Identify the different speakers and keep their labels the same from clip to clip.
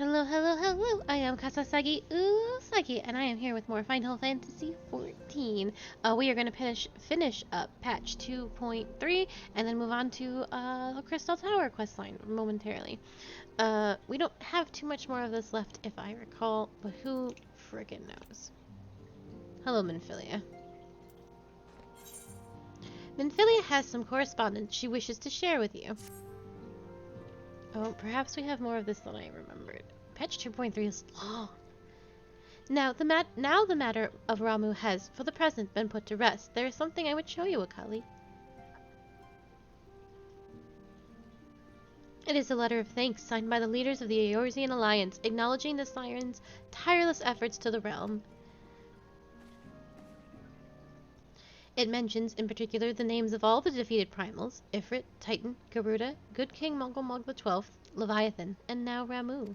Speaker 1: Hello, hello, hello! I am Kasasagi Usagi, and I am here with more Final Fantasy XIV. We are going to finish up patch 2.3 and then move on to the Crystal Tower questline momentarily. We don't have too much more of this left, if I recall, but who friggin' knows? Hello, Minfilia. Minfilia has some correspondence she wishes to share with you. Oh, perhaps we have more of this than I remembered. Patch 2.3 is long. Now the matter of Ramuh has, for the present, been put to rest. There is something I would show you, Akali. It is a letter of thanks signed by the leaders of the Eorzean Alliance, acknowledging the Siren's tireless efforts to the realm. It mentions, in particular, the names of all the defeated primals: Ifrit, Titan, Garuda, Good King Mongolmog XII, Leviathan, and now Ramuh.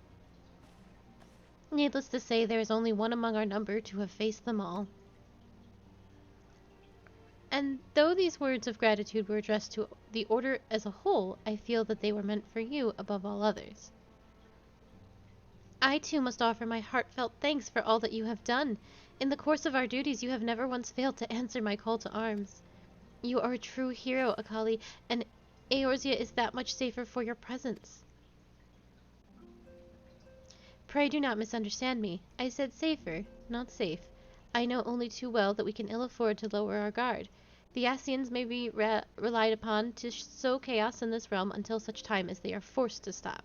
Speaker 1: Needless to say, there is only one among our number to have faced them all. And though these words of gratitude were addressed to the Order as a whole, I feel that they were meant for you above all others. I too must offer my heartfelt thanks for all that you have done. In the course of our duties, you have never once failed to answer my call to arms. You are a true hero, Akali, and Eorzea is that much safer for your presence. Pray do not misunderstand me. I said safer, not safe. I know only too well that we can ill afford to lower our guard. The Ascians may be relied upon to sow chaos in this realm until such time as they are forced to stop.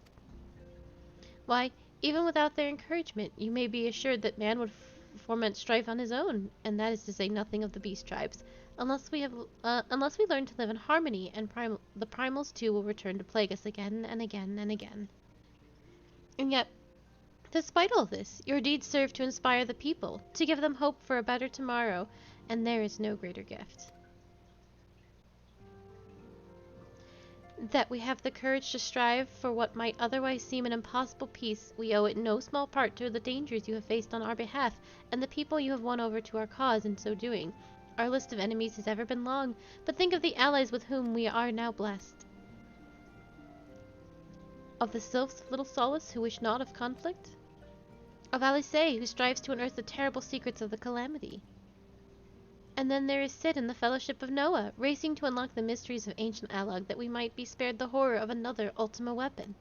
Speaker 1: Why, even without their encouragement, you may be assured that man would foment strife on his own, and that is to say nothing of the beast tribes. Unless we learn to live in harmony, and the primals too will return to plague us again and again and again. And yet, despite all this, your deeds serve to inspire the people, to give them hope for a better tomorrow, and there is no greater gift. That we have the courage to strive for what might otherwise seem an impossible peace, we owe it in no small part to the dangers you have faced on our behalf, and the people you have won over to our cause in so doing. Our list of enemies has ever been long, but think of the allies with whom we are now blessed. Of the sylphs of Little Solace, who wish naught of conflict? Of Alice, who strives to unearth the terrible secrets of the Calamity? And then there is Sid and the Fellowship of Noah, racing to unlock the mysteries of ancient Alog that we might be spared the horror of another Ultima weapon.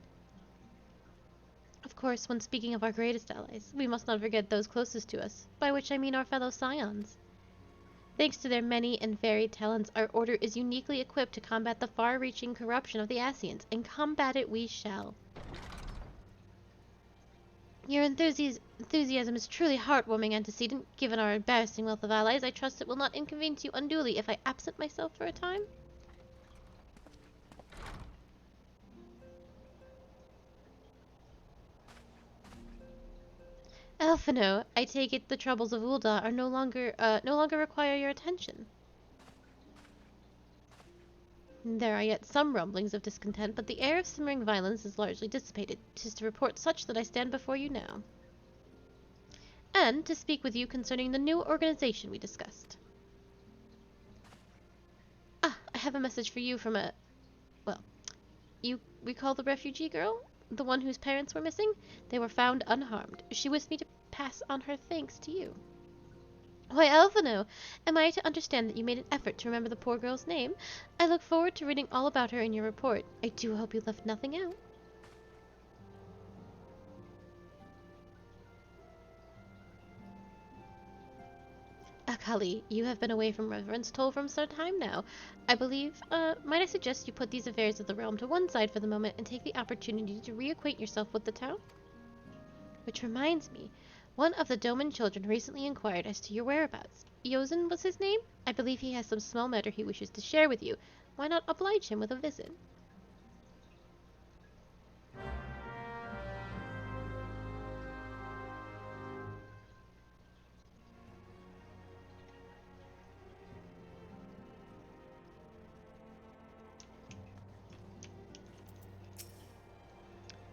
Speaker 1: Of course, when speaking of our greatest allies, we must not forget those closest to us, by which I mean our fellow Scions. Thanks to their many and varied talents, our order is uniquely equipped to combat the far-reaching corruption of the Ascians, and combat it we shall. Your enthusiasm is truly heartwarming, antecedent. Given our embarrassing wealth of allies, I trust it will not inconvenience you unduly if I absent myself for a time. Elfino, I take it the troubles of Ul'dah are no longer require your attention. There are yet some rumblings of discontent, but the air of simmering violence is largely dissipated. 'Tis to report such that I stand before you now. And to speak with you concerning the new organization we discussed. Ah, I have a message for you from you recall the refugee girl? The one whose parents were missing? They were found unharmed. She wished me to pass on her thanks to you. Why, Elfino, am I to understand that you made an effort to remember the poor girl's name? I look forward to reading all about her in your report. I do hope you left nothing out. Akali, you have been away from Reverence Toll for some time now. I believe, might I suggest you put these affairs of the realm to one side for the moment and take the opportunity to reacquaint yourself with the town? Which reminds me, one of the Doman children recently inquired as to your whereabouts. Yozen was his name? I believe he has some small matter he wishes to share with you. Why not oblige him with a visit?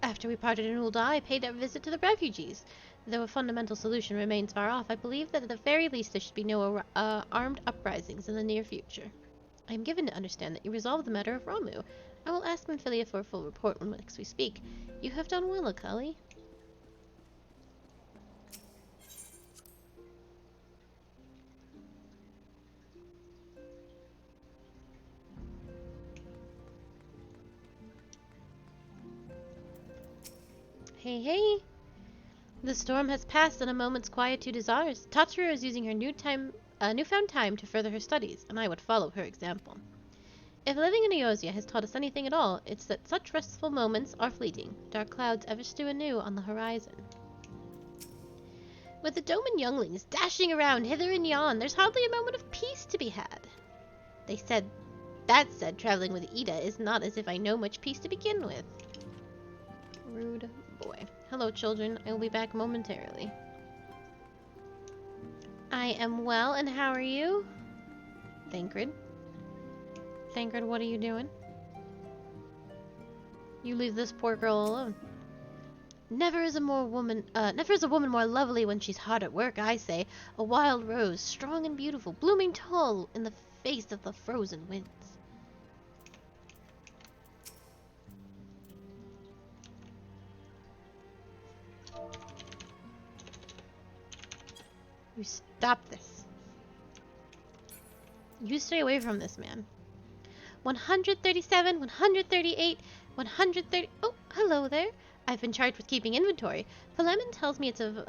Speaker 1: After we parted in Ul'dah, I paid a visit to the refugees. Though a fundamental solution remains far off, I believe that at the very least there should be no armed uprisings in the near future. I am given to understand that you resolved the matter of Ramuh. I will ask Minfilia for a full report when next we speak. You have done well, Akali. Hey, hey! The storm has passed and a moment's quietude is ours. Tatsuro is using her newfound time to further her studies, and I would follow her example. If living in Eosia has taught us anything at all, it's that such restful moments are fleeting, dark clouds ever stew anew on the horizon. With the Doman younglings dashing around hither and yon, there's hardly a moment of peace to be had. That said, traveling with Ida is not as if I know much peace to begin with. Rude boy. Hello, children. I will be back momentarily. I am well, and how are you? Thancred. Thancred, what are you doing? You leave this poor girl alone. Never is a woman more lovely when she's hard at work, I say. A wild rose, strong and beautiful, blooming tall in the face of the frozen winds. You stop this. You stay away from this man. 137, 138, 130... Oh, hello there. I've been charged with keeping inventory. Philemon tells me it's of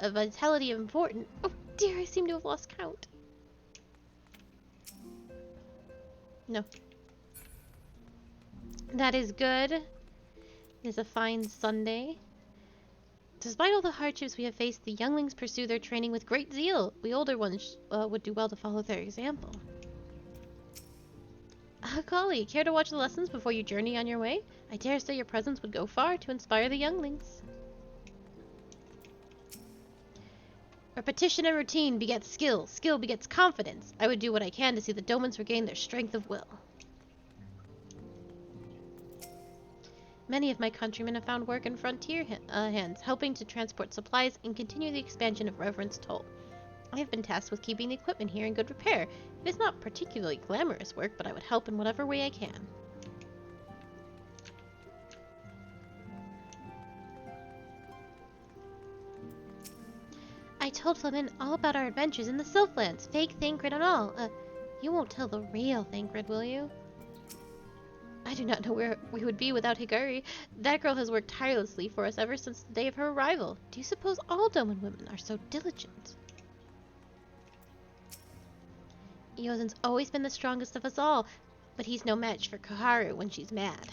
Speaker 1: vitality important. Oh dear, I seem to have lost count. No. That is good. It is a fine Sunday. Despite all the hardships we have faced, the younglings pursue their training with great zeal. We older ones would do well to follow their example. Kali, care to watch the lessons before you journey on your way? I dare say your presence would go far to inspire the younglings. Repetition and routine begets skill. Skill begets confidence. I would do what I can to see the Domans regain their strength of will. Many of my countrymen have found work in frontier hands, helping to transport supplies and continue the expansion of Reverend's Toll. I have been tasked with keeping the equipment here in good repair. It is not particularly glamorous work, but I would help in whatever way I can. I told Flamin all about our adventures in the Sylphlands, fake Thancred and all. You won't tell the real Thancred, will you? I do not know where we would be without Higuri. That girl has worked tirelessly for us ever since the day of her arrival. Do you suppose all Doman women are so diligent? Yozen's always been the strongest of us all, but he's no match for Koharu when she's mad.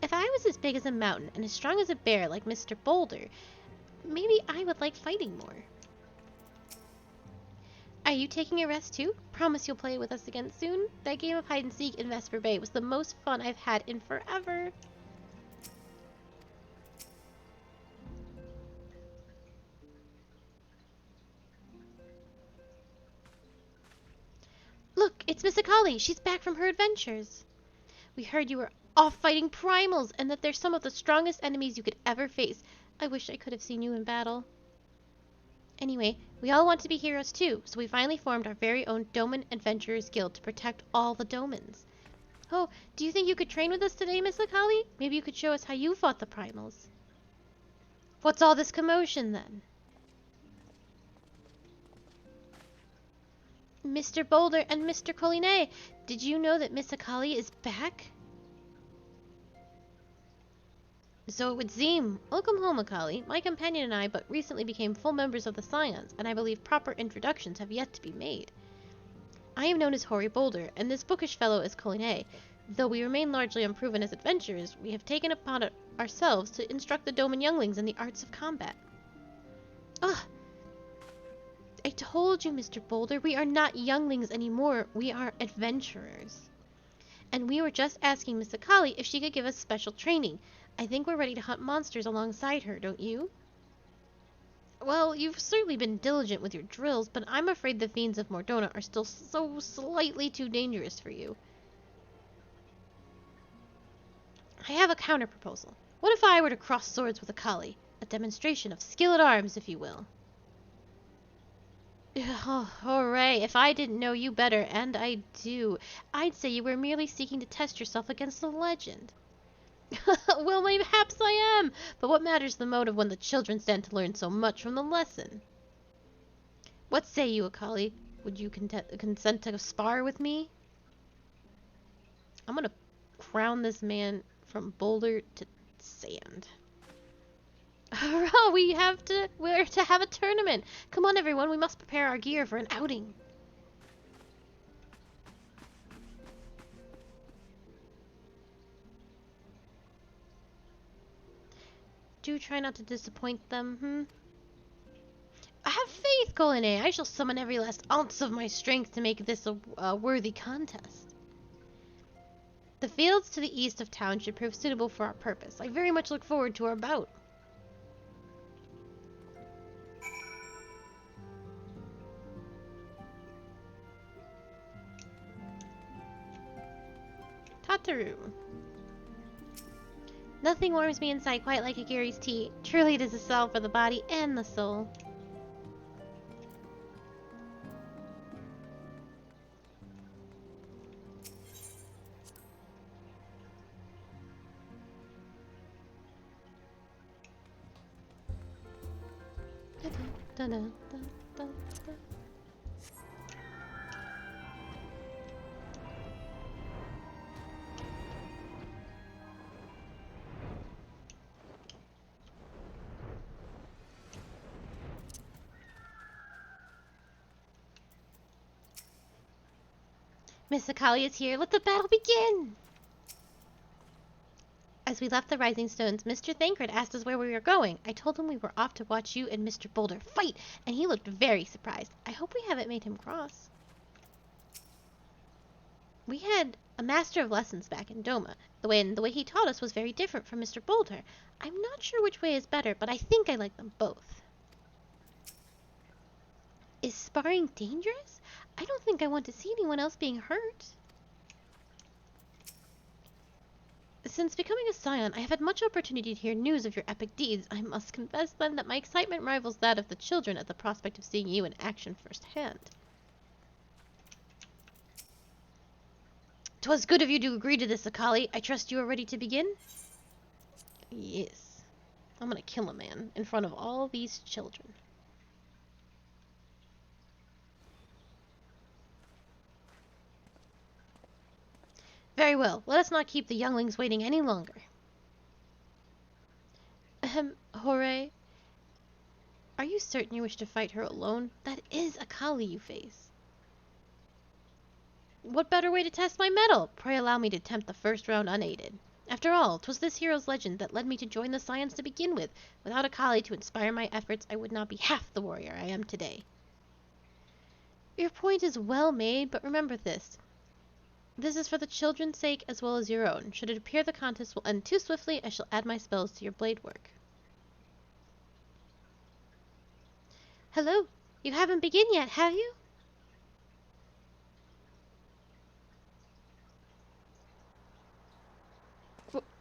Speaker 1: If I was as big as a mountain and as strong as a bear like Mr. Boulder, maybe I would like fighting more. Are you taking a rest too? Promise you'll play with us again soon? That game of hide-and-seek in Vesper Bay was the most fun I've had in forever. Look, it's Miss Akali. She's back from her adventures. We heard you were off fighting primals and that they're some of the strongest enemies you could ever face. I wish I could have seen you in battle. Anyway, we all want to be heroes too, so we finally formed our very own Doman Adventurers Guild to protect all the Domans. Oh, do you think you could train with us today, Miss Akali? Maybe you could show us how you fought the primals. What's all this commotion then? Mr. Boulder and Mr. Collinet, did you know that Miss Akali is back? So it would seem. Welcome home, Akali. My companion and I but recently became full members of the Scions, and I believe proper introductions have yet to be made. I am known as Hoary Boulder, and this bookish fellow is Collinet. Though we remain largely unproven as adventurers, we have taken upon it ourselves to instruct the Doman younglings in the arts of combat. Ugh! I told you, Mr. Boulder, we are not younglings anymore. We are adventurers. And we were just asking Miss Akali if she could give us special training. I think we're ready to hunt monsters alongside her, don't you? Well, you've certainly been diligent with your drills, but I'm afraid the fiends of Mordona are still so slightly too dangerous for you. I have a counter-proposal. What if I were to cross swords with Akali? A demonstration of skill at arms, if you will. Oh, hooray. If I didn't know you better, and I do, I'd say you were merely seeking to test yourself against the legend. Well, perhaps I am, but what matters the motive when the children stand to learn so much from the lesson? What say you, Akali? Would you consent to spar with me? I'm gonna crown this man from Boulder to sand. Hurrah! We're to have a tournament. Come on, everyone. We must prepare our gear for an outing. Do try not to disappoint them, Have faith, Colin. I shall summon every last ounce of my strength to make this a worthy contest. The fields to the east of town should prove suitable for our purpose. I very much look forward to our bout. Tataru. Nothing warms me inside quite like a Gary's tea. Truly it is a salve for the body and the soul. Da, da, da, da, da. Miss Akali is here. Let the battle begin! As we left the Rising Stones, Mr. Thancred asked us where we were going. I told him we were off to watch you and Mr. Boulder fight, and he looked very surprised. I hope we haven't made him cross. We had a master of lessons back in Doma. The way he taught us was very different from Mr. Boulder. I'm not sure which way is better, but I think I like them both. Is sparring dangerous? I don't think I want to see anyone else being hurt. Since becoming a scion, I have had much opportunity to hear news of your epic deeds. I must confess, then, that my excitement rivals that of the children at the prospect of seeing you in action firsthand. 'Twas good of you to agree to this, Akali. I trust you are ready to begin? Yes. I'm gonna kill a man in front of all these children. Very well. Let us not keep the younglings waiting any longer. Hooray. Are you certain you wish to fight her alone? That is Akali you face. What better way to test my mettle? Pray allow me to attempt the first round unaided. After all, 'twas this hero's legend that led me to join the Scions to begin with. Without Akali to inspire my efforts, I would not be half the warrior I am today. Your point is well made, but remember this. This is for the children's sake as well as your own. Should it appear the contest will end too swiftly, I shall add my spells to your blade work. Hello? You haven't begun yet, have you?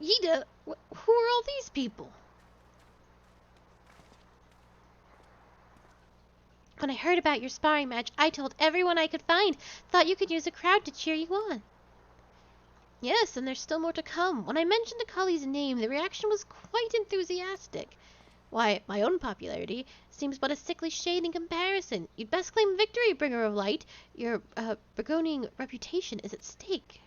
Speaker 1: Yida, who are all these people? When I heard about your sparring match, I told everyone I could find. Thought you could use a crowd to cheer you on. Yes, and there's still more to come. When I mentioned Akali's name, the reaction was quite enthusiastic. Why, my own popularity seems but a sickly shade in comparison. You'd best claim victory, bringer of light. Your burgeoning reputation is at stake.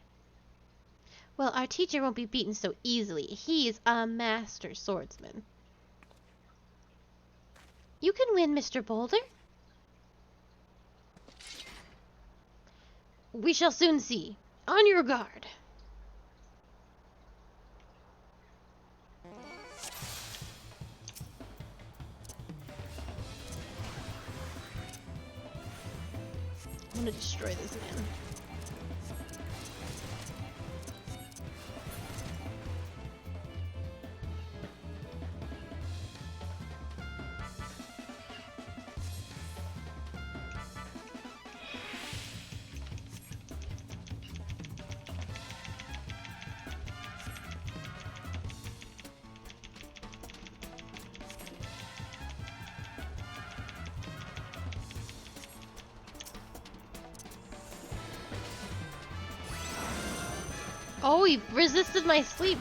Speaker 1: Well, our teacher won't be beaten so easily. He's a master swordsman. You can win, Mr. Boulder. We shall soon see. On your guard. I'm gonna destroy this man. Oh, he resisted my sleep.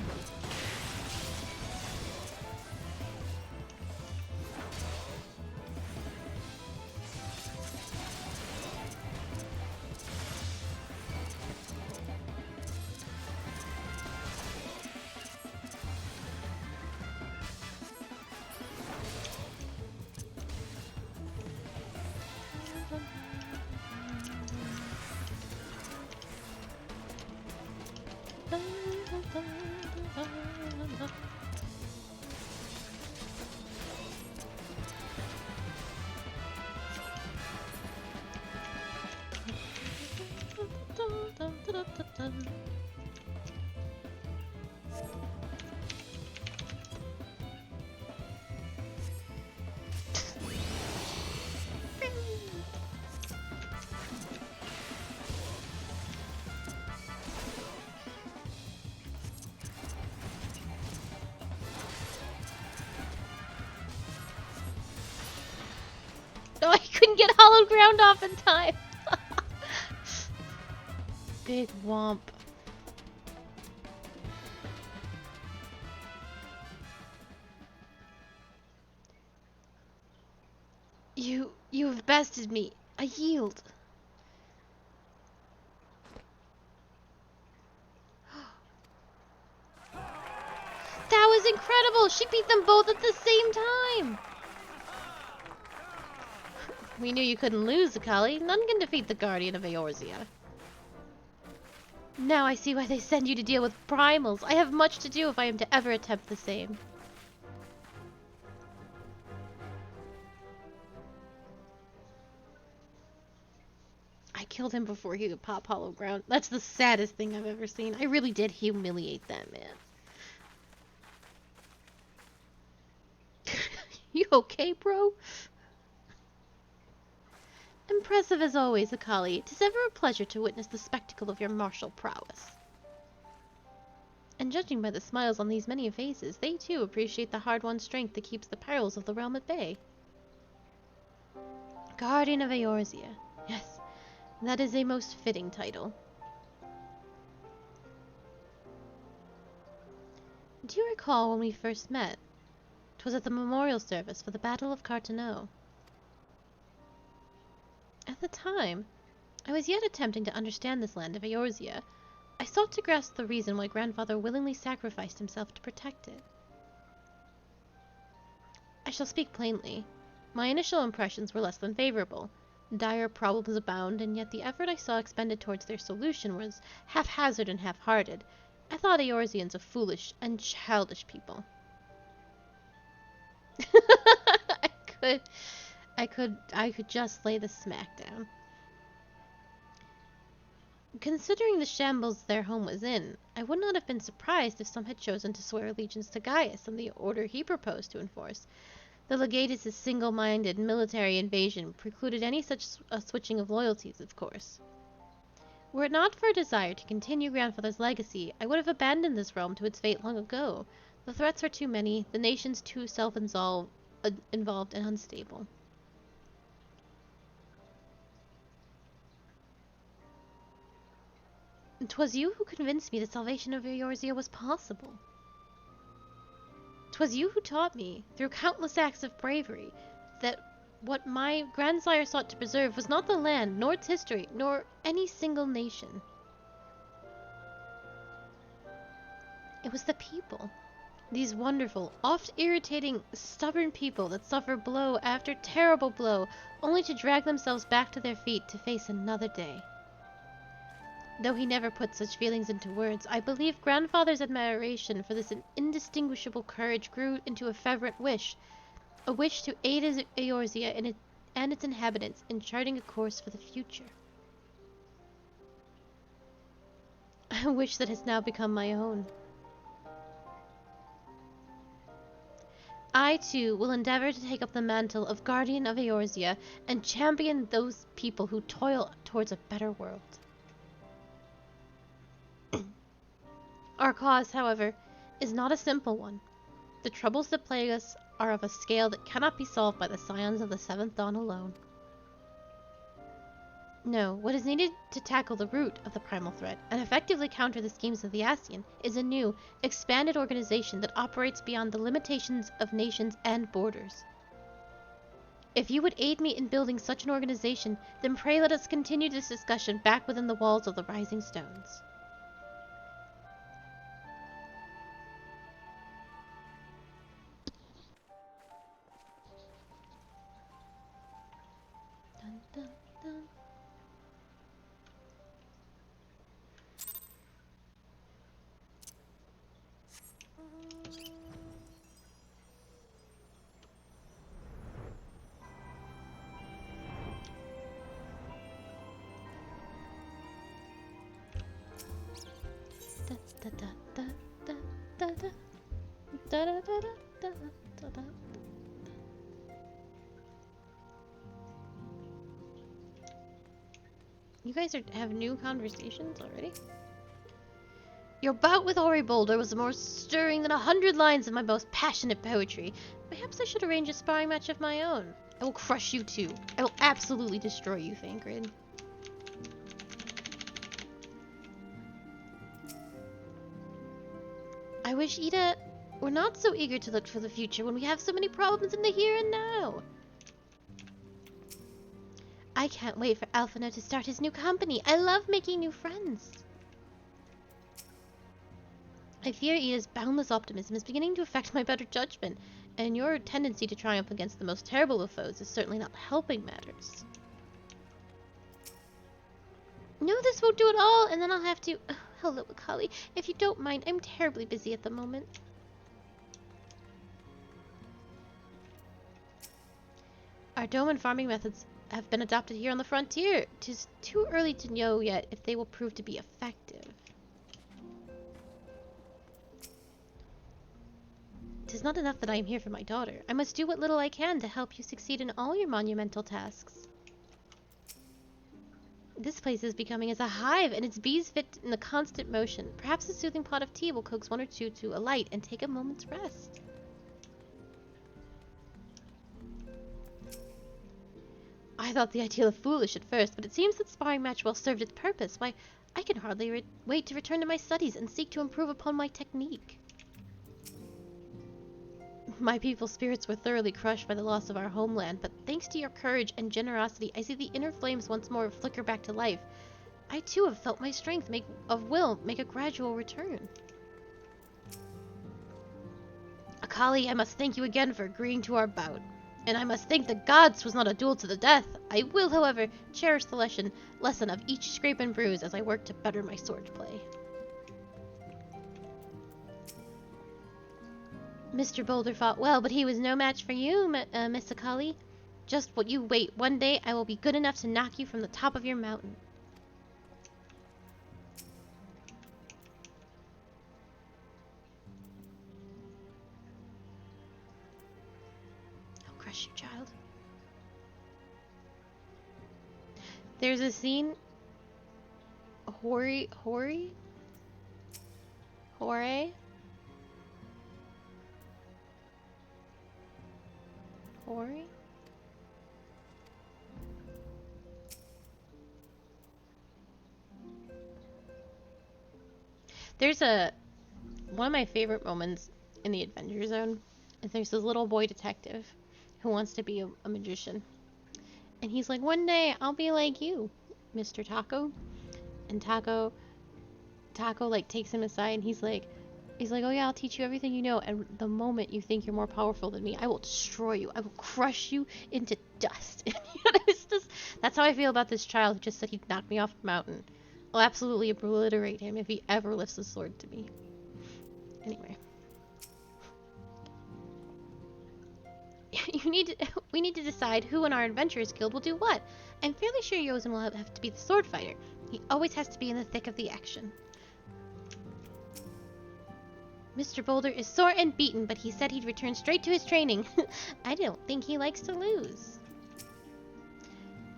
Speaker 1: No, I couldn't get hollow ground off in time. Big womp. You have bested me. I yield. That was incredible! She beat them both at the same time! We knew you couldn't lose, Akali. None can defeat the Guardian of Eorzea. Now I see why they send you to deal with primals. I have much to do if I am to ever attempt the same. I killed him before he could pop hollow ground. That's the saddest thing I've ever seen. I really did humiliate that man. You okay, bro? Impressive as always, Akali. 'Tis ever a pleasure to witness the spectacle of your martial prowess. And judging by the smiles on these many faces, they too appreciate the hard-won strength that keeps the perils of the realm at bay. Guardian of Eorzea. Yes, that is a most fitting title. Do you recall when we first met? 'Twas at the memorial service for the Battle of Carteneau. At the time, I was yet attempting to understand this land of Eorzea. I sought to grasp the reason why Grandfather willingly sacrificed himself to protect it. I shall speak plainly. My initial impressions were less than favorable. Dire problems abound, and yet the effort I saw expended towards their solution was haphazard and half-hearted. I thought Eorzeans a foolish and childish people. I could just lay the smack down. Considering the shambles their home was in, I would not have been surprised if some had chosen to swear allegiance to Gaius and the order he proposed to enforce. The legatus' single-minded military invasion precluded any such switching of loyalties, of course. Were it not for a desire to continue Grandfather's legacy, I would have abandoned this realm to its fate long ago. The threats are too many, the nations too self-involved and unstable. 'Twas you who convinced me the salvation of Eorzea was possible. 'Twas you who taught me, through countless acts of bravery, that what my grandsire sought to preserve was not the land, nor its history, nor any single nation. It was the people. These wonderful, oft irritating, stubborn people that suffer blow after terrible blow, only to drag themselves back to their feet to face another day. Though he never put such feelings into words, I believe Grandfather's admiration for this indistinguishable courage grew into a fervent wish, a wish to aid Eorzea and its inhabitants in charting a course for the future. A wish that has now become my own. I, too, will endeavor to take up the mantle of Guardian of Eorzea and champion those people who toil towards a better world. Our cause, however, is not a simple one. The troubles that plague us are of a scale that cannot be solved by the scions of the Seventh Dawn alone. No, what is needed to tackle the root of the primal threat and effectively counter the schemes of the Ascian is a new, expanded organization that operates beyond the limitations of nations and borders. If you would aid me in building such an organization, then pray let us continue this discussion back within the walls of the Rising Stones. Dun, dun, dun. Da-da-da-da-da-da-da. You guys have new conversations already? Your bout with Ori Boulder was more stirring than 100 lines of my most passionate poetry. Perhaps I should arrange a sparring match of my own. I will crush you too. I will absolutely destroy you, Thancred. I wish Ida were not so eager to look for the future when we have so many problems in the here and now. I can't wait for Alphino to start his new company. I love making new friends. I fear Ida's boundless optimism is beginning to affect my better judgment, and your tendency to triumph against the most terrible of foes is certainly not helping matters. No, this won't do at all, and then I'll have to... hello, Akali. If you don't mind, I'm terribly busy at the moment. Our dome and farming methods have been adopted here on the frontier. 'Tis too early to know yet if they will prove to be effective. 'Tis not enough that I am here for my daughter. I must do what little I can to help you succeed in all your monumental tasks. This place is becoming as a hive, and its bees fit in the constant motion. Perhaps a soothing pot of tea will coax one or two to alight and take a moment's rest. I thought the idea foolish at first, but it seems that sparring match well served its purpose. Why, I can hardly wait to return to my studies and seek to improve upon my technique. My people's spirits were thoroughly crushed by the loss of our homeland, but thanks to your courage and generosity, I see the inner flames once more flicker back to life. I too have felt my strength of will make a gradual return. Akali, I must thank you again for agreeing to our bout. And I must thank the gods 'twas not a duel to the death. I will, however, cherish the lesson of each scrape and bruise as I work to better my swordplay. Mr. Boulder fought well, but he was no match for you, Miss Akali. Just what you wait. One day I will be good enough to knock you from the top of your mountain. I'll crush you, child. There's a scene... Hori? There's one of my favorite moments in the Adventure Zone is there's this little boy detective who wants to be a magician. And he's like, one day I'll be like you, Mr. Taco. And Taco like takes him aside and he's like, oh yeah, I'll teach you everything you know, and the moment you think you're more powerful than me, I will destroy you. I will crush you into dust. It's just, that's how I feel about this child who just said he'd knock me off the mountain. I'll absolutely obliterate him if he ever lifts a sword to me. Anyway. We need to decide who in our Adventurers Guild will do what. I'm fairly sure Yozen will have to be the sword fighter. He always has to be in the thick of the action. Mr. Boulder is sore and beaten, but he said he'd return straight to his training. I don't think he likes to lose.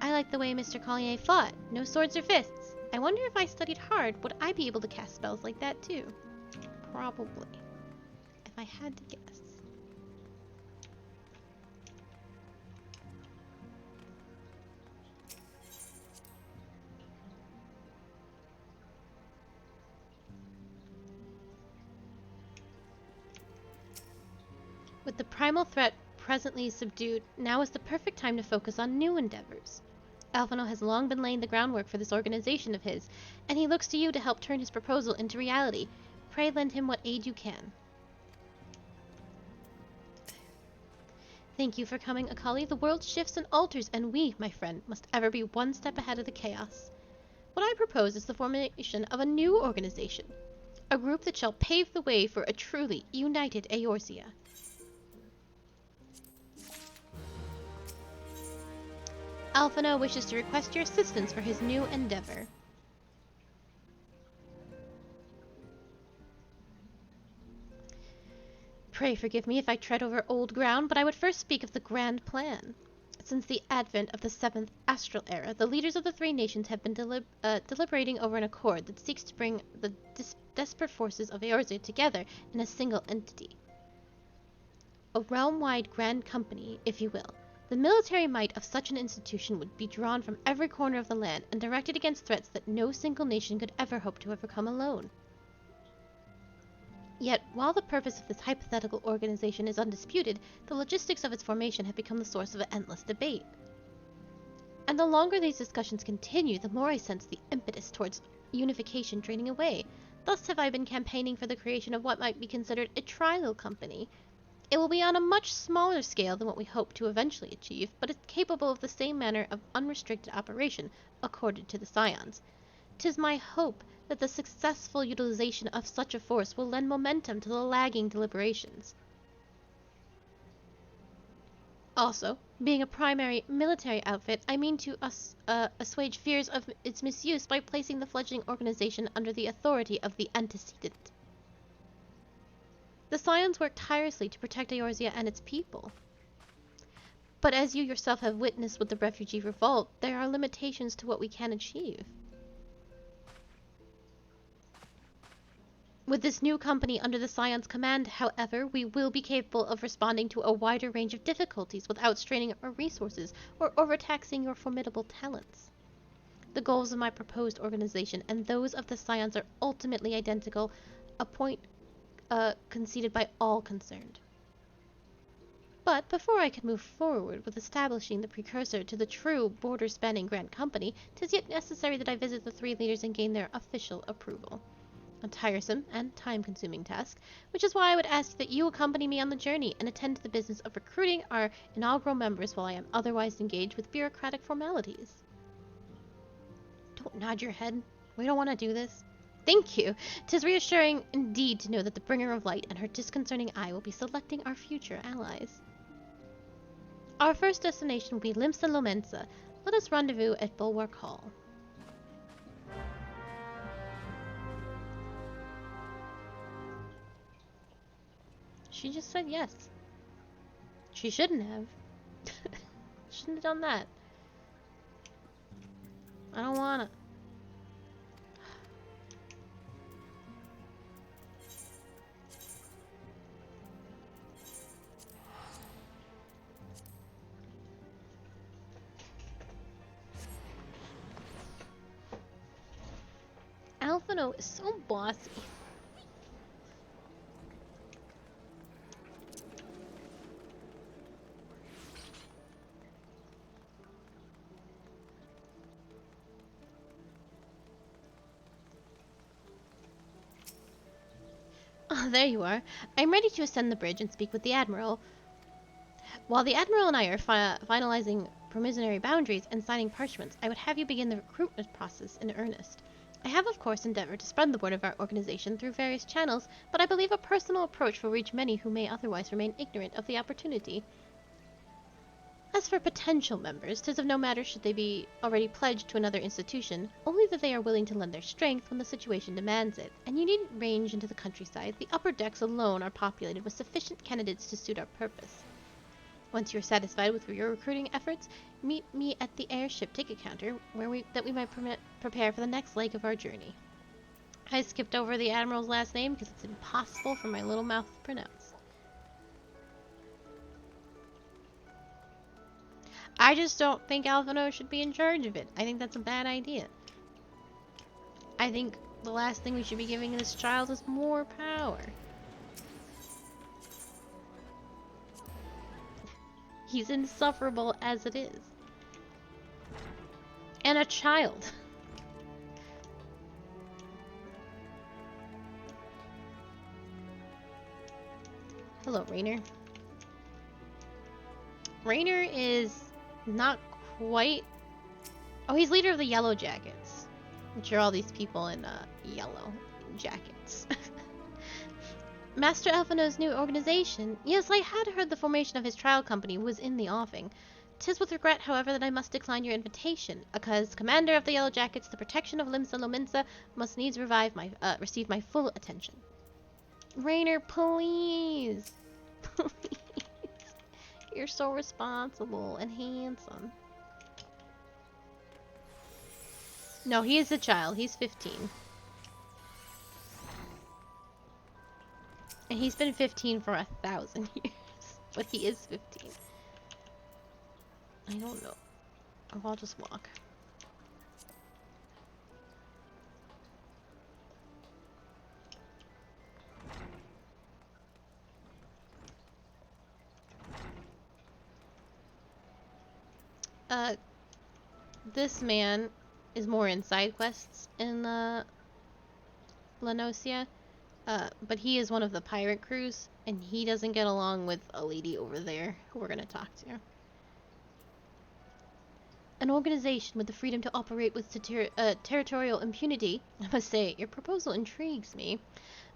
Speaker 1: I like the way Mr. Collier fought. No swords or fists. I wonder if I studied hard, would I be able to cast spells like that too? Probably. If I had to guess. With the primal threat presently subdued, now is the perfect time to focus on new endeavors. Alphino has long been laying the groundwork for this organization of his, and he looks to you to help turn his proposal into reality. Pray lend him what aid you can. Thank you for coming, Akali. The world shifts and alters, and we, my friend, must ever be one step ahead of the chaos. What I propose is the formation of a new organization, a group that shall pave the way for a truly united Eorzea. Alphino wishes to request your assistance for his new endeavor. Pray forgive me if I tread over old ground, but I would first speak of the grand plan. Since the advent of the 7th astral era, the leaders of the three nations have been deliberating over an accord that seeks to bring the desperate forces of Eorzea together in a single entity. A realm-wide grand company, if you will. The military might of such an institution would be drawn from every corner of the land and directed against threats that no single nation could ever hope to overcome alone. Yet, while the purpose of this hypothetical organization is undisputed, the logistics of its formation have become the source of an endless debate. And the longer these discussions continue, the more I sense the impetus towards unification draining away. Thus have I been campaigning for the creation of what might be considered a trial company. It will be on a much smaller scale than what we hope to eventually achieve, but it's capable of the same manner of unrestricted operation accorded to the Scions. 'Tis my hope that the successful utilization of such a force will lend momentum to the lagging deliberations. Also, being a primary military outfit, I mean to assuage fears of its misuse by placing the fledgling organization under the authority of the antecedent. The Scions work tirelessly to protect Eorzea and its people. But as you yourself have witnessed with the refugee revolt, there are limitations to what we can achieve. With this new company under the Scion's command, however, we will be capable of responding to a wider range of difficulties without straining our resources or overtaxing your formidable talents. The goals of my proposed organization and those of the Scions are ultimately identical, a point conceded by all concerned. But before I can move forward with establishing the precursor to the true border-spanning Grand Company, 'tis yet necessary that I visit the three leaders and gain their official approval. A tiresome and time-consuming task, which is why I would ask that you accompany me on the journey and attend to the business of recruiting our inaugural members while I am otherwise engaged with bureaucratic formalities. Don't nod your head. We don't want to do this. Thank you. 'Tis reassuring indeed to know that the Bringer of Light and her disconcerting eye will be selecting our future allies. Our first destination will be Limsa Lomensa. Let us rendezvous at Bulwark Hall. She just said yes. She shouldn't have. Shouldn't have done that. I don't wanna. Alphino is so bossy. Oh, there you are. I'm ready to ascend the bridge and speak with the Admiral. While the Admiral and I are finalizing promissory boundaries and signing parchments, I would have you begin the recruitment process in earnest. I have, of course, endeavored to spread the word of our organization through various channels, but I believe a personal approach will reach many who may otherwise remain ignorant of the opportunity. As for potential members, 'tis of no matter should they be already pledged to another institution, only that they are willing to lend their strength when the situation demands it, and you needn't range into the countryside. The upper decks alone are populated with sufficient candidates to suit our purpose. Once you are satisfied with your recruiting efforts, meet me at the airship ticket counter, where we might prepare for the next leg of our journey. I skipped over the Admiral's last name because it's impossible for my little mouth to pronounce. I just don't think Alphino should be in charge of it. I think that's a bad idea. I think the last thing we should be giving this child is more power. He's insufferable as it is. And a child. Hello, Rainer. Rainer is not quite... Oh, he's leader of the Yellow Jackets, which are all these people in yellow jackets. Master Alphino's new organization. Yes, I had heard the formation of his trial company was in the offing. 'Tis with regret, however, that I must decline your invitation, because Commander of the Yellow Jackets, the protection of Limsa Lomensa must needs receive my full attention. Rainer, please! You're so responsible and handsome. No, he is a child. He's 15. And he's been 15 for 1,000 years. But he is 15. I don't know. I'll just walk. This man is more in side quests in Lanosia. But he is one of the pirate crews, and he doesn't get along with a lady over there who we're gonna talk to. An organization with the freedom to operate with territorial impunity. I must say, your proposal intrigues me.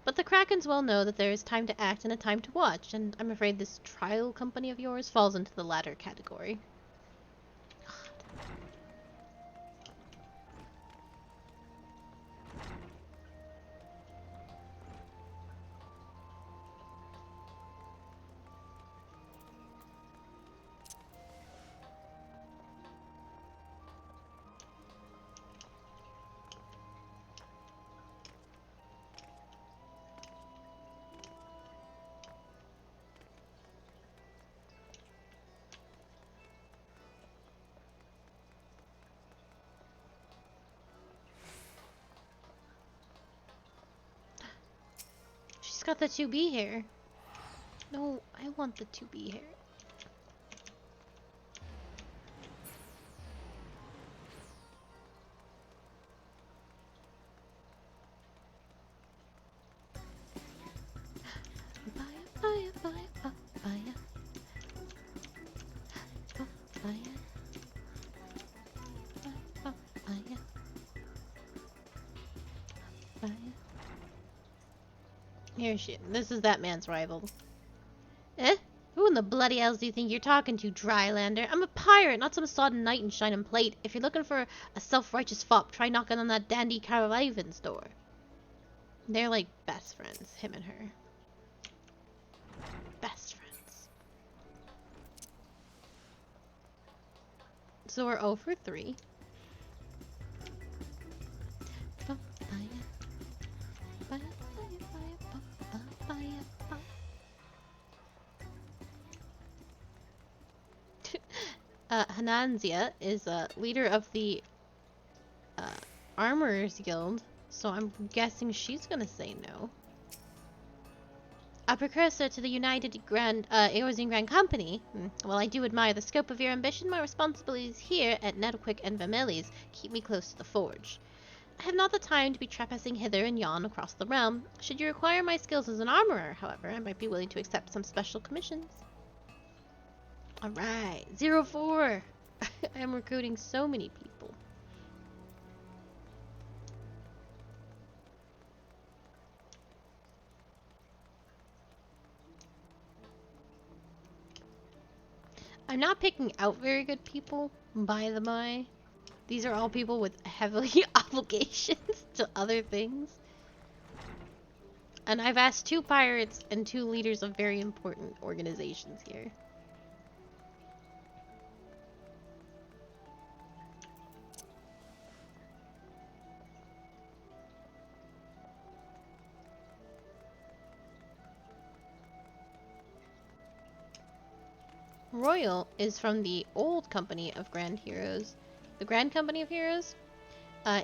Speaker 1: But the Krakens well know that there is time to act and a time to watch, and I'm afraid this trial company of yours falls into the latter category. She's got the 2B hair. No, I want the 2B hair. Here she. This is that man's rival. Eh? Who in the bloody hells do you think you're talking to, Drylander? I'm a pirate, not some sodden knight in shining plate. If you're looking for a self-righteous fop, try knocking on that dandy Carolivan's door. They're like best friends, him and her. Best friends. So we're 0 for 3. Hananzia is a leader of the Armorers Guild, so I'm guessing she's gonna say no. A precursor to the United Eorzean Grand Company. While I do admire the scope of your ambition, my responsibilities here at Nettlquick and Vermelles keep me close to the forge. I have not the time to be trespassing hither and yon across the realm. Should you require my skills as an armorer, however, I might be willing to accept some special commissions. Alright, 04! I'm recruiting so many people. I'm not picking out very good people, by the by. These are all people with heavy obligations to other things. And I've asked 2 pirates and 2 leaders of very important organizations here. Royal is from the old company of Grand Heroes. The Grand Company of Heroes?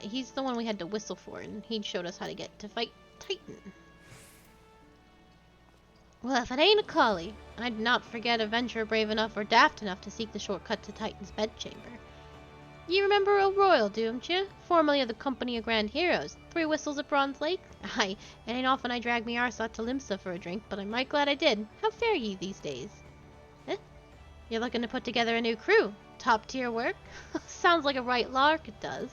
Speaker 1: He's the one we had to whistle for, and he showed us how to get to fight Titan. Well, if it ain't a collie, I did not forget a venturer brave enough or daft enough to seek the shortcut to Titan's bedchamber. You remember old Royal, don't you? Formerly of the Company of Grand Heroes. 3 whistles at Bronze Lake? Aye, it ain't often I drag me arse out to Limsa for a drink, but I'm right glad I did. How fare ye these days? Eh? You're looking to put together a new crew. Top tier work? Sounds like a right lark, it does.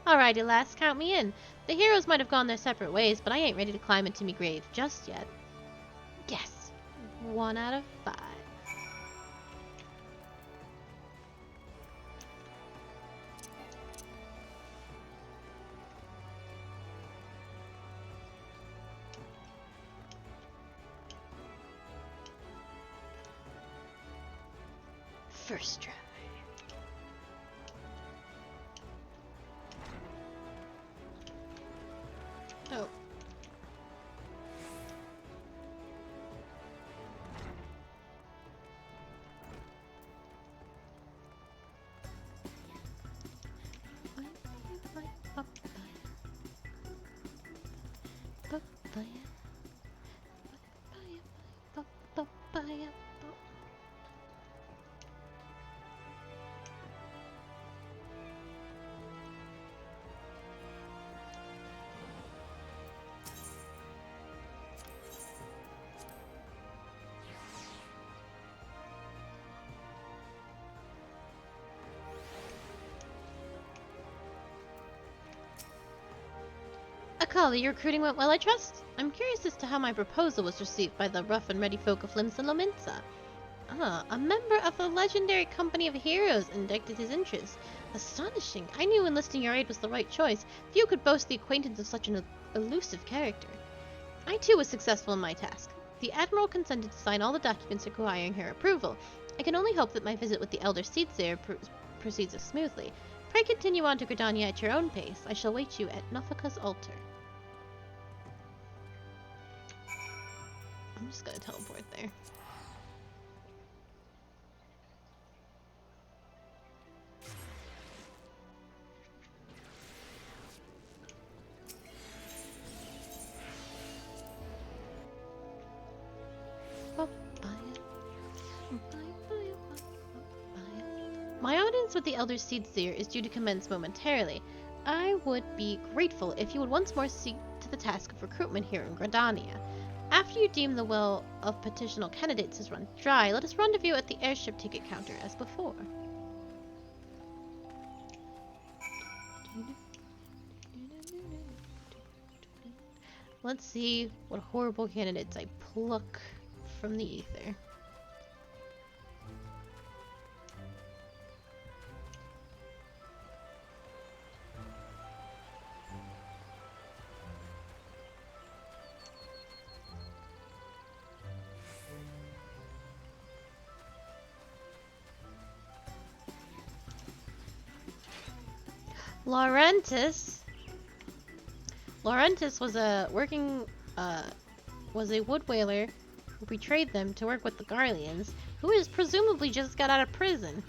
Speaker 1: Alrighty, lass, count me in. The heroes might have gone their separate ways, but I ain't ready to climb into me grave just yet. Yes! 1 out of 5. First try. Oh. Akali, your recruiting went well, I trust? I'm curious as to how my proposal was received by the rough and ready folk of Limsa Lominsa. Ah, a member of the legendary company of heroes indicated his interest. Astonishing. I knew enlisting your aid was the right choice. Few could boast the acquaintance of such an elusive character. I too was successful in my task. The Admiral consented to sign all the documents requiring her approval. I can only hope that my visit with the Elder Seedseer proceeds as smoothly. Pray continue on to Gridania at your own pace. I shall wait you at Nofaka's altar. I'm just gonna teleport there. My audience with the Elder Seedseer is due to commence momentarily. I would be grateful if you would once more see to the task of recruitment here in Gridania. After you deem the well of petitional candidates has run dry, let us rendezvous at the airship ticket counter as before. Let's see what horrible candidates I pluck from the ether. Laurentis was a wood whaler who betrayed them to work with the Garleans, who is presumably just got out of prison.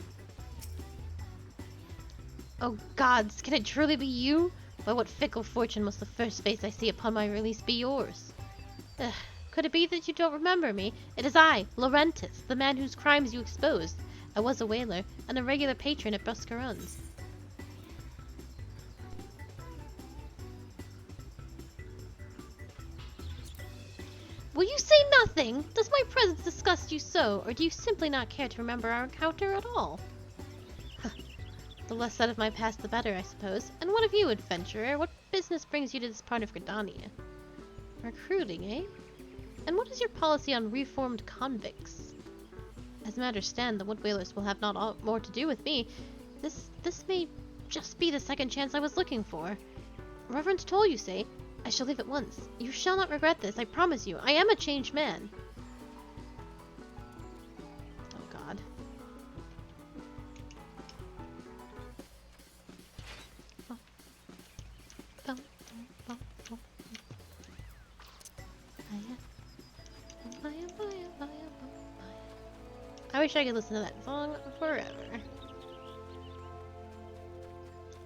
Speaker 1: Oh gods, can it truly be you? By what fickle fortune must the first face I see upon my release be yours? Ugh, could it be that you don't remember me? It is I, Laurentis, the man whose crimes you exposed. I was a whaler, and a regular patron at Buscaron's. Will you say nothing? Does my presence disgust you so, or do you simply not care to remember our encounter at all? The less said of my past the better, I suppose. And what of you, adventurer? What business brings you to this part of Gridania? Recruiting, eh? And what is your policy on reformed convicts? As matters stand, the wood whalers will have not more to do with me. This may just be the second chance I was looking for. Reverend Toll, you say? I shall leave at once. You shall not regret this, I promise you. I am a changed man. Oh god. I wish I could listen to that song forever.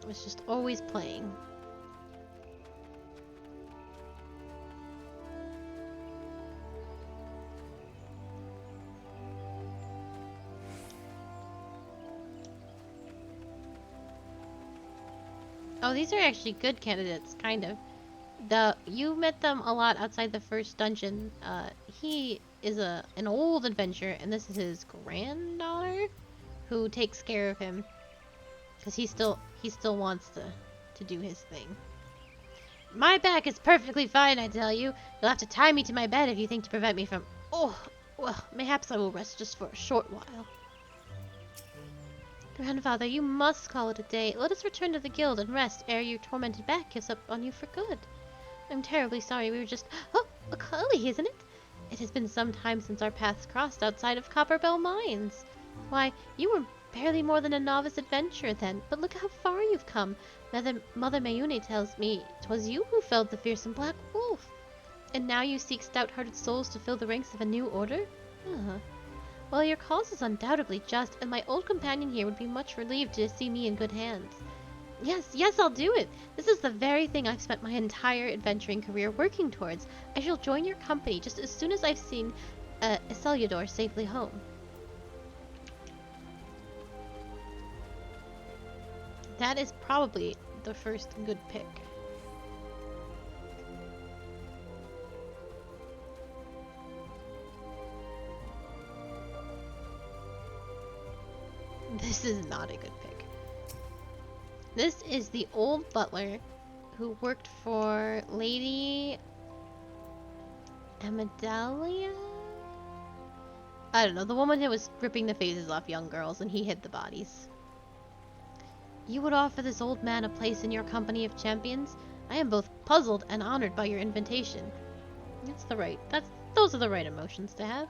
Speaker 1: It was just always playing. Oh, these are actually good candidates, kind of. You met them a lot outside the first dungeon. He is an old adventurer, and this is his granddaughter who takes care of him because he still wants to do his thing. My back is perfectly fine, I tell you. You'll have to tie me to my bed if you think to prevent me from... Oh, well, mayhaps I will rest just for a short while. Grandfather, you must call it a day. Let us return to the guild and rest ere your tormented back gives up on you for good. I'm terribly sorry, we were just... Oh, Akali, isn't it? It has been some time since our paths crossed outside of Copperbell Mines. Why, you were barely more than a novice adventurer then, but look how far you've come. Mother Mayune tells me 'twas you who felled the fearsome black wolf. And now you seek stout-hearted souls to fill the ranks of a new order? Uh-huh. Well, your cause is undoubtedly just, and my old companion here would be much relieved to see me in good hands. Yes, yes, I'll do it! This is the very thing I've spent my entire adventuring career working towards. I shall join your company just as soon as I've seen Isildur safely home. That is probably the first good pick. This is not a good pick. This is the old butler who worked for Lady Amidalia? I don't know, the woman who was ripping the faces off young girls and he hid the bodies. You would offer this old man a place in your company of champions? I am both puzzled and honored by your invitation. Those are the right emotions to have.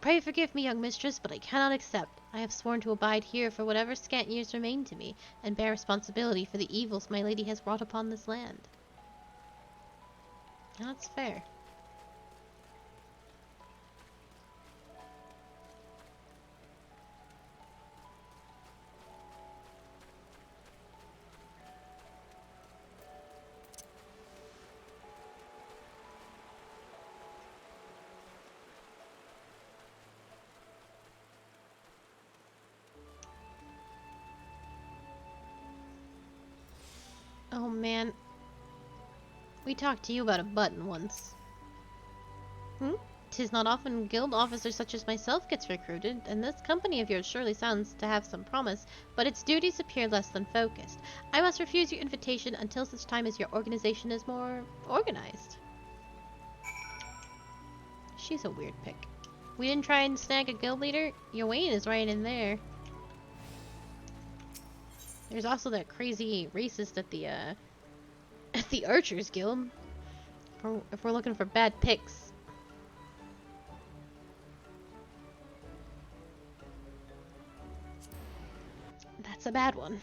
Speaker 1: Pray forgive me, young mistress, but I cannot accept. I have sworn to abide here for whatever scant years remain to me, and bear responsibility for the evils my lady has wrought upon this land. That's fair. Oh man. We talked to you about a button once. 'Tis not often guild officers such as myself gets recruited, and this company of yours surely sounds to have some promise, but its duties appear less than focused. I must refuse your invitation until such time as your organization is more organized. She's a weird pick. We didn't try and snag a guild leader? Yowain is right in there. There's also that crazy racist at the Archers Guild. If we're looking for bad picks. That's a bad one.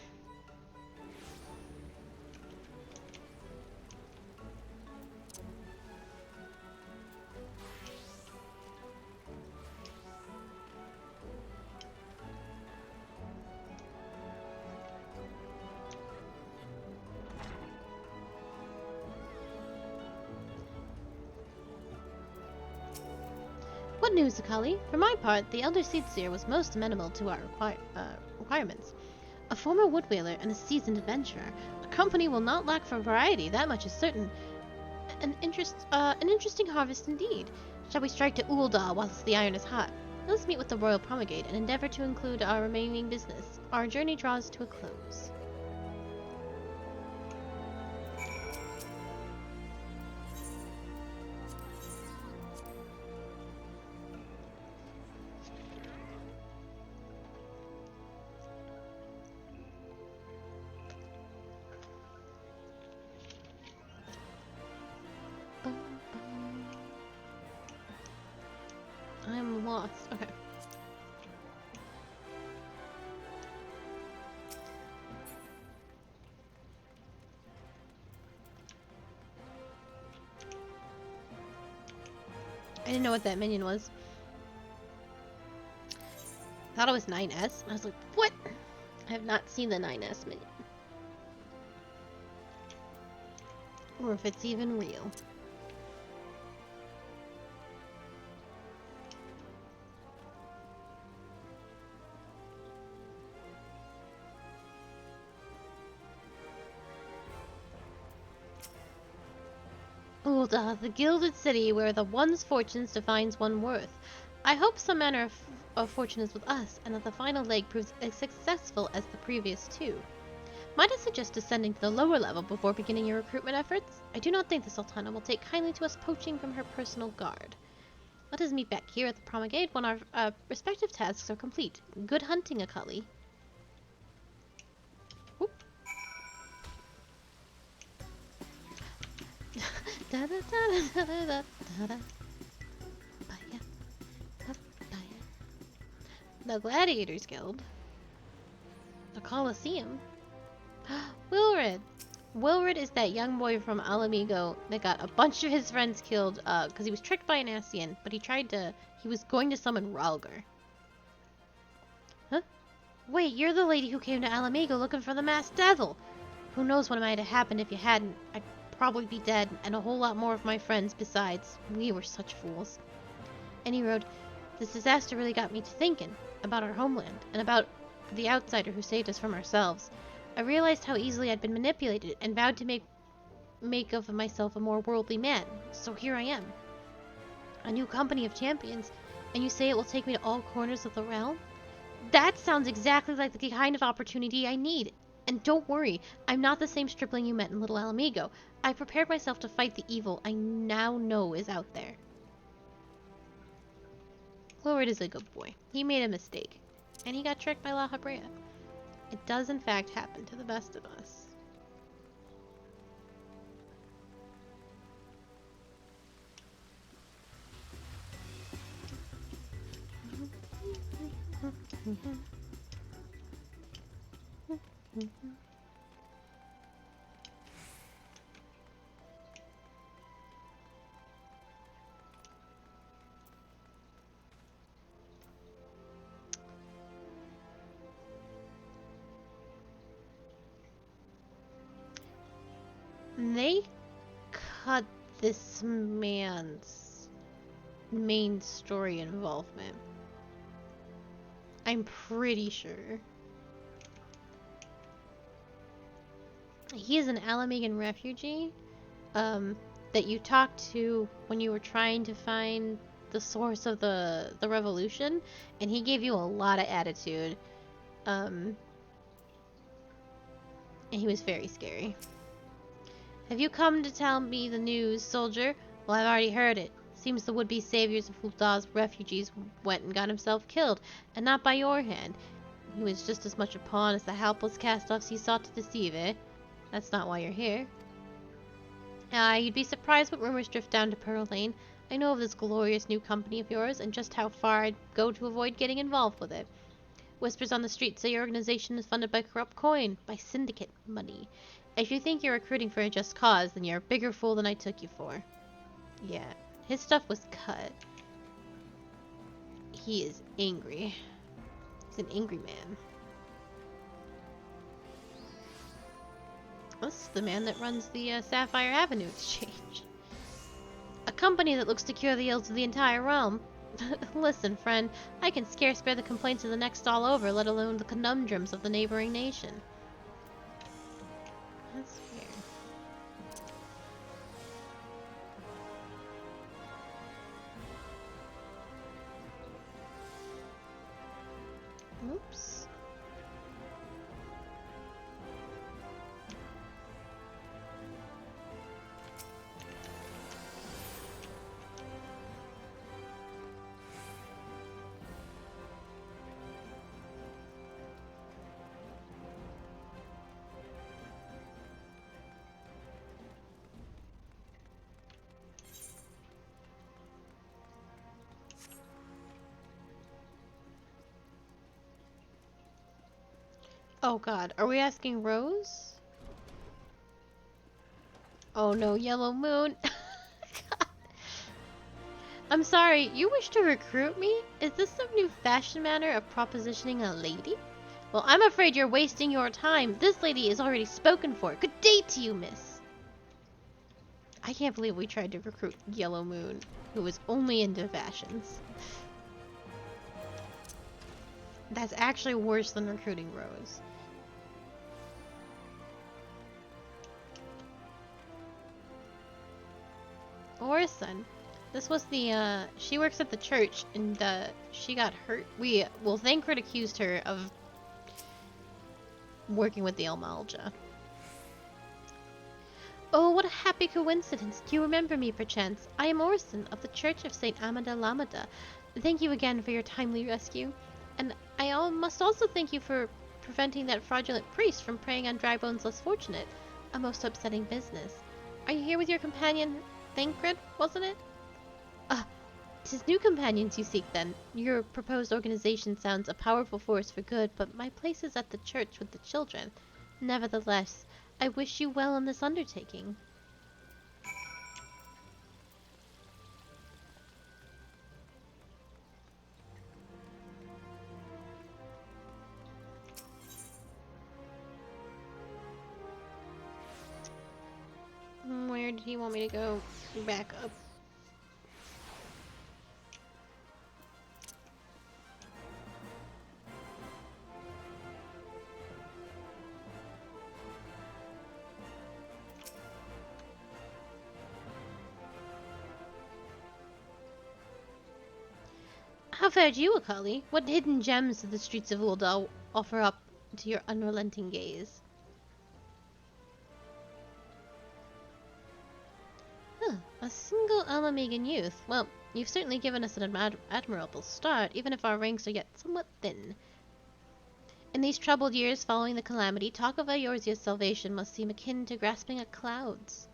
Speaker 1: What news, Akali? For my part, the Elder Seedseer was most amenable to our requirements. A former woodwhaler and a seasoned adventurer. A company will not lack for variety, that much is certain. An interesting harvest indeed. Shall we strike to Ul'dah whilst the iron is hot? Let us meet with the Royal Promulgate and endeavor to include our remaining business. Our journey draws to a close. I'm lost. Okay. I didn't know what that minion was. I thought it was 9S. I was like, what? I have not seen the 9S minion. Or if it's even real. Ul'dah, the gilded city where the one's fortunes defines one's worth. I hope some manner of fortune is with us, and that the final leg proves as successful as the previous two. Might I suggest descending to the lower level before beginning your recruitment efforts? I do not think the Sultana will take kindly to us poaching from her personal guard. Let us meet back here at the Promulgate when our respective tasks are complete. Good hunting, Akali. Whoop. Da, da, da, da, da, da, da. The Gladiators Guild? The Colosseum? Wilred! Wilred is that young boy from Alamigo that got a bunch of his friends killed because he was tricked by an Ascian, but he was going to summon Ralgar. Huh? Wait, you're the lady who came to Alamigo looking for the Masked Devil! Who knows what might have happened if you hadn't. I'd probably be dead, and a whole lot more of my friends besides. We were such fools. And he wrote, this disaster really got me to thinking about our homeland, and about the outsider who saved us from ourselves. I realized how easily I'd been manipulated, and vowed to make of myself a more worldly man. So here I am. A new company of champions, and you say it will take me to all corners of the realm? That sounds exactly like the kind of opportunity I need. And don't worry, I'm not the same stripling you met in Little Alamigo. I prepared myself to fight the evil I now know is out there. Wilred is a good boy. He made a mistake, and he got tricked by La Habrea. It does in fact happen to the best of us. They cut this man's main story involvement. I'm pretty sure. He is an Alamigan refugee that you talked to when you were trying to find the source of the revolution, and he gave you a lot of attitude. And he was very scary. Have you come to tell me the news, soldier? Well, I've already heard it. Seems the would-be saviors of Ul'dah's refugees went and got himself killed, and not by your hand. He was just as much a pawn as the helpless cast-offs he sought to deceive, eh? That's not why you're here. You'd be surprised what rumors drift down to Pearl Lane. I know of this glorious new company of yours, and just how far I'd go to avoid getting involved with it. Whispers on the street say your organization is funded by corrupt coin, by syndicate money. If you think you're recruiting for a just cause, then you're a bigger fool than I took you for. Yeah, his stuff was cut. He is angry. He's an angry man. This is the man that runs the Sapphire Avenue Exchange. A company that looks to cure the ills of the entire realm. Listen, friend, I can scarce bear the complaints of the next all over, let alone the conundrums of the neighboring nation. That's fair. Oops. Oh god, are we asking Rose? Oh no, Yellow Moon. God. I'm sorry, you wish to recruit me? Is this some new fashion manner of propositioning a lady? Well, I'm afraid you're wasting your time. This lady is already spoken for. Good day to you, miss. I can't believe we tried to recruit Yellow Moon, who was only into fashions. That's actually worse than recruiting Rose. Orison. This was the, she works at the church, and, she got hurt. Well, Thancred accused her of working with the Almalja. Oh, what a happy coincidence. Do you remember me, perchance? I am Orison, of the Church of St. Amada Lamada. Thank you again for your timely rescue. And I must also thank you for preventing that fraudulent priest from preying on Drybone's less fortunate. A most upsetting business. Are you here with your companion, Thancred, wasn't it? 'Tis new companions you seek, then. Your proposed organization sounds a powerful force for good, but my place is at the church with the children. Nevertheless, I wish you well in this undertaking. Where did he want me to go? Back up. How fared you, Akali? What hidden gems did the streets of Uldal offer up to your unrelenting gaze? Huh, a single Almamegan youth. Well, you've certainly given us an admirable start, even if our ranks are yet somewhat thin. In these troubled years following the calamity, talk of Eorzea's salvation must seem akin to grasping at clouds.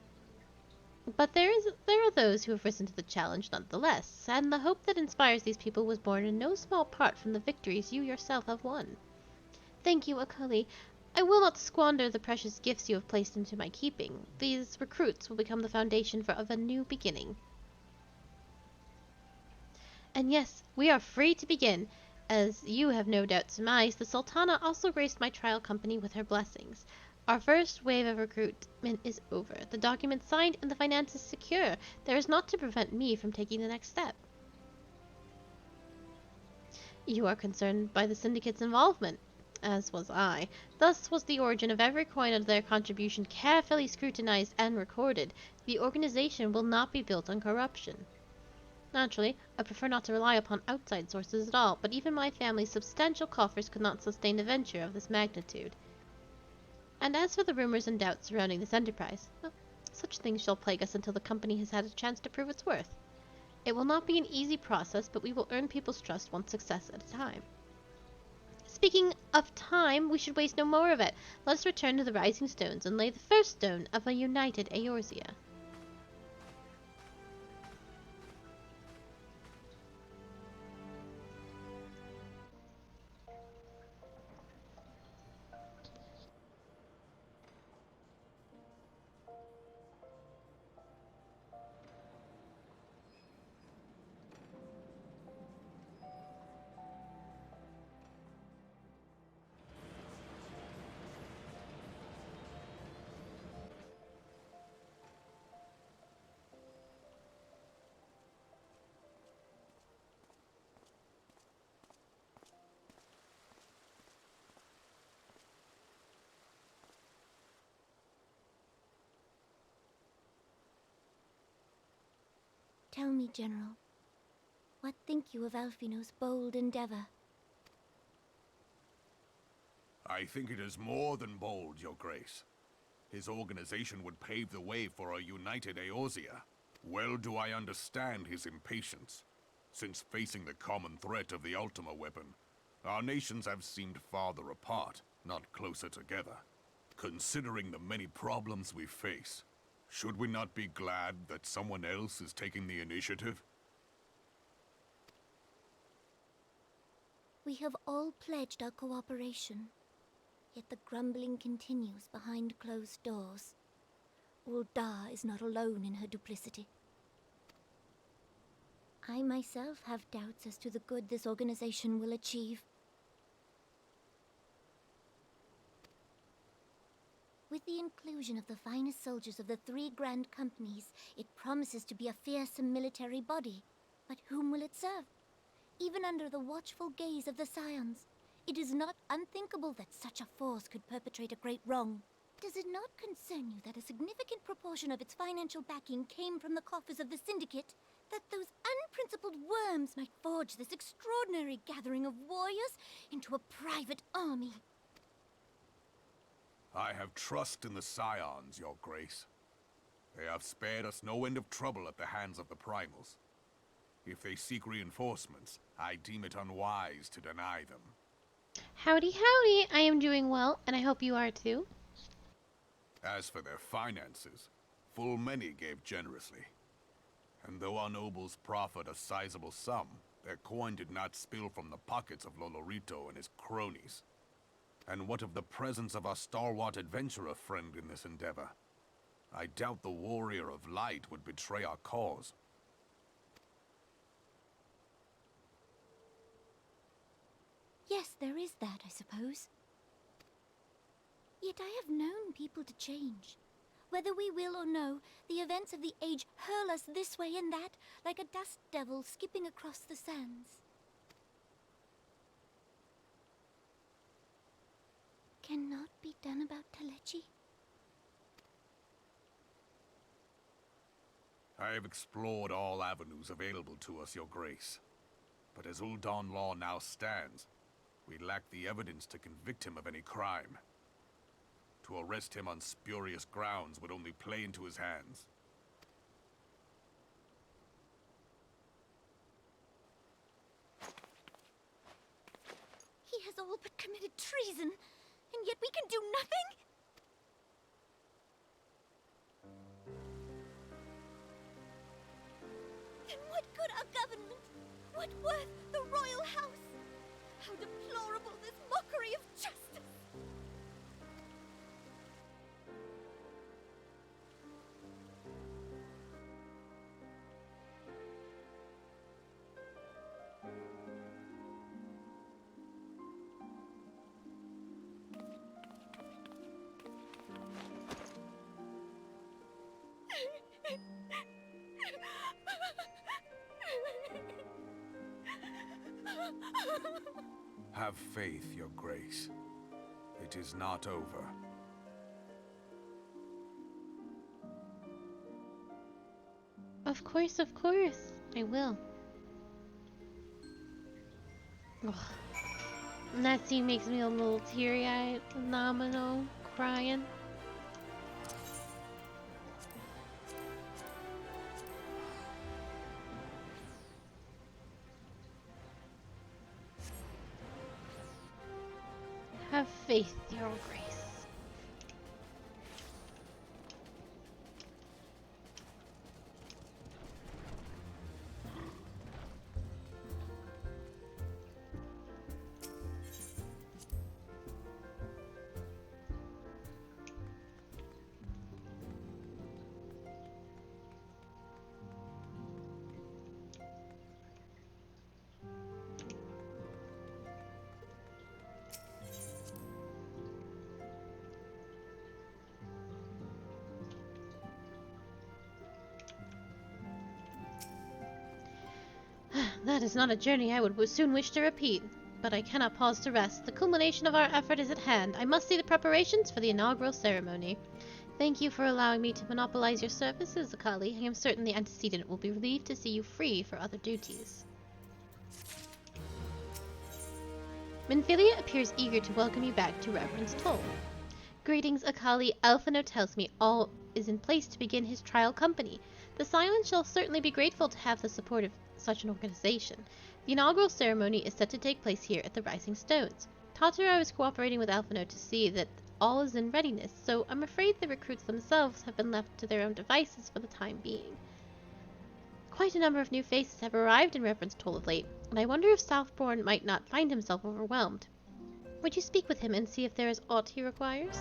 Speaker 1: But there are those who have risen to the challenge nonetheless, and the hope that inspires these people was born in no small part from the victories you yourself have won. Thank you, Akali. I will not squander the precious gifts you have placed into my keeping. These recruits will become the foundation of a new beginning. And yes, we are free to begin. As you have no doubt surmised, the Sultana also graced my trial company with her blessings. Our first wave of recruitment is over, the documents signed, and the finances secure. There is naught to prevent me from taking the next step. You are concerned by the syndicate's involvement, as was I. Thus was the origin of every coin of their contribution carefully scrutinized and recorded. The organization will not be built on corruption. Naturally, I prefer not to rely upon outside sources at all, but even my family's substantial coffers could not sustain a venture of this magnitude. And as for the rumors and doubts surrounding this enterprise, well, such things shall plague us until the company has had a chance to prove its worth. It will not be an easy process, but we will earn people's trust one success at a time. Speaking of time, we should waste no more of it. Let us return to the Rising Stones and lay the first stone of a united Eorzea.
Speaker 2: Tell me, General, what think you of Alfino's bold endeavor?
Speaker 3: I think it is more than bold, Your Grace. His organization would pave the way for a united Eorzea. Well do I understand his impatience, since facing the common threat of the Ultima weapon, our nations have seemed farther apart, not closer together. Considering the many problems we face, should we not be glad that someone else is taking the initiative?
Speaker 2: We have all pledged our cooperation, yet the grumbling continues behind closed doors. Ul'dah is not alone in her duplicity. I myself have doubts as to the good this organization will achieve. With the inclusion of the finest soldiers of the 3 grand companies, it promises to be a fearsome military body. But whom will it serve? Even under the watchful gaze of the Scions, it is not unthinkable that such a force could perpetrate a great wrong. Does it not concern you that a significant proportion of its financial backing came from the coffers of the Syndicate? That those unprincipled worms might forge this extraordinary gathering of warriors into a private army?
Speaker 3: I have trust in the Scions, Your Grace. They have spared us no end of trouble at the hands of the Primals. If they seek reinforcements, I deem it unwise to deny them.
Speaker 1: Howdy, howdy! I am doing well, and I hope you are too.
Speaker 3: As for their finances, full many gave generously. And though our nobles proffered a sizable sum, their coin did not spill from the pockets of Lolorito and his cronies. And what of the presence of our stalwart adventurer friend in this endeavor? I doubt the warrior of light would betray our cause.
Speaker 2: Yes, there is that, I suppose. Yet I have known people to change. Whether we will or no, the events of the age hurl us this way and that, like a dust devil skipping across the sands. Cannot be done about Telechi?
Speaker 3: I have explored all avenues available to us, Your Grace. But as Ul'Dan law now stands, we lack the evidence to convict him of any crime. To arrest him on spurious grounds would only play into his hands.
Speaker 2: He has all but committed treason, and yet we can do nothing? Then what good our government? What worth the royal house? How deplorable this mockery of justice!
Speaker 3: Have faith, Your Grace. It is not over.
Speaker 1: Of course, I will. Ugh. And that scene makes me a little teary-eyed, phenomenal, crying. Have faith, Your Grace. That is not a journey I would soon wish to repeat, but I cannot pause to rest. The culmination of our effort is at hand. I must see the preparations for the inaugural ceremony. Thank you for allowing me to monopolize your services, Akali. I am certain the antecedent will be relieved to see you free for other duties. Minfilia appears eager to welcome you back to Reverend's Toll. Greetings, Akali. Alphino tells me all is in place to begin his trial company. The Scions shall certainly be grateful to have the support of such an organization. The inaugural ceremony is set to take place here at the Rising Stones. Tatara is cooperating with Alphino to see that all is in readiness, so I'm afraid the recruits themselves have been left to their own devices for the time being. Quite a number of new faces have arrived in Reverend's Toll of late, and I wonder if Southbourne might not find himself overwhelmed. Would you speak with him and see if there is aught he requires?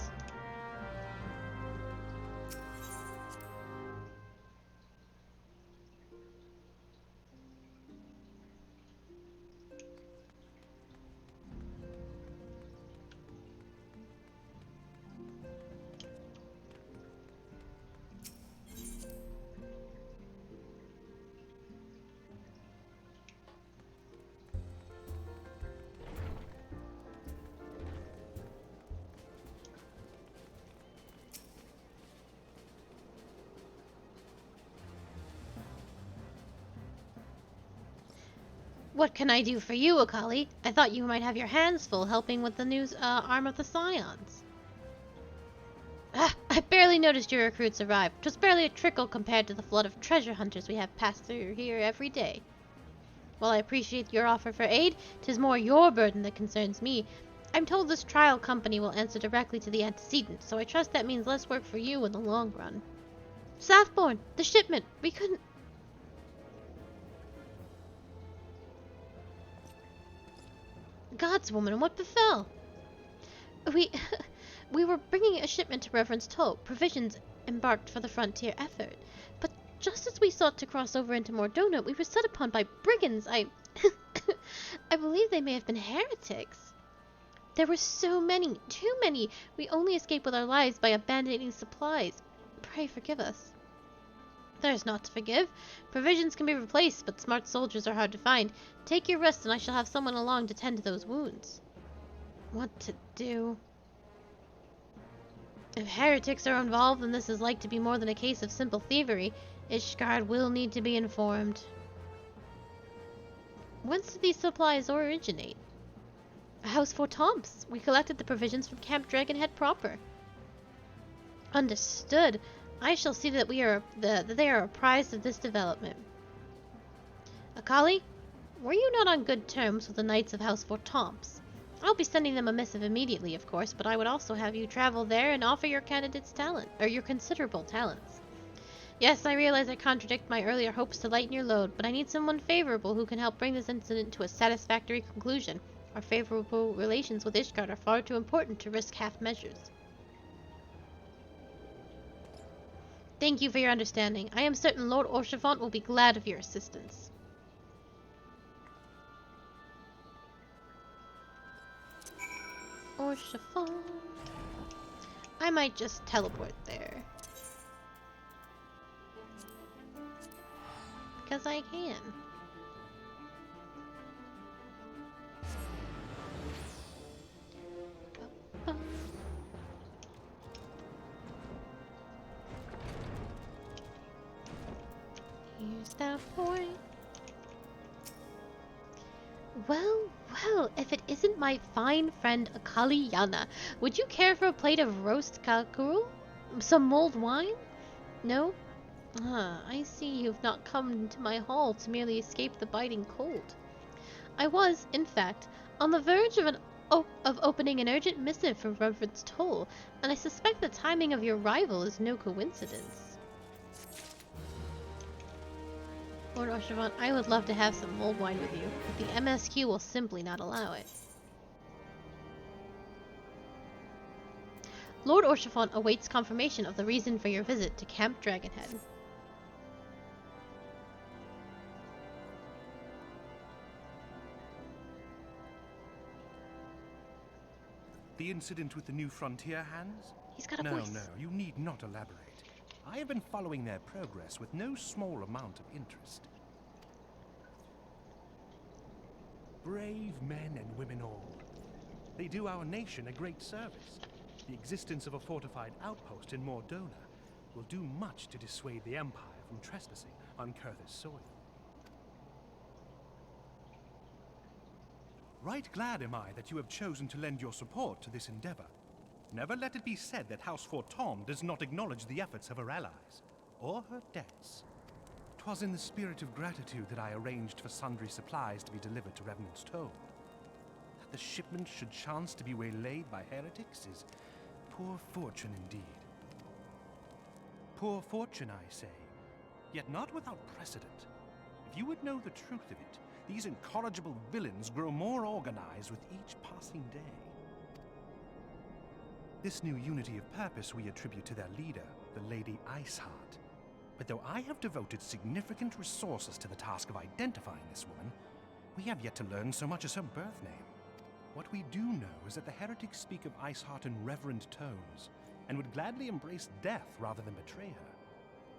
Speaker 1: What can I do for you, Akali? I thought you might have your hands full helping with the new arm of the Scions. I barely noticed your recruits arrive. 'Twas barely a trickle compared to the flood of treasure hunters we have passed through here every day. While I appreciate your offer for aid, 'tis more your burden that concerns me. I'm told this trial company will answer directly to the antecedent, so I trust that means less work for you in the long run. Southbourne, the shipment, we couldn't... gods, woman, what befell? We we were bringing a shipment to Reverend's Toll, provisions embarked for the frontier effort. But just as we sought to cross over into Mordona, we were set upon by brigands. I believe they may have been heretics. There were so many, too many. We only escaped with our lives by abandoning supplies. Pray forgive us. There's naught to forgive. Provisions can be replaced, but smart soldiers are hard to find. Take your rest, and I shall have someone along to tend to those wounds. What to do? If heretics are involved, then this is like to be more than a case of simple thievery. Ishgard will need to be informed. Whence did these supplies originate? House for Tomps. We collected the provisions from Camp Dragonhead proper. Understood. I shall see that they are apprised of this development. Akali, were you not on good terms with the Knights of House Fort Tomps? I'll be sending them a missive immediately, of course, but I would also have you travel there and offer your candidate's your considerable talents. Yes, I realize I contradict my earlier hopes to lighten your load, but I need someone favorable who can help bring this incident to a satisfactory conclusion. Our favorable relations with Ishgard are far too important to risk half measures. Thank you for your understanding. I am certain Lord Orchefant will be glad of your assistance. Orchefant. I might just teleport there. Because I can. Here's that point. Well, if it isn't my fine friend Akali Yana, would you care for a plate of roast kakul? Some mulled wine? No? Ah, I see you've not come to my hall to merely escape the biting cold. I was, in fact, on the verge of opening an urgent missive for Reverend's Toll, and I suspect the timing of your arrival is no coincidence. Lord Orchefant, I would love to have some mulled wine with you, but the MSQ will simply not allow it. Lord Orchefant awaits confirmation of the reason for your visit to Camp Dragonhead.
Speaker 4: The incident with the new frontier hands?
Speaker 1: He's got a voice.
Speaker 4: No, you need not elaborate. I have been following their progress with no small amount of interest. Brave men and women all. They do our nation a great service. The existence of a fortified outpost in Mordona will do much to dissuade the Empire from trespassing on Kurth's soil. Right glad am I that you have chosen to lend your support to this endeavor. Never let it be said that House Fort Tom does not acknowledge the efforts of her allies, or her debts. 'Twas in the spirit of gratitude that I arranged for sundry supplies to be delivered to Revenant's Toll. That the shipment should chance to be waylaid by heretics is poor fortune indeed. Poor fortune, I say, yet not without precedent. If you would know the truth of it, these incorrigible villains grow more organized with each passing day. This new unity of purpose we attribute to their leader, the Lady Iceheart. But though I have devoted significant resources to the task of identifying this woman, we have yet to learn so much as her birth name. What we do know is that the heretics speak of Iceheart in reverent tones, and would gladly embrace death rather than betray her.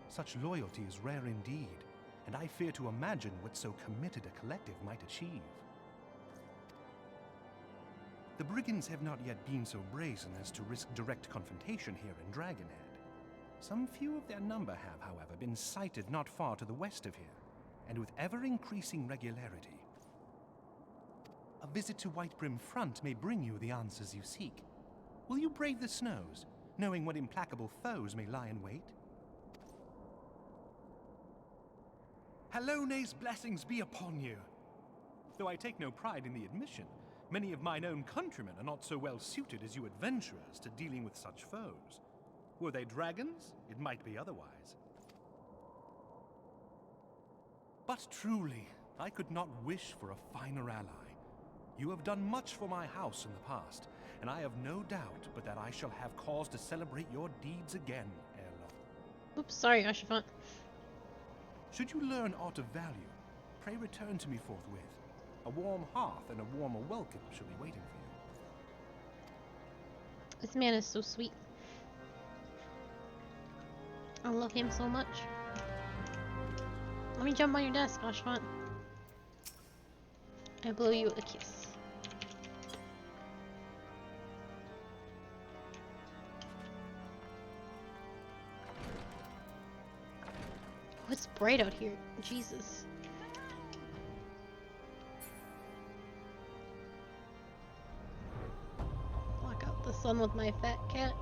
Speaker 4: Such loyalty is rare indeed, and I fear to imagine what so committed a collective might achieve. The brigands have not yet been so brazen as to risk direct confrontation here in Dragonhead. Some few of their number have, however, been sighted not far to the west of here, and with ever-increasing regularity. A visit to Whitebrim Front may bring you the answers you seek. Will you brave the snows, knowing what implacable foes may lie in wait? Halone's blessings be upon you! Though I take no pride in the admission, many of mine own countrymen are not so well suited as you adventurers to dealing with such foes. Were they dragons, it might be otherwise. But truly, I could not wish for a finer ally. You have done much for my house in the past, and I have no doubt but that I shall have cause to celebrate your deeds again ere long.
Speaker 1: Oops, sorry, Ashafant.
Speaker 4: Should you learn aught of value, pray return to me forthwith. A warm hearth and a warmer welcome shall be waiting for you.
Speaker 1: This man is so sweet. I love him so much. Let me jump on your desk, Ashfant. I blow you a kiss. Oh, it's bright out here. Jesus. Block out the sun with my fat cat.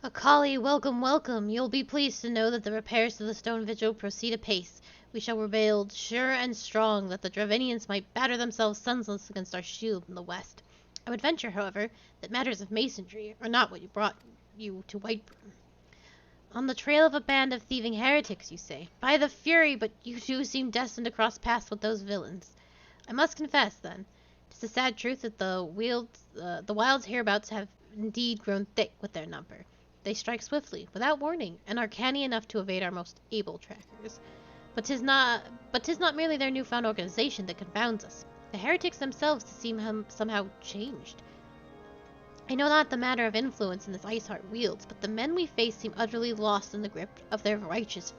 Speaker 1: Akali, welcome, welcome. You'll be pleased to know that the repairs to the stone vigil proceed apace. We shall rebuild sure and strong, that the Dravinians might batter themselves senseless against our shield in the west. I would venture, however, that matters of masonry are not what brought you to Whitebrim. On the trail of a band of thieving heretics, you say. By the fury, but you two seem destined to cross paths with those villains. I must confess, then, 'tis a sad truth that the wilds hereabouts have indeed grown thick with their number. They strike swiftly, without warning, and are canny enough to evade our most able trackers. But 'tis not merely their newfound organization that confounds us. The heretics themselves seem somehow changed. I know not the matter of influence in this Iceheart wields, but the men we face seem utterly lost in the grip of their righteous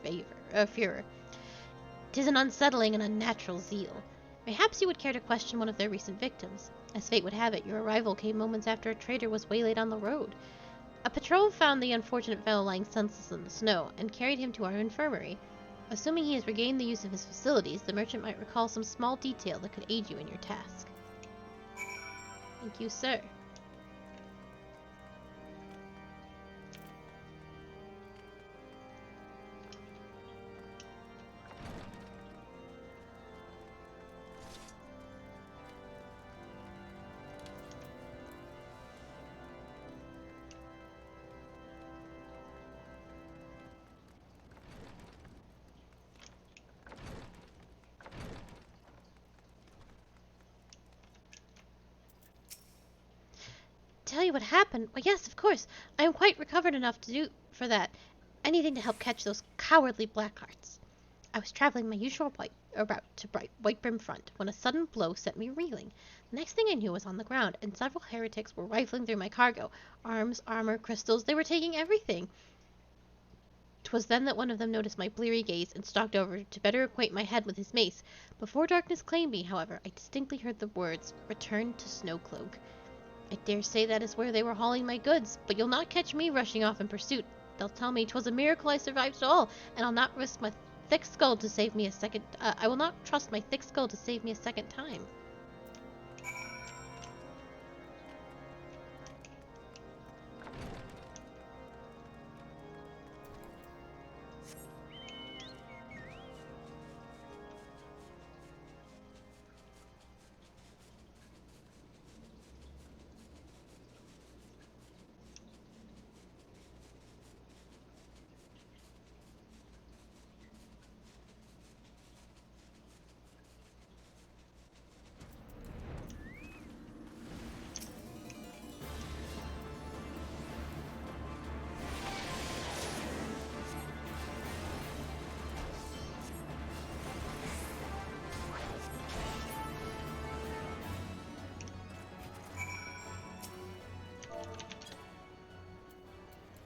Speaker 1: furor. 'Tis an unsettling and unnatural zeal. Perhaps you would care to question one of their recent victims. As fate would have it, your arrival came moments after a trader was waylaid on the road. A patrol found the unfortunate fellow lying senseless in the snow, and carried him to our infirmary. Assuming he has regained the use of his facilities, the merchant might recall some small detail that could aid you in your task. Thank you, sir. Tell you what happened? Why, yes, of course. I am quite recovered enough to do for that. Anything to help catch those cowardly blackhearts. I was traveling my usual route to Whitebrim Front when a sudden blow set me reeling. The next thing I knew I was on the ground, and several heretics were rifling through my cargo. Arms, armor, crystals, they were taking everything. 'Twas then that one of them noticed my bleary gaze and stalked over to better acquaint my head with his mace. Before darkness claimed me, however, I distinctly heard the words, "Return to Snowcloak." I dare say that is where they were hauling my goods, but you'll not catch me rushing off in pursuit. They'll tell me 'twas a miracle I survived at all, and I'll not risk my thick skull to save me a second. I will not trust my thick skull to save me a second time.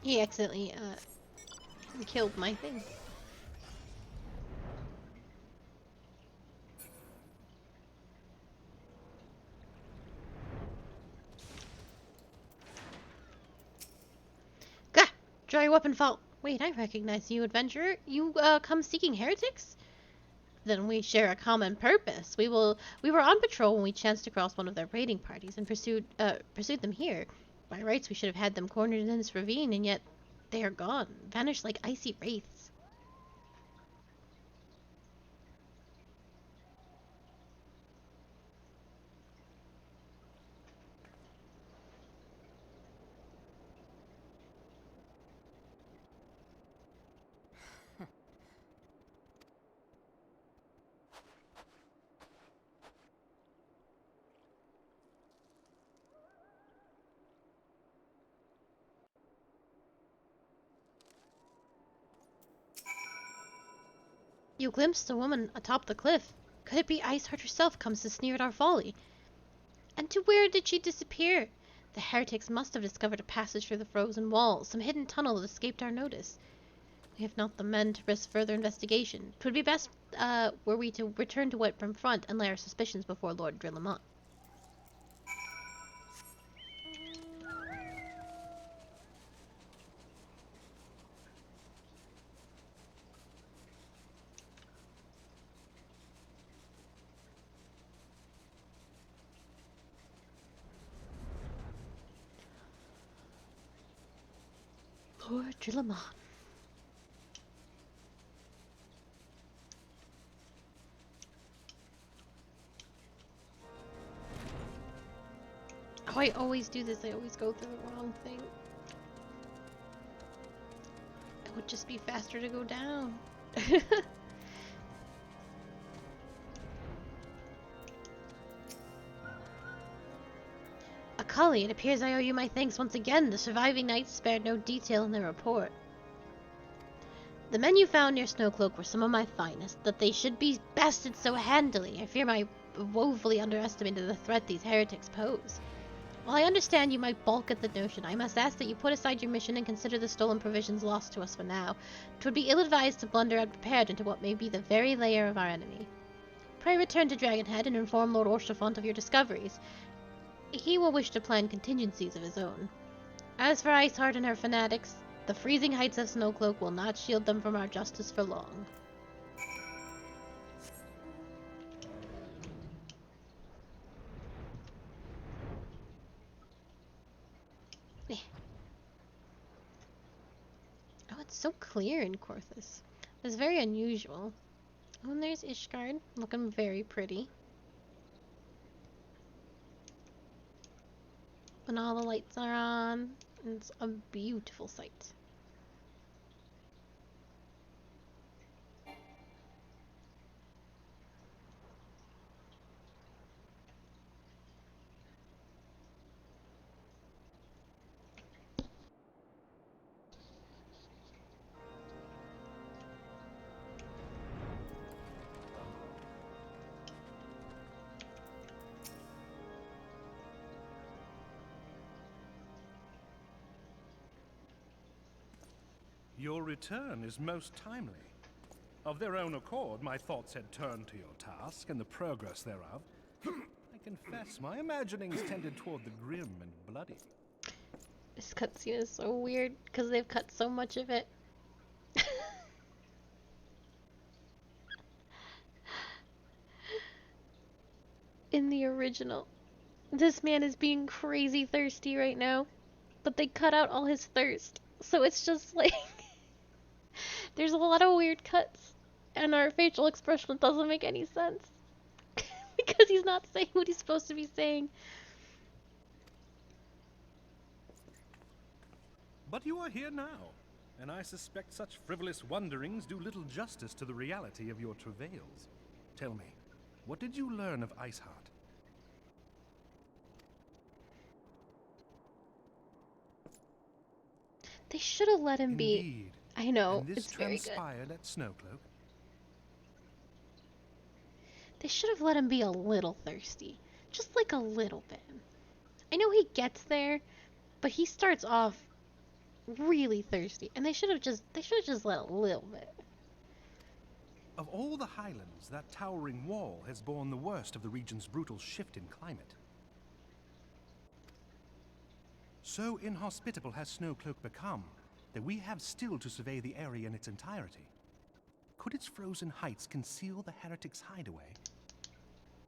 Speaker 1: He accidentally killed my thing. Draw your weapon, fall. Wait, I recognize you, adventurer. You, come seeking heretics? Then we share a common purpose. We were on patrol when we chanced across one of their raiding parties and pursued them here. By rights, we should have had them cornered in this ravine, and yet they are gone, vanished like icy wraiths. You glimpsed a woman atop the cliff. Could it be Iceheart herself comes to sneer at our folly? And to where did she disappear? The heretics must have discovered a passage through the frozen walls, some hidden tunnel that escaped our notice. We have not the men to risk further investigation. 'Twould be best, were we to return to Whitburn Front and lay our suspicions before Lord Drillamont. Lord Drillamont. Oh, I always do this. I always go through the wrong thing. It would just be faster to go down. Acully, it appears I owe you my thanks once again. The surviving knights spared no detail in their report. The men you found near Snowcloak were some of my finest. That they should be bested so handily, I fear I woefully underestimated the threat these heretics pose. While I understand you might balk at the notion, I must ask that you put aside your mission and consider the stolen provisions lost to us for now. 'Twould be ill-advised to blunder unprepared into what may be the very lair of our enemy. Pray return to Dragonhead and inform Lord Orstrafont of your discoveries. He will wish to plan contingencies of his own. As for Iceheart and her fanatics, the freezing heights of Snowcloak will not shield them from our justice for long. Oh, it's so clear in Corthus. It's very unusual. Oh, and there's Ishgard, looking very pretty. When all the lights are on, it's a beautiful sight.
Speaker 4: Your return is most timely. Of their own accord, my thoughts had turned to your task and the progress thereof. I confess, my imaginings tended toward the grim and bloody.
Speaker 1: This cutscene is so weird because they've cut so much of it. In the original, this man is being crazy thirsty right now, but they cut out all his thirst. So it's just like, there's a lot of weird cuts, and our facial expression doesn't make any sense. Because he's not saying what he's supposed to be saying.
Speaker 4: But you are here now, and I suspect such frivolous wonderings do little justice to the reality of your travails. Tell me, what did you learn of Iceheart?
Speaker 1: They should have let him be.
Speaker 4: Indeed.
Speaker 1: I know,
Speaker 4: And this
Speaker 1: it's very good.
Speaker 4: transpired at Snowcloak?
Speaker 1: They should have let him be a little thirsty. Just like a little bit. I know he gets there, but he starts off really thirsty. And they should have just let a little bit.
Speaker 4: Of all the highlands, that towering wall has borne the worst of the region's brutal shift in climate. So inhospitable has Snowcloak become that we have still to survey the area in its entirety. Could its frozen heights conceal the heretics' hideaway?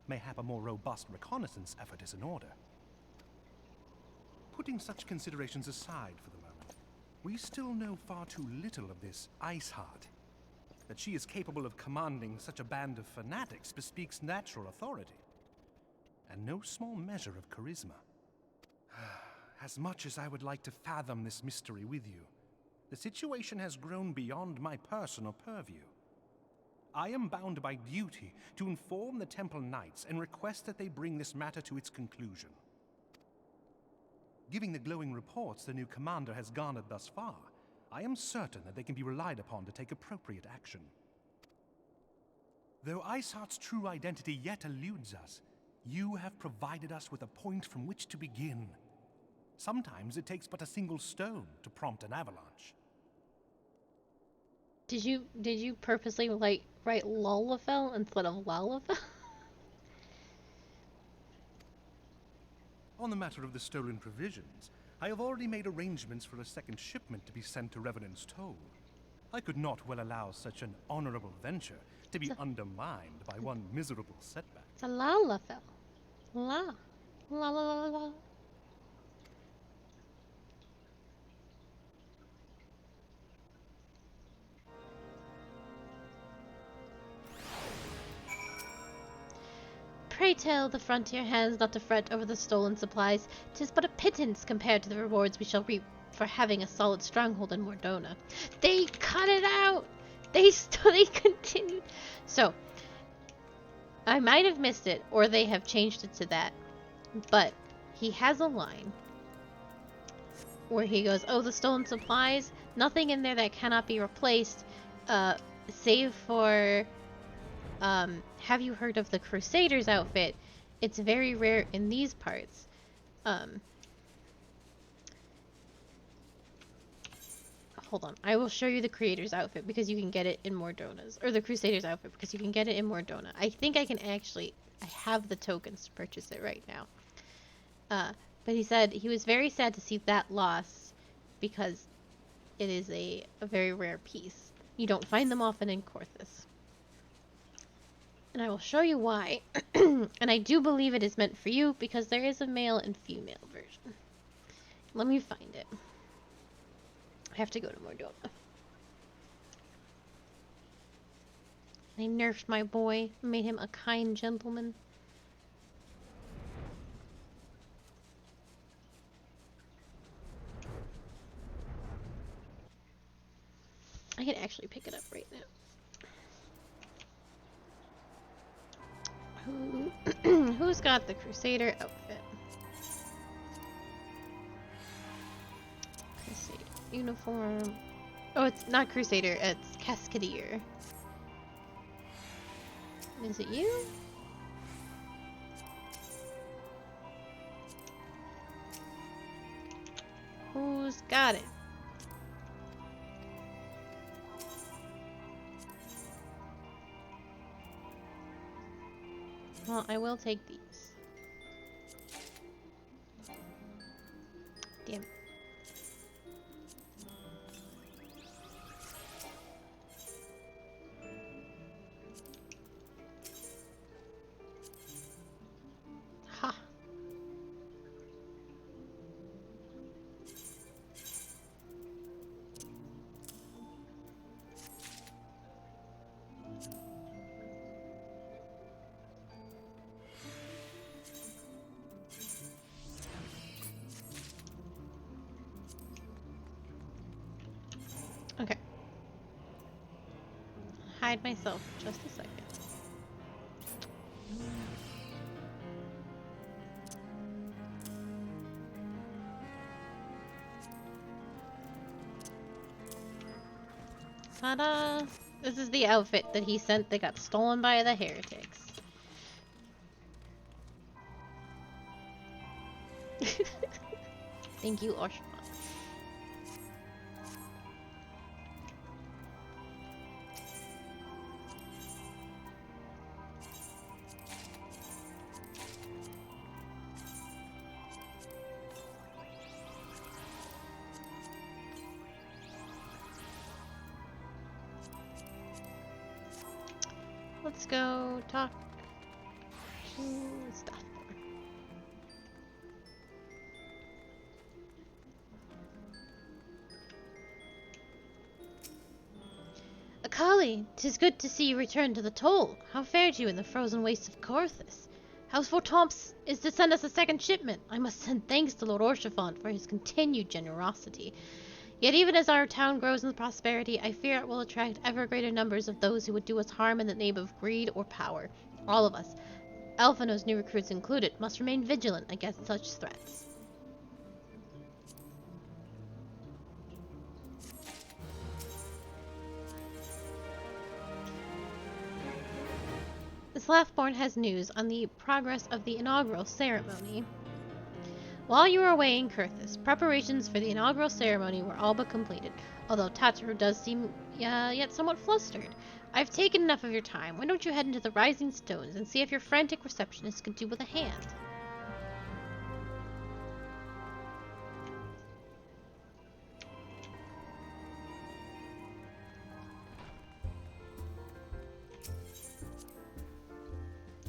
Speaker 4: Mayhap a more robust reconnaissance effort is in order. Putting such considerations aside for the moment, we still know far too little of this Iceheart. That she is capable of commanding such a band of fanatics bespeaks natural authority, and no small measure of charisma. As much as I would like to fathom this mystery with you, the situation has grown beyond my personal purview. I am bound by duty to inform the Temple Knights and request that they bring this matter to its conclusion. Given the glowing reports the new commander has garnered thus far, I am certain that they can be relied upon to take appropriate action. Though Iceheart's true identity yet eludes us, you have provided us with a point from which to begin. Sometimes it takes but a single stone to prompt an avalanche.
Speaker 1: Did you purposely write Lullafell instead of Lalafell?
Speaker 4: On the matter of the stolen provisions, I have already made arrangements for a second shipment to be sent to Revenant's Toll. I could not well allow such an honorable venture to be undermined by one miserable setback.
Speaker 1: It's a Lalafell. La. La la la la. Pray tell the frontier hands not to fret over the stolen supplies. 'Tis but a pittance compared to the rewards we shall reap for having a solid stronghold in Mordona. They cut it out! They continued. So, I might have missed it, or they have changed it to that. But, he has a line where he goes, oh, the stolen supplies, nothing in there that cannot be replaced, save for... have you heard of the Crusader's outfit? It's very rare in these parts. Hold on. I will show you the Creator's outfit because you can get it in Mordona's. Or the Crusader's outfit because you can get it in Mordona. I think I can actually... I have the tokens to purchase it right now. But he said he was very sad to see that loss because it is a very rare piece. You don't find them often in Corthus. And I will show you why. And I do believe it is meant for you because there is a male and female version. Let me find it. I have to go to Mordona. I nerfed my boy, made him a kind gentleman. I can actually pick it up right now. Who's got the Crusader outfit? Crusader uniform. Oh, it's not Crusader, it's Cascadier. Is it you? Who's got it? Well, I will take these. Damn it. Ha. Okay. Hide myself just a second. Ta-da! This is the outfit that he sent that got stolen by the heretics. Thank you, Oshma. let's go talk to stuff. Akali, 'tis good to see you return to the toll. How fared you in the frozen wastes of Corthus? How's Fortomps is to send us a second shipment? I must send thanks to Lord Orchifant for his continued generosity. Yet even as our town grows in prosperity, I fear it will attract ever greater numbers of those who would do us harm in the name of greed or power. All of us, Alphino's new recruits included, must remain vigilant against such threats. The Slathborn has news on the progress of the inaugural ceremony. While you were away in Kurthus, preparations for the inaugural ceremony were all but completed, although Tataru does seem yet somewhat flustered. I've taken enough of your time. Why don't you head into the Rising Stones and see if your frantic receptionist could do with a hand?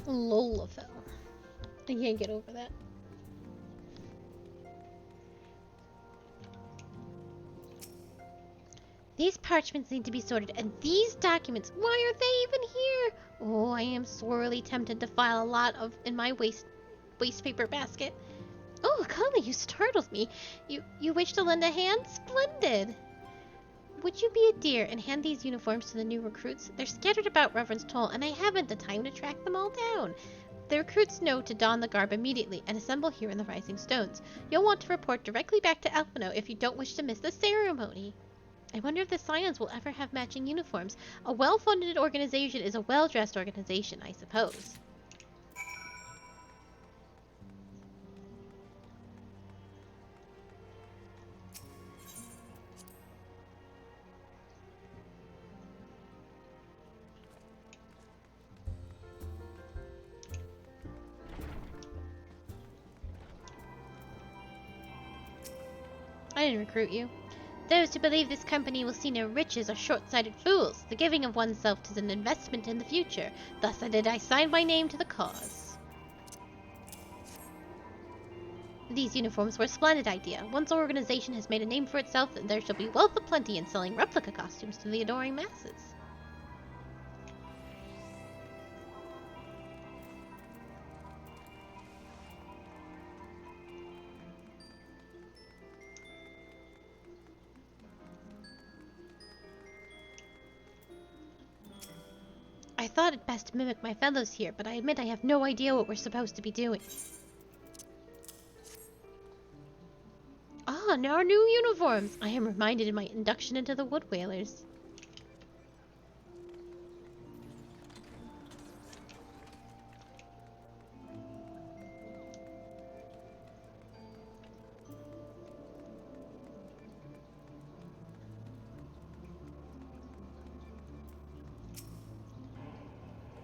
Speaker 1: Lolafell. I can't get over that. These parchments need to be sorted, and these documents, why are they even here? Oh, I am sorely tempted to file a lot in my waste paper basket. Oh, Akali, you startled me. You wish to lend a hand? Splendid! Would you be a dear and hand these uniforms to the new recruits? They're scattered about Reverend's Toll, and I haven't the time to track them all down. The recruits know to don the garb immediately and assemble here in the Rising Stones. You'll want to report directly back to Alphino if you don't wish to miss the ceremony. I wonder if the Scions will ever have matching uniforms. A well-funded organization is a well-dressed organization, I suppose. I didn't recruit you. Those who believe this company will see no riches are short-sighted fools. The giving of oneself is an investment in the future. Thus did I sign my name to the cause. These uniforms were a splendid idea. Once our organization has made a name for itself, then there shall be wealth aplenty in selling replica costumes to the adoring masses. I thought it best to mimic my fellows here, but I admit I have no idea what we're supposed to be doing. Ah, now our new uniforms! I am reminded in my induction into the Wood Whalers.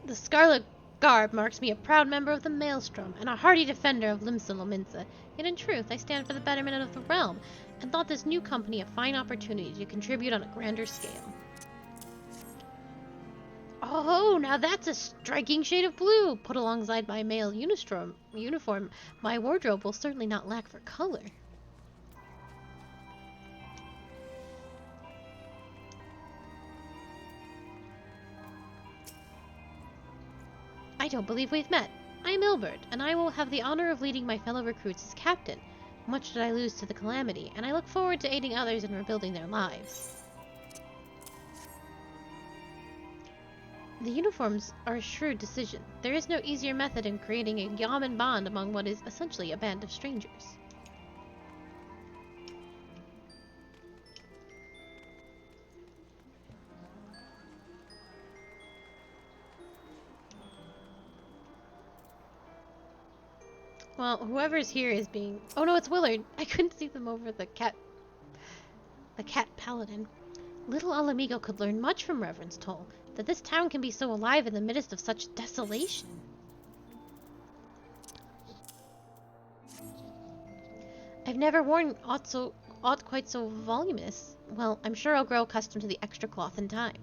Speaker 1: The scarlet garb marks me a proud member of the Maelstrom, and a hearty defender of Limsa Lominsa. Yet in truth, I stand for the betterment of the realm, and thought this new company a fine opportunity to contribute on a grander scale. Oh, now that's a striking shade of blue! Put alongside my male uniform, my wardrobe will certainly not lack for color. I don't believe we've met. I'm Ilbert, and I will have the honor of leading my fellow recruits as captain. Much did I lose to the calamity, and I look forward to aiding others in rebuilding their lives. The uniforms are a shrewd decision. There is no easier method in creating a yaman bond among what is essentially a band of strangers. Well, whoever's here is being... Oh no, it's Willard! I couldn't see them over the cat paladin. Little Alamigo could learn much from Reverend's Toll, that this town can be so alive in the midst of such desolation. I've never worn aught quite so voluminous. Well, I'm sure I'll grow accustomed to the extra cloth in time.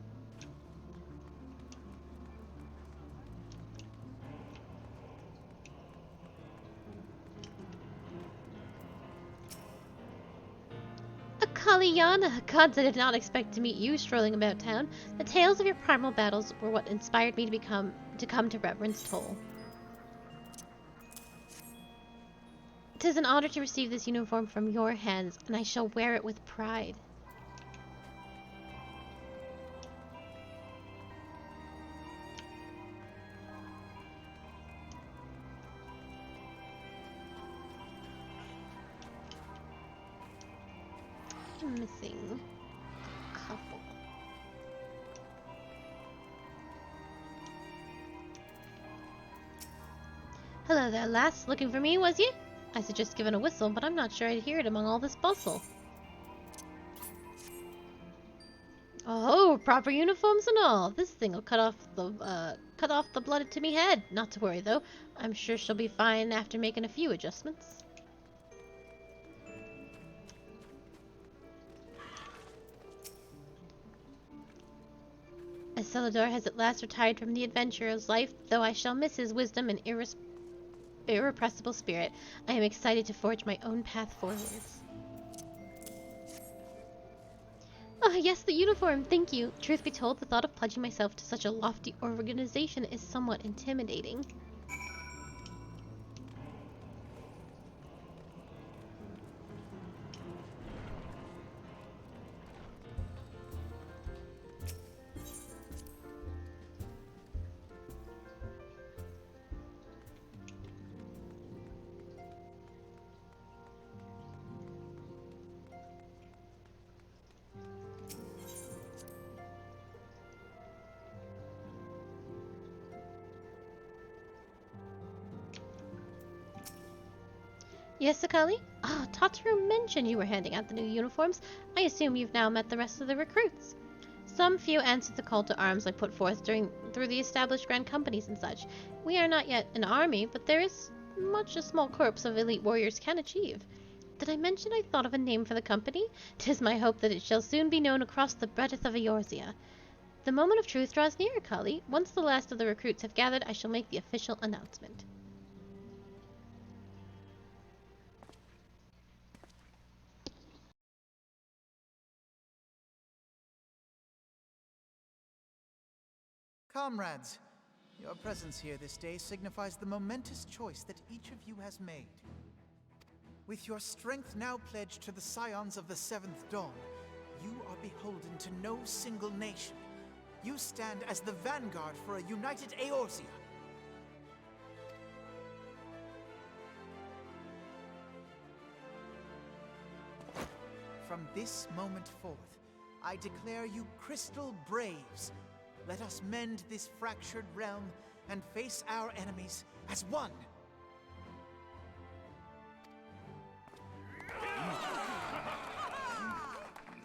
Speaker 1: Kali Yana, gods, I did not expect to meet you strolling about town. The tales of your primal battles were what inspired me to come to reverence Toll. 'Tis an honor to receive this uniform from your hands, and I shall wear it with pride. I'm missing a couple. Hello there, lass. Looking for me, was ye? I suggest giving a whistle, but I'm not sure I'd hear it among all this bustle. Oh, proper uniforms and all. This thing'll cut off the blood to me head. Not to worry though. I'm sure she'll be fine after making a few adjustments. Celador has at last retired from the adventurer's life, though I shall miss his wisdom and irrepressible spirit. I am excited to forge my own path forwards. Oh, yes, the uniform, thank you. Truth be told, the thought of pledging myself to such a lofty organization is somewhat intimidating. Yes, Akali? Ah, Tataru mentioned you were handing out the new uniforms. I assume you've now met the rest of the recruits. Some few answered the call to arms I put forth through the established grand companies and such. We are not yet an army, but there is much a small corps of elite warriors can achieve. Did I mention I thought of a name for the company? 'Tis my hope that it shall soon be known across the breadth of Eorzea. The moment of truth draws near, Akali. Once the last of the recruits have gathered, I shall make the official announcement.
Speaker 5: Comrades, your presence here this day signifies the momentous choice that each of you has made. With your strength now pledged to the scions of the Seventh Dawn, you are beholden to no single nation. You stand as the vanguard for a united Eorzea. From this moment forth, I declare you Crystal Braves. Let us mend this fractured realm and face our enemies as one.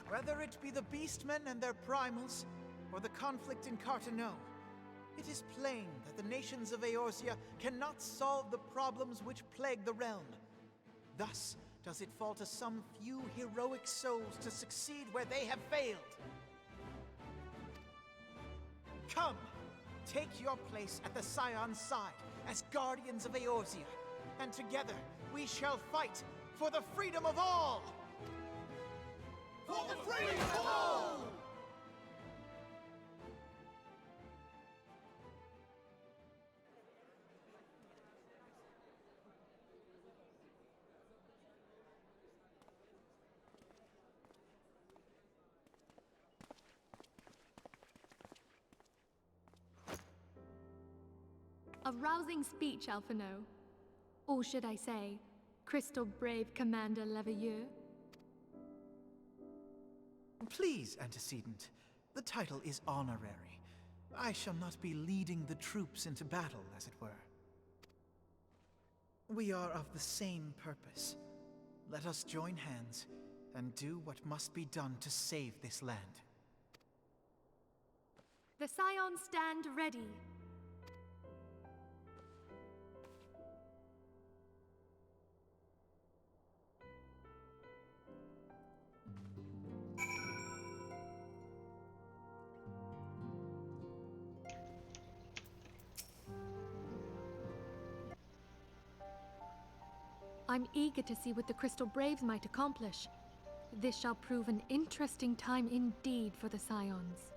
Speaker 5: Whether it be the Beastmen and their primals, or the conflict in Carteneau, it is plain that the nations of Eorzea cannot solve the problems which plague the realm. Thus does it fall to some few heroic souls to succeed where they have failed. Come, take your place at the Scion's side as guardians of Eorzea, and together we shall fight for the freedom of all! For the freedom of all!
Speaker 6: A rousing speech, Alphino. Or should I say, Crystal Brave Commander Leveilleur?
Speaker 5: Please, Antecedent. The title is honorary. I shall not be leading the troops into battle, as it were. We are of the same purpose. Let us join hands and do what must be done to save this land.
Speaker 6: The Scions stand ready. I'm eager to see what the Crystal Braves might accomplish. This shall prove an interesting time indeed for the Scions.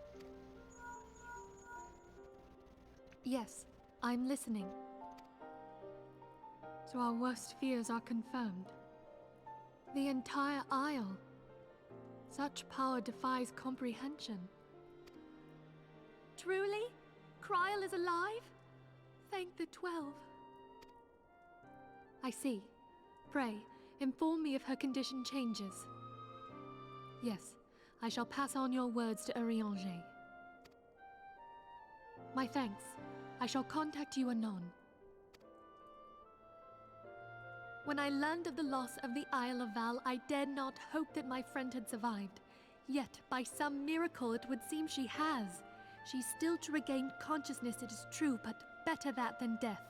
Speaker 6: Yes, I'm listening. So our worst fears are confirmed. The entire Isle. Such power defies comprehension. Truly? Kryl is alive? Thank the 12. I see. Pray, inform me if her condition changes. Yes, I shall pass on your words to Urianger. My thanks. I shall contact you anon. When I learned of the loss of the Isle of Val, I dared not hope that my friend had survived. Yet, by some miracle, it would seem she has. She's still to regain consciousness, it is true, but better that than death.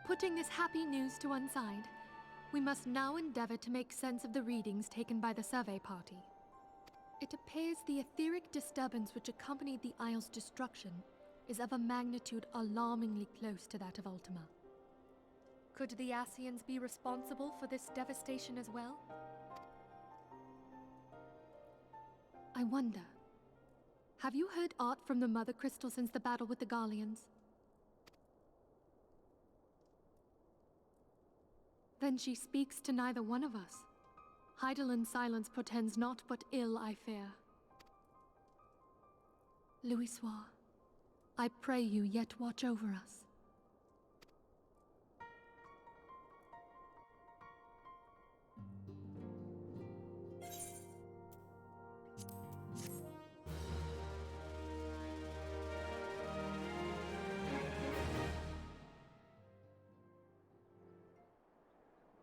Speaker 6: Putting this happy news to one side, we must now endeavor to make sense of the readings taken by the survey party. It appears the etheric disturbance which accompanied the Isle's destruction is of a magnitude alarmingly close to that of Ultima. Could the Ascians be responsible for this devastation as well? I wonder, have you heard aught from the Mother Crystal since the battle with the Garleans? Then she speaks to neither one of us. Heidelin silence portends naught but ill, I fear. Louisoix, I pray you yet watch over us.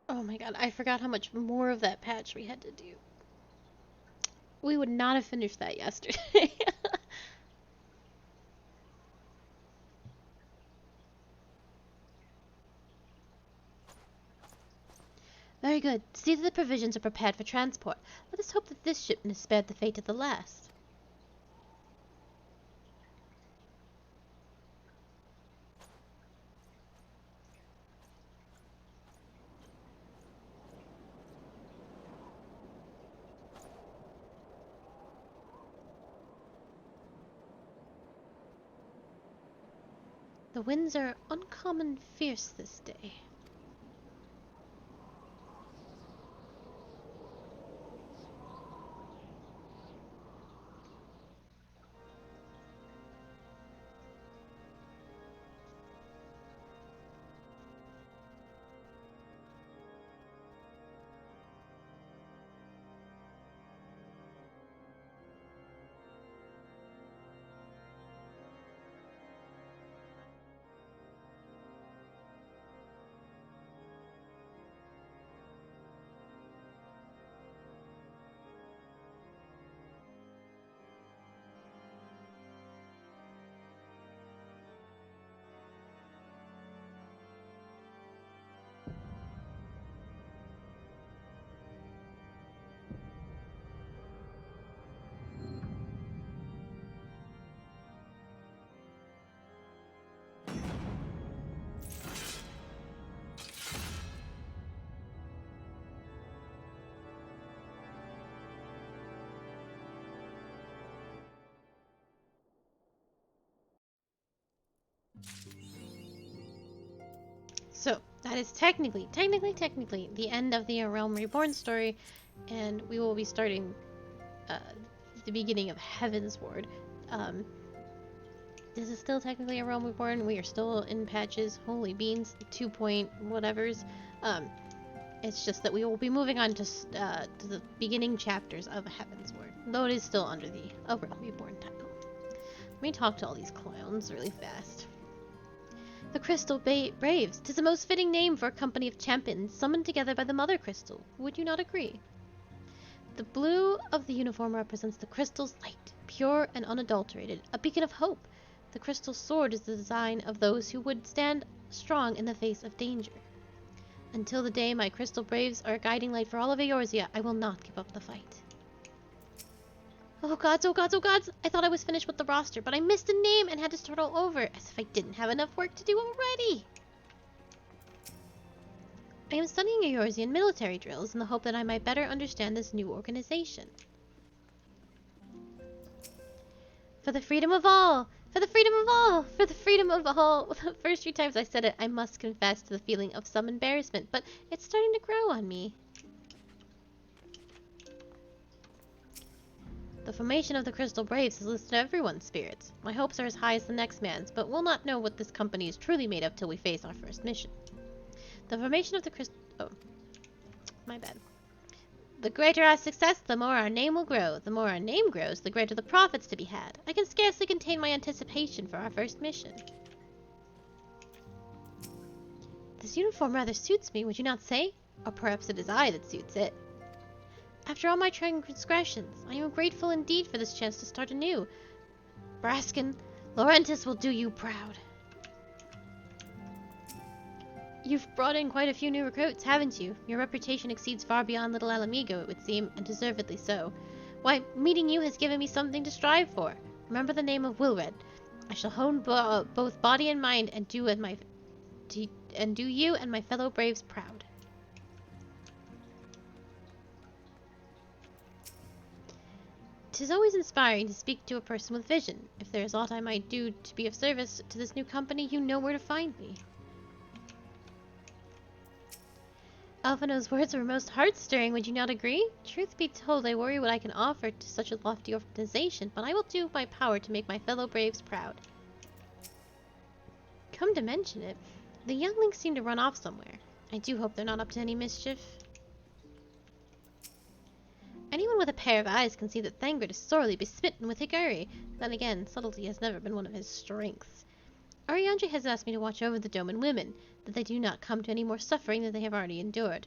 Speaker 1: Oh my god, I forgot how much more of that patch we had to do. We would not have finished that yesterday. Very good. See that the provisions are prepared for transport. Let us hope that this shipment is spared the fate of the last. The winds are uncommon fierce this day. So, that is technically the end of the Realm Reborn story, and we will be starting the beginning of Heaven's Ward. This is still technically a Realm Reborn. We are still in patches, holy beans, 2 point whatevers. It's just that we will be moving on to the beginning chapters of Heaven's Ward, though it is still under the Realm Reborn title. Let me talk to all these clowns really fast. The Crystal Braves. 'Tis a most fitting name for a company of champions summoned together by the Mother Crystal. Would you not agree? The blue of the uniform represents the crystal's light, pure and unadulterated, a beacon of hope. The crystal sword is the design of those who would stand strong in the face of danger. Until the day my Crystal Braves are a guiding light for all of Eorzea, I will not give up the fight. Oh gods, oh gods, oh gods! I thought I was finished with the roster, but I missed a name and had to start all over, as if I didn't have enough work to do already! I am studying Eorzean military drills in the hope that I might better understand this new organization. For the freedom of all! For the freedom of all! For the freedom of all! The first few times I said it, I must confess to the feeling of some embarrassment, but it's starting to grow on me. The formation of the Crystal Braves has lifted everyone's spirits. My hopes are as high as the next man's, but we'll not know what this company is truly made of till we face our first mission. The formation of the Crystal... Oh. My bad. The greater our success, the more our name will grow. The more our name grows, the greater the profits to be had. I can scarcely contain my anticipation for our first mission. This uniform rather suits me, would you not say? Or perhaps it is I that suits it. After all my transgressions, I am grateful indeed for this chance to start anew. Braskin, Laurentis will do you proud. You've brought in quite a few new recruits, haven't you? Your reputation exceeds far beyond Little Alamigo, it would seem, and deservedly so. Why, meeting you has given me something to strive for. Remember the name of Wilred. I shall hone both body and mind, and do you and my fellow braves proud. 'Tis always inspiring to speak to a person with vision. If there is aught I might do to be of service to this new company, you know where to find me. Alphino's words were most heart-stirring, would you not agree? Truth be told, I worry what I can offer to such a lofty organization, but I will do my power to make my fellow braves proud. Come to mention it, the younglings seem to run off somewhere. I do hope they're not up to any mischief. Anyone with a pair of eyes can see that Thangred is sorely besmitten with hickory. Then again, subtlety has never been one of his strengths. Ariandre has asked me to watch over the Doman women, that they do not come to any more suffering than they have already endured.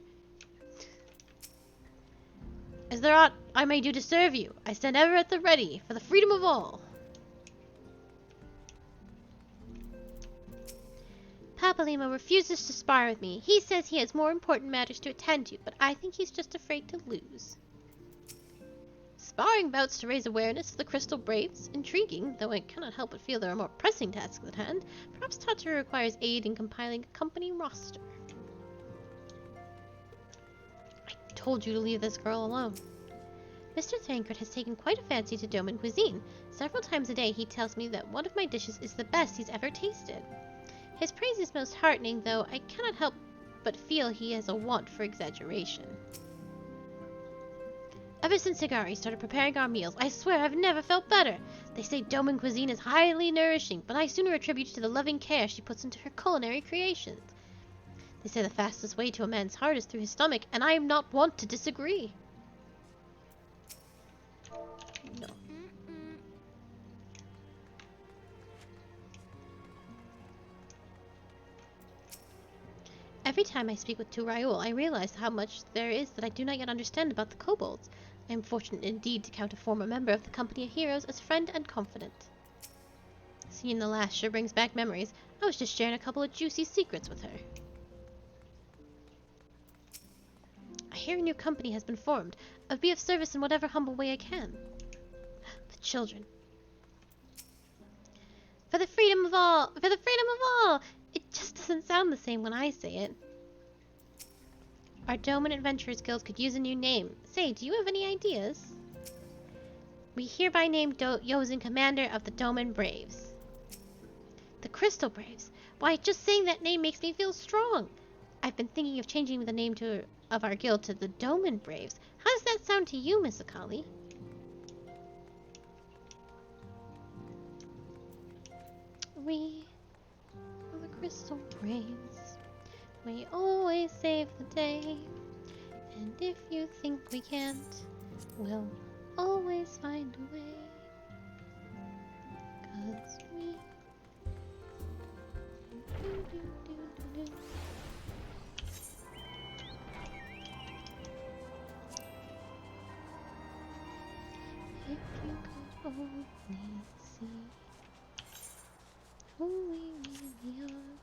Speaker 1: Is there aught I may do to serve you? I stand ever at the ready, for the freedom of all. Papalima refuses to spar with me. He says he has more important matters to attend to, but I think he's just afraid to lose. Sparring bouts to raise awareness of the Crystal Braves? Intriguing, though I cannot help but feel there are more pressing tasks at hand. Perhaps Tataru requires aid in compiling a company roster. I told you to leave this girl alone. Mr. Thancred has taken quite a fancy to Doman cuisine. Several times a day he tells me that one of my dishes is the best he's ever tasted. His praise is most heartening, though I cannot help but feel he has a want for exaggeration. Ever since Higari started preparing our meals, I swear I've never felt better. They say Doman cuisine is highly nourishing, but I sooner attribute it to the loving care she puts into her culinary creations. They say the fastest way to a man's heart is through his stomach, and I am not wont to disagree. No. Every time I speak with Turaul, I realize how much there is that I do not yet understand about the kobolds. I am fortunate indeed to count a former member of the Company of Heroes as friend and confidant. Seeing the last sure brings back memories. I was just sharing a couple of juicy secrets with her. I hear a new company has been formed. I'll be of service in whatever humble way I can. The children. For the freedom of all! For the freedom of all! It just doesn't sound the same when I say it. Our Doman Adventurers Guild could use a new name. Say, do you have any ideas? We hereby name Yozen commander of the Doman Braves. The Crystal Braves? Why, just saying that name makes me feel strong. I've been thinking of changing the name of our guild to the Doman Braves. How does that sound to you, Miss Akali? We are the Crystal Braves. We always save the day. And if you think we can't, we'll always find a way. 'Cause we... If you could only see who we really are.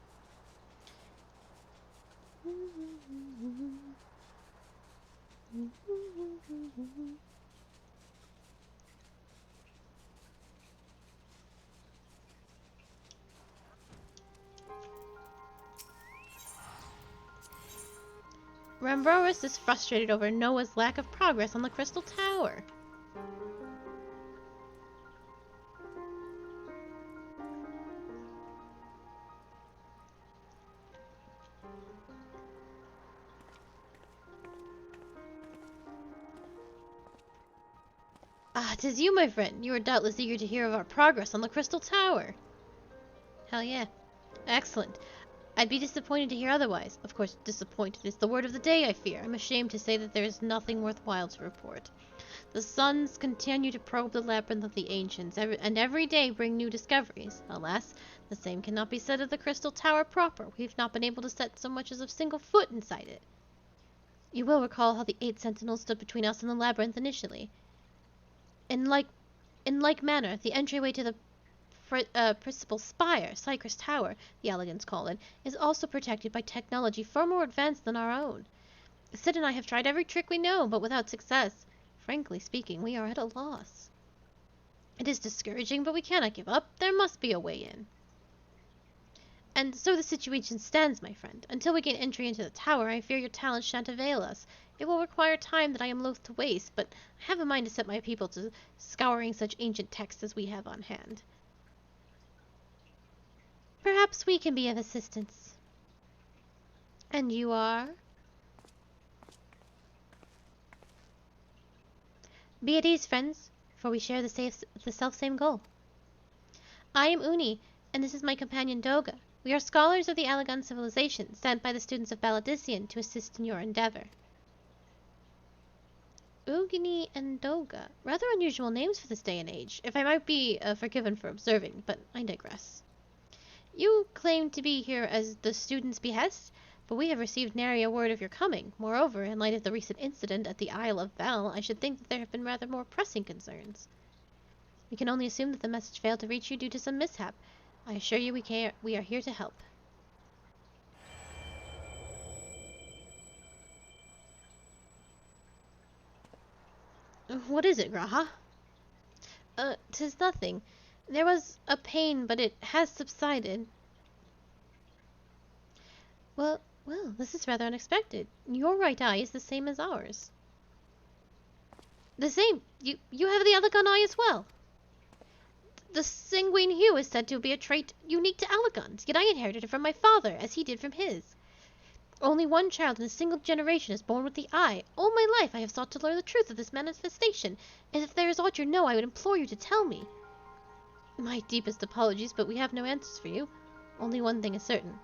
Speaker 1: Rambroris is frustrated over Noah's lack of progress on the Crystal Tower. Ah, 'tis you, my friend. You are doubtless eager to hear of our progress on the Crystal Tower. Hell yeah. Excellent. I'd be disappointed to hear otherwise. Of course, disappointed is the word of the day, I fear. I'm ashamed to say that there is nothing worthwhile to report. The suns continue to probe the labyrinth of the ancients, and every day bring new discoveries. Alas, the same cannot be said of the Crystal Tower proper. We've not been able to set so much as a single foot inside it. You will recall how the 8 sentinels stood between us and the labyrinth initially. In like manner, the entryway to the principal spire, Cypress Tower, the elegants call it, is also protected by technology far more advanced than our own. Sid and I have tried every trick we know, but without success. Frankly speaking, we are at a loss. It is discouraging, but we cannot give up. There must be a way in. And so the situation stands, my friend. Until we gain entry into the tower, I fear your talents shan't avail us. It will require time that I am loath to waste, but I have a mind to set my people to scouring such ancient texts as we have on hand. Perhaps we can be of assistance. And you are? Be at ease, friends, for we share the self-same goal. I am Uni, and this is my companion Doga. We are scholars of the Alagan civilization, sent by the students of Baladician to assist in your endeavor. Ugini and Doga. Rather unusual names for this day and age, if I might be forgiven for observing, but I digress. You claim to be here as the students' behest, but we have received nary a word of your coming. Moreover, in light of the recent incident at the Isle of Val, I should think that there have been rather more pressing concerns. We can only assume that the message failed to reach you due to some mishap. I assure you we are here to help. What is it, Graha? 'Tis nothing. There was a pain, but it has subsided. Well, this is rather unexpected. Your right eye is the same as ours. The same? You have the Alagan eye as well? The sanguine hue is said to be a trait unique to Alagans, yet I inherited it from my father, as he did from his. Only one child in a single generation is born with the eye. All my life I have sought to learn the truth of this manifestation, and if there is aught you know, I would implore you to tell me. My deepest apologies, but we have no answers for you. Only one thing is certain.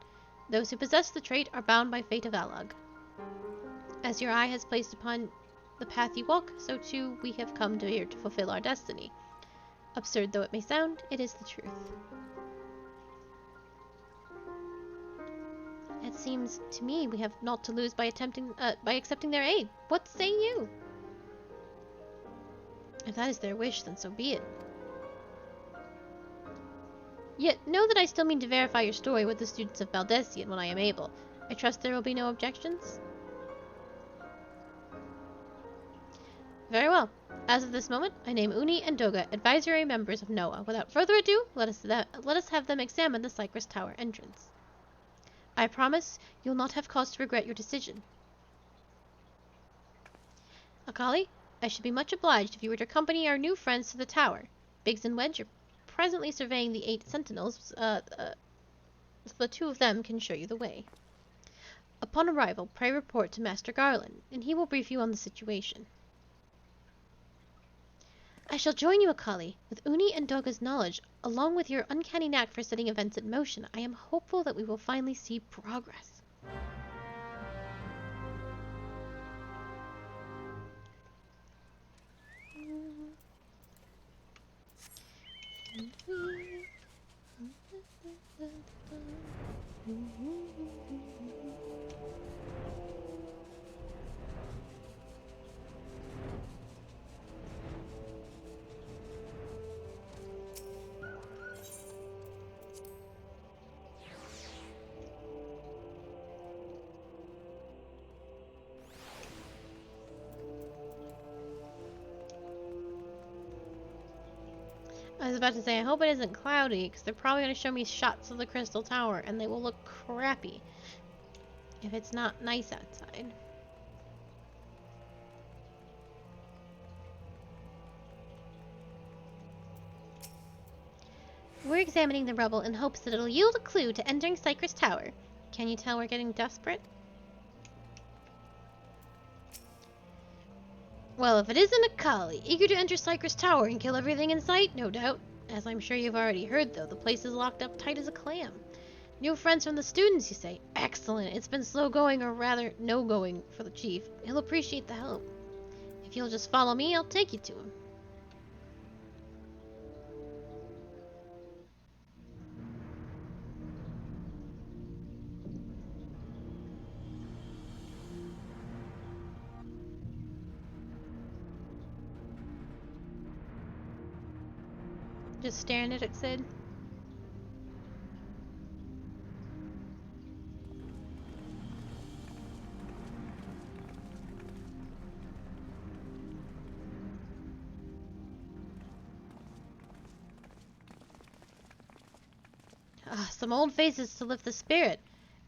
Speaker 1: Those who possess the trait are bound by fate of Alag. As your eye has placed upon the path you walk, so too we have come to here to fulfill our destiny. Absurd though it may sound, it is the truth. It seems to me we have naught to lose by accepting their aid. What say you? If that is their wish, then so be it. Yet know that I still mean to verify your story with the students of Baldessian when I am able. I trust there will be no objections? Very well. As of this moment, I name Uni and Doga advisory members of Noah. Without further ado, let us have them examine the Cypress Tower entrance. I promise you'll not have cause to regret your decision. Akali, I should be much obliged if you would accompany our new friends to the tower. Biggs and Wedge are presently surveying the 8 sentinels. The 2 of them can show you the way. Upon arrival, pray report to Master Garland, and he will brief you on the situation. I shall join you, Akali. With Uni and Doga's knowledge, along with your uncanny knack for setting events in motion, I am hopeful that we will finally see progress. I was about to say, I hope it isn't cloudy, because they're probably going to show me shots of the Crystal Tower, and they will look crappy if it's not nice outside. We're examining the rubble in hopes that it'll yield a clue to entering Cypress Tower. Can you tell we're getting desperate? Well, if it isn't a collie, eager to enter Cypress Tower and kill everything in sight, no doubt. As I'm sure you've already heard, though, the place is locked up tight as a clam. New friends from the students, you say? Excellent. It's been slow going, or rather, no going, for the chief. He'll appreciate the help. If you'll just follow me, I'll take you to him. Just staring at it, Sid. Some old faces to lift the spirit,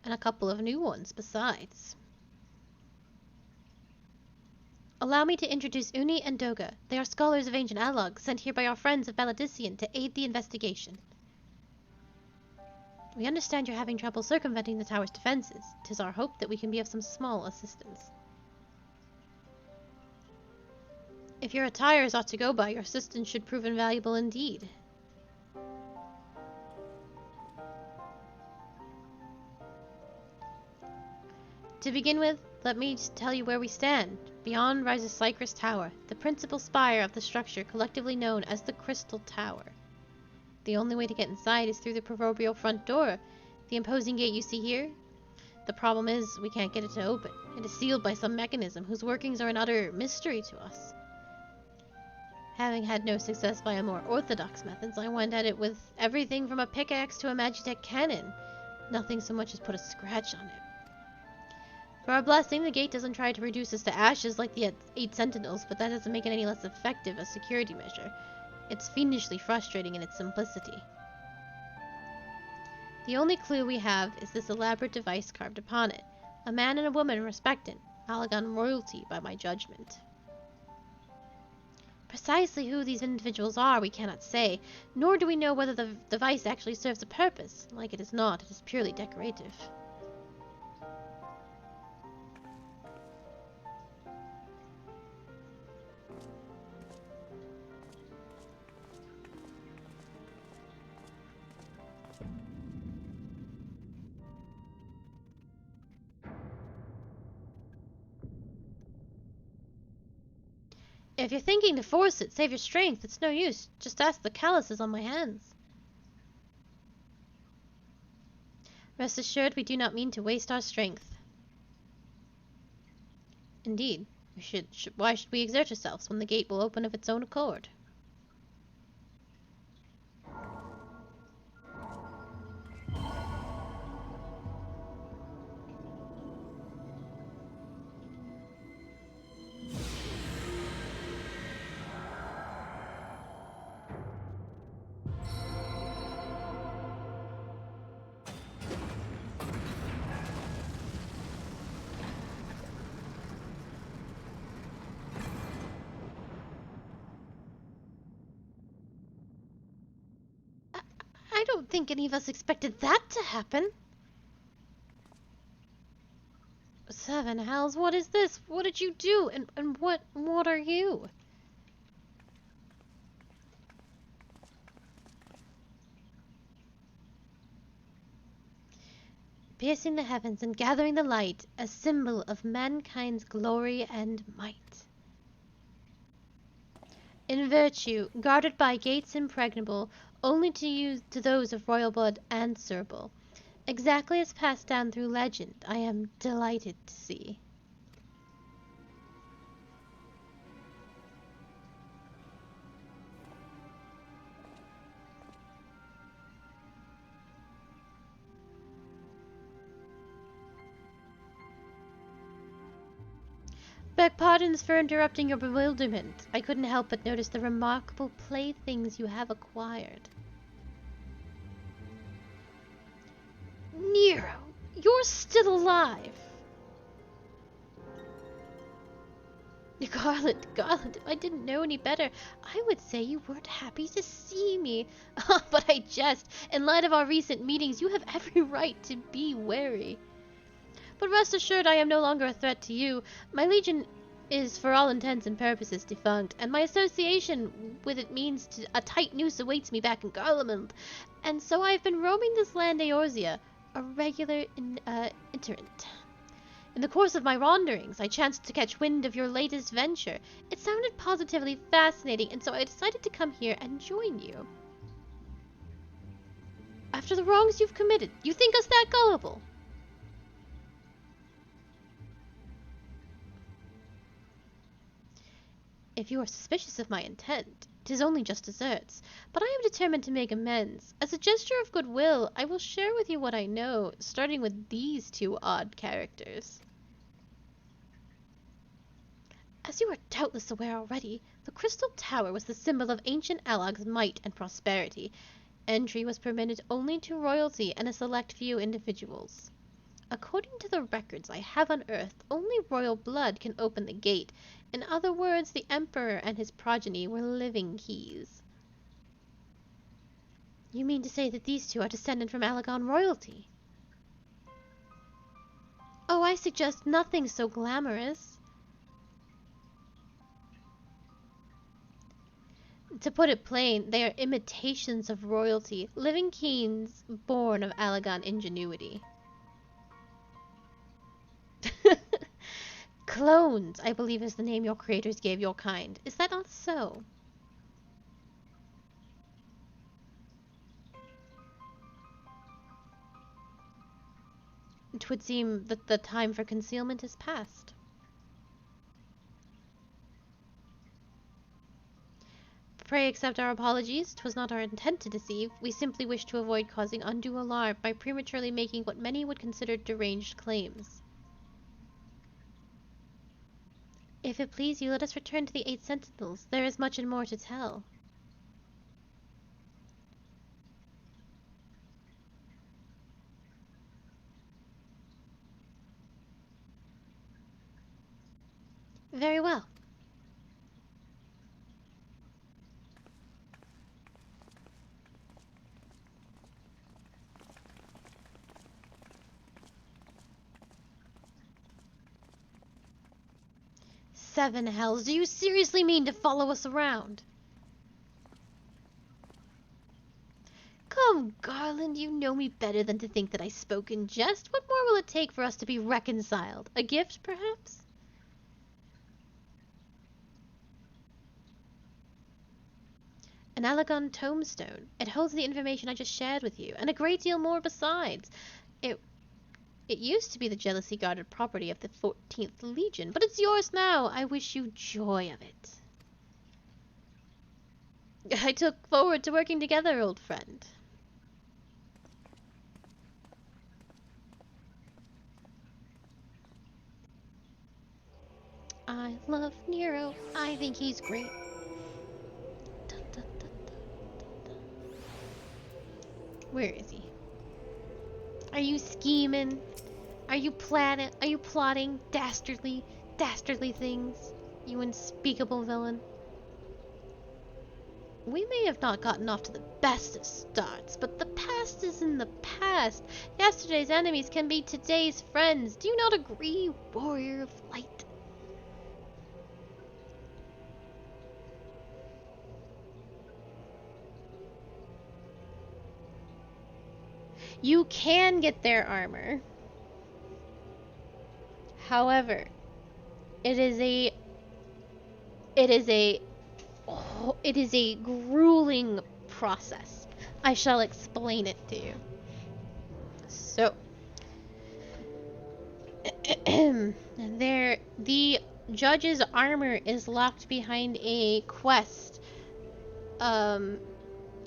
Speaker 1: and a couple of new ones besides. Allow me to introduce Uni and Doga. They are scholars of ancient Alog, sent here by our friends of Baladician to aid the investigation. We understand you're having trouble circumventing the tower's defenses. 'Tis our hope that we can be of some small assistance. If your attire is aught to go by, your assistance should prove invaluable indeed. To begin with, let me just tell you where we stand. Beyond rises Cypress Tower, the principal spire of the structure collectively known as the Crystal Tower. The only way to get inside is through the proverbial front door, the imposing gate you see here. The problem is, we can't get it to open. It is sealed by some mechanism whose workings are an utter mystery to us. Having had no success via more orthodox methods, I went at it with everything from a pickaxe to a Magitech cannon. Nothing so much as put a scratch on it. For our blessing, the gate doesn't try to reduce us to ashes like the 8 sentinels, but that doesn't make it any less effective a security measure. It's fiendishly frustrating in its simplicity. The only clue we have is this elaborate device carved upon it. A man and a woman respected, Alagon royalty by my judgment. Precisely who these individuals are we cannot say, nor do we know whether the device actually serves a purpose. Like it is not, it is purely decorative. If you're thinking to force it, save your strength. It's no use. Just ask the calluses on my hands. Rest assured, we do not mean to waste our strength. Indeed, why should we exert ourselves when the gate will open of its own accord? I don't think any of us expected that to happen. 7 hells, what is this? What did you do? And what are you? Piercing the heavens and gathering the light, a symbol of mankind's glory and might. In virtue, guarded by gates impregnable, only to those of royal blood answerable. Exactly as passed down through legend, I am delighted to see. Beg pardons for interrupting your bewilderment. I couldn't help but notice the remarkable playthings you have acquired. Nero, you're still alive! Garland, if I didn't know any better, I would say you weren't happy to see me. But I jest. In light of our recent meetings, you have every right to be wary. But rest assured, I am no longer a threat to you. My legion is, for all intents and purposes, defunct, and my association with it means a tight noose awaits me back in Garlemald. And so I've been roaming this land Eorzea, a regular iterant. In the course of my wanderings, I chanced to catch wind of your latest venture. It sounded positively fascinating, and so I decided to come here and join you. After the wrongs you've committed, you think us that gullible? If you are suspicious of my intent, 'tis only just deserts, but I am determined to make amends. As a gesture of goodwill, I will share with you what I know, starting with these two odd characters. As you are doubtless aware already, the Crystal Tower was the symbol of ancient Alag's might and prosperity. Entry was permitted only to royalty and a select few individuals. According to the records I have unearthed, only royal blood can open the gate. In other words, the Emperor and his progeny were living keys. You mean to say that these two are descended from Alagon royalty? Oh, I suggest nothing so glamorous. To put it plain, they are imitations of royalty, living keys born of Alagon ingenuity. Clones, I believe, is the name your creators gave your kind. Is that not so? It would seem that the time for concealment is past. Pray accept our apologies. 'Twas not our intent to deceive. We simply wished to avoid causing undue alarm by prematurely making what many would consider deranged claims. If it please you, let us return to the 8 Sentinels. There is much and more to tell. Very well. Seven hells, do you seriously mean to follow us around? Come, Garland, you know me better than to think that I spoke in jest. What more will it take for us to be reconciled? A gift, perhaps? An Alagon tombstone. It holds the information I just shared with you, and a great deal more besides. It used to be the jealously guarded property of the 14th Legion, but it's yours now. I wish you joy of it. I look forward to working together, old friend. I love Nero. I think he's great. Where is he? Are you scheming? Are you plotting dastardly things? You unspeakable villain. We may have not gotten off to the best of starts, but the past is in the past. Yesterday's enemies can be today's friends. Do you not agree, warrior of light? You can get their armor. However, it is a grueling process. I shall explain it to you. So, the judge's armor is locked behind a quest.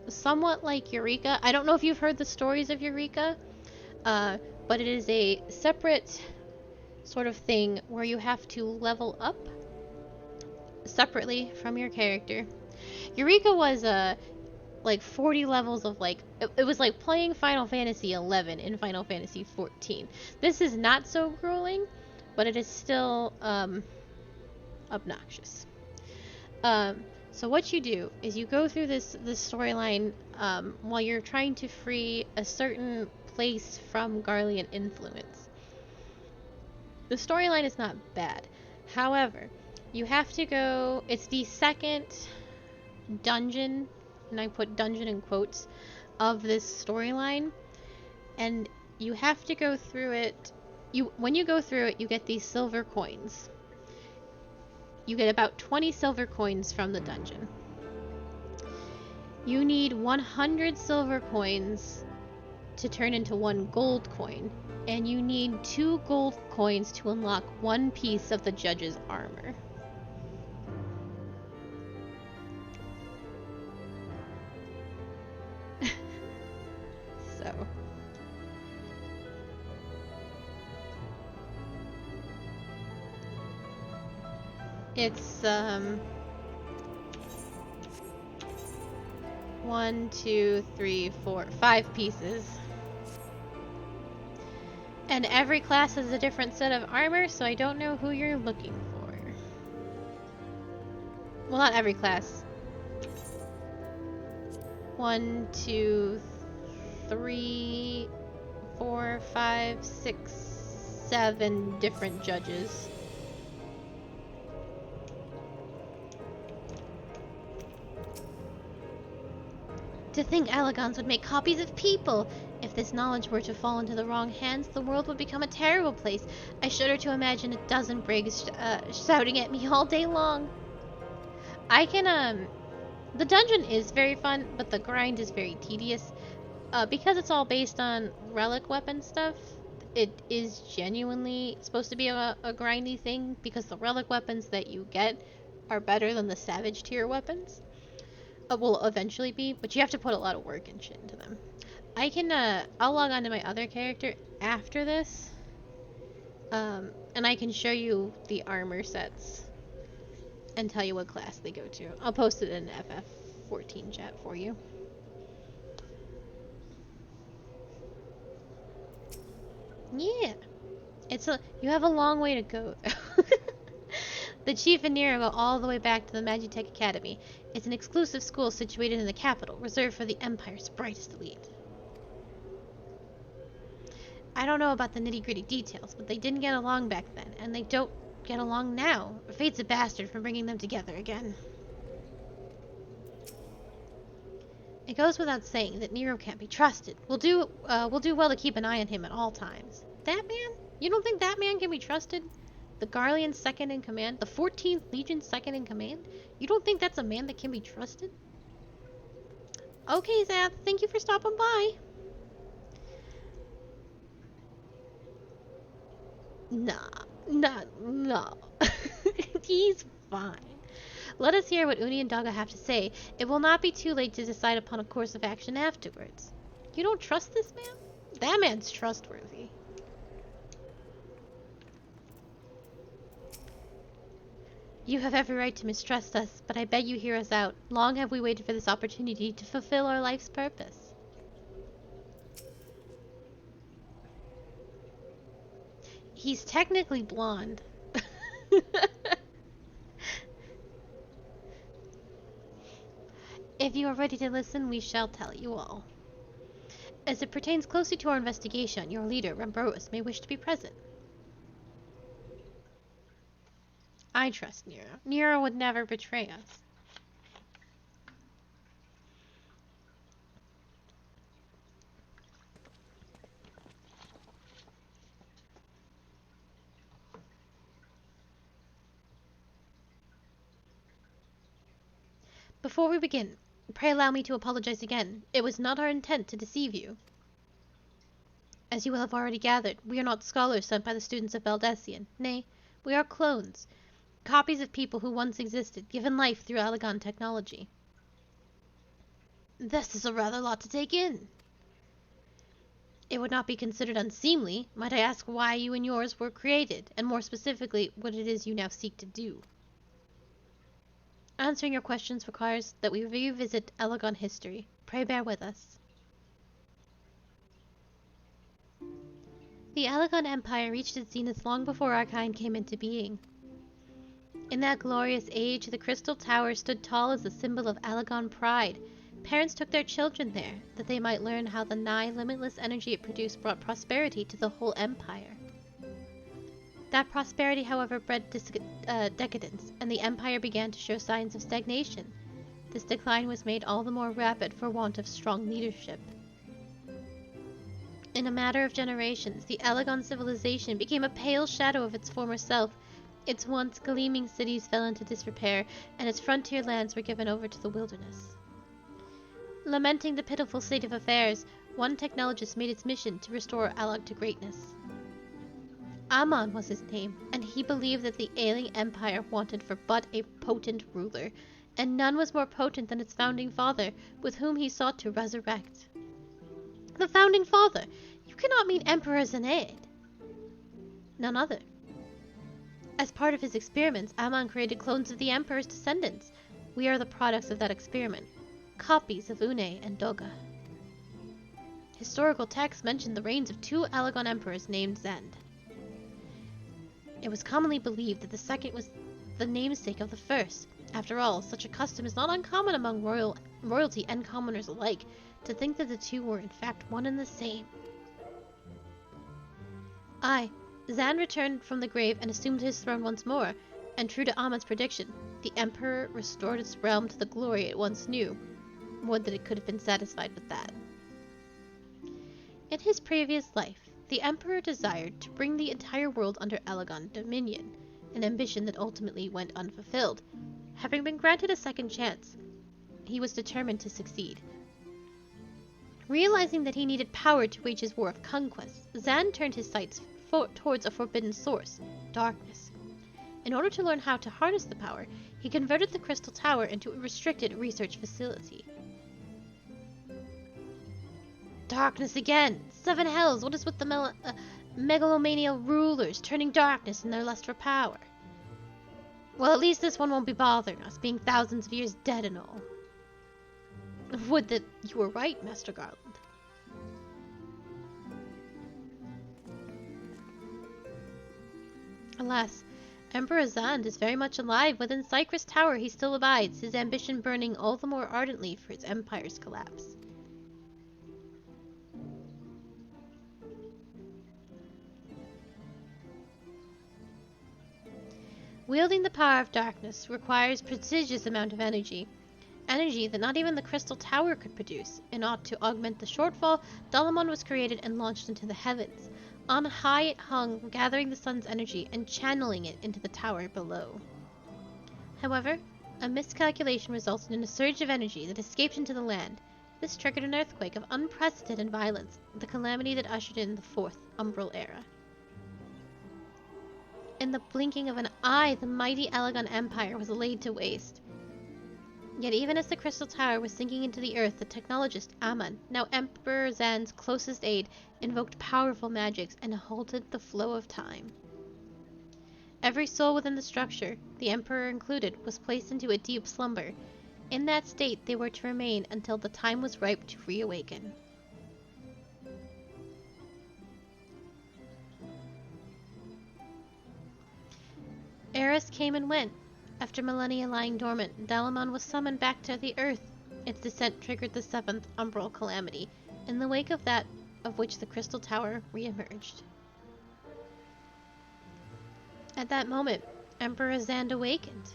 Speaker 1: Somewhat like Eureka. I don't know if you've heard the stories of Eureka, but it is a separate sort of thing where you have to level up separately from your character. Eureka was like 40 levels of it was like playing Final Fantasy XI in Final Fantasy XIV. This is not so grueling, but it is still obnoxious. So what you do is you go through this storyline while you're trying to free a certain place from Garlean influence. The storyline is not bad. However, you have to go... It's the second dungeon, and I put dungeon in quotes, of this storyline. And you have to go through it... When you go through it, you get these silver coins. You get about 20 silver coins from the dungeon. You need 100 silver coins to turn into 1 gold coin. And you need 2 gold coins to unlock 1 piece of the judge's armor. So... It's, 1, 2, 3, 4, 5 pieces. And every class has a different set of armor, so I don't know who you're looking for. Well, not every class. 1, 2, 3, 4, 5, 6, 7 different judges. To think Alagons would make copies of people! If this knowledge were to fall into the wrong hands, the world would become a terrible place. I shudder to imagine a dozen brigs shouting at me all day long. I can, the dungeon is very fun, but the grind is very tedious. Because it's all based on relic weapon stuff, it is genuinely supposed to be a grindy thing, because the relic weapons that you get are better than the savage tier weapons. Will eventually be, but you have to put a lot of work and shit into them. I can, I'll log on to my other character after this, and I can show you the armor sets and tell you what class they go to. I'll post it in FF14 chat for you. Yeah, you have a long way to go. The Chief and Nero go all the way back to the Magitech Academy. It's an exclusive school situated in the capital, reserved for the Empire's brightest elite. I don't know about the nitty-gritty details, but they didn't get along back then, and they don't get along now. Fate's a bastard for bringing them together again. It goes without saying that Nero can't be trusted. We'll do well to keep an eye on him at all times. That man? You don't think that man can be trusted? The Garlean second in command? The 14th Legion second in command? You don't think that's a man that can be trusted? Okay, Zath, thank you for stopping by. No. He's fine. Let us hear what Uni and Daga have to say. It will not be too late to decide upon a course of action afterwards. You don't trust this man? That man's trustworthy. You have every right to mistrust us, but I beg you hear us out. Long have we waited for this opportunity to fulfill our life's purpose. He's technically blonde. If you are ready to listen, we shall tell you all. As it pertains closely to our investigation, your leader, Rambrois, may wish to be present. I trust Nero. Nero would never betray us. Before we begin, pray allow me to apologize again. It was not our intent to deceive you. As you will have already gathered, we are not scholars sent by the students of Valdesian. Nay, we are clones. Copies of people who once existed, given life through Alagon technology. This is a rather lot to take in. It would not be considered unseemly, might I ask why you and yours were created, and more specifically, what it is you now seek to do. Answering your questions requires that we revisit Alagon history. Pray bear with us. The Alagon Empire reached its zenith long before our kind came into being. In that glorious age, the Crystal Tower stood tall as a symbol of Alagon pride. Parents took their children there, that they might learn how the nigh limitless energy it produced brought prosperity to the whole empire. That prosperity, however, bred decadence, and the empire began to show signs of stagnation. This decline was made all the more rapid for want of strong leadership. In a matter of generations, the Alagon civilization became a pale shadow of its former self. Its once gleaming cities fell into disrepair, and its frontier lands were given over to the wilderness. Lamenting the pitiful state of affairs, one technologist made its mission to restore Alag to greatness. Amon was his name, and he believed that the ailing empire wanted for but a potent ruler, and none was more potent than its founding father, with whom he sought to resurrect. The founding father? You cannot mean Emperor Zenaid. None other. As part of his experiments, Amon created clones of the Emperor's descendants. We are the products of that experiment, copies of Une and Doga. Historical texts mention the reigns of 2 Alagon emperors named Zend. It was commonly believed that the second was the namesake of the first. After all, such a custom is not uncommon among royalty and commoners alike, to think that the two were in fact one and the same. Aye, Zan returned from the grave and assumed his throne once more, and true to Amon's prediction, the Emperor restored its realm to the glory it once knew. Would that it could have been satisfied with that. In his previous life, the Emperor desired to bring the entire world under Alagon dominion, an ambition that ultimately went unfulfilled. Having been granted a second chance, he was determined to succeed. Realizing that he needed power to wage his war of conquest, Zan turned his sights towards a forbidden source, darkness. In order to learn how to harness the power, he converted the Crystal Tower into a restricted research facility. Darkness again! 7 hells! What is with the megalomania rulers turning darkness in their lust for power? Well, at least this one won't be bothering us, being thousands of years dead and all. Would that you were right, Master Garland. Alas, Emperor Zand is very much alive. Within Cypress Tower he still abides, his ambition burning all the more ardently for his empire's collapse. Wielding the power of darkness requires prodigious amount of energy that not even the Crystal Tower could produce. In order to augment the shortfall, Dalamon was created and launched into the heavens. On high it hung, gathering the sun's energy and channeling it into the tower below. However, a miscalculation resulted in a surge of energy that escaped into the land. This triggered an earthquake of unprecedented violence, the calamity that ushered in the 4th Umbral Era. In the blinking of an eye, the mighty Alagon Empire was laid to waste. Yet even as the Crystal Tower was sinking into the earth, the technologist Amon, now Emperor Zan's closest aide, invoked powerful magics and halted the flow of time. Every soul within the structure, the Emperor included, was placed into a deep slumber. In that state they were to remain until the time was ripe to reawaken. Eris came and went. After millennia lying dormant, Dalamon was summoned back to the earth. Its descent triggered the 7th Umbral Calamity, in the wake of that of which the Crystal Tower re-emerged. At that moment, Emperor Zand awakened.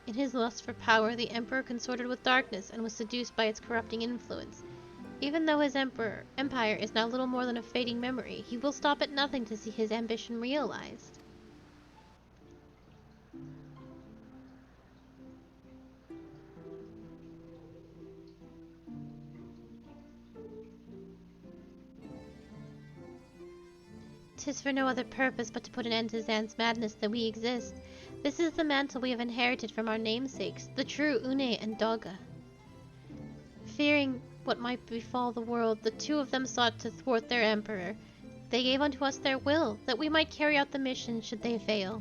Speaker 1: In his lust for power, the Emperor consorted with darkness and was seduced by its corrupting influence. Even though his empire is now little more than a fading memory, he will stop at nothing to see his ambition realized. "'Tis for no other purpose but to put an end to Zan's madness that we exist. This is the mantle we have inherited from our namesakes, the true Une and Doga. Fearing what might befall the world, the 2 of them sought to thwart their emperor. They gave unto us their will, that we might carry out the mission should they fail.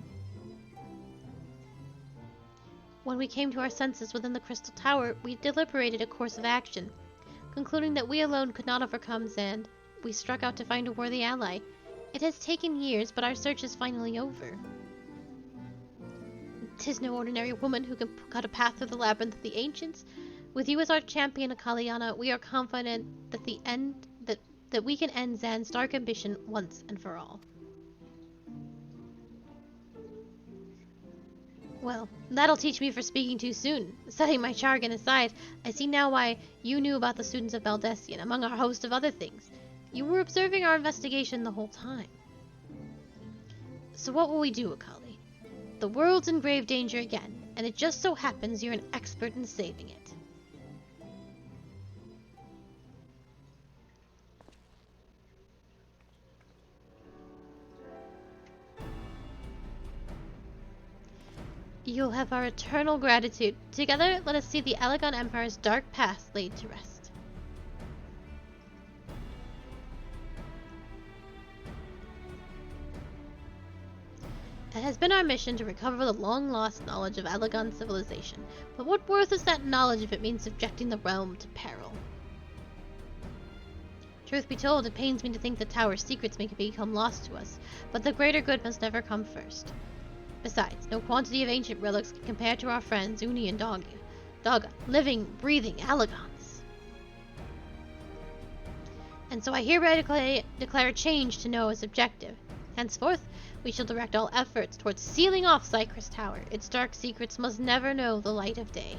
Speaker 1: When we came to our senses within the Crystal Tower, we deliberated a course of action. Concluding that we alone could not overcome Zand, we struck out to find a worthy ally. It has taken years, but our search is finally over." 'Tis no ordinary woman who can cut a path through the labyrinth of the ancients. With you as our champion, Akaliana, we are confident that that we can end Zan's dark ambition once and for all. Well, that'll teach me for speaking too soon. Setting my jargon aside, I see now why you knew about the students of Valdesian, among our host of other things. You were observing our investigation the whole time. So what will we do, Akali? The world's in grave danger again, and it just so happens you're an expert in saving it. You'll have our eternal gratitude. Together, let us see the Elegon Empire's dark past laid to rest. It has been our mission to recover the long-lost knowledge of Elegon civilization, but what worth is that knowledge if it means subjecting the realm to peril? Truth be told, it pains me to think the Tower's secrets may become lost to us, but the greater good must never come first. Besides, no quantity of ancient relics can compare to our friends Uni and Daga, living, breathing Elegons. And so I hereby declare change to Noah's objective. Henceforth, we shall direct all efforts towards sealing off Cypress Tower. Its dark secrets must never know the light of day.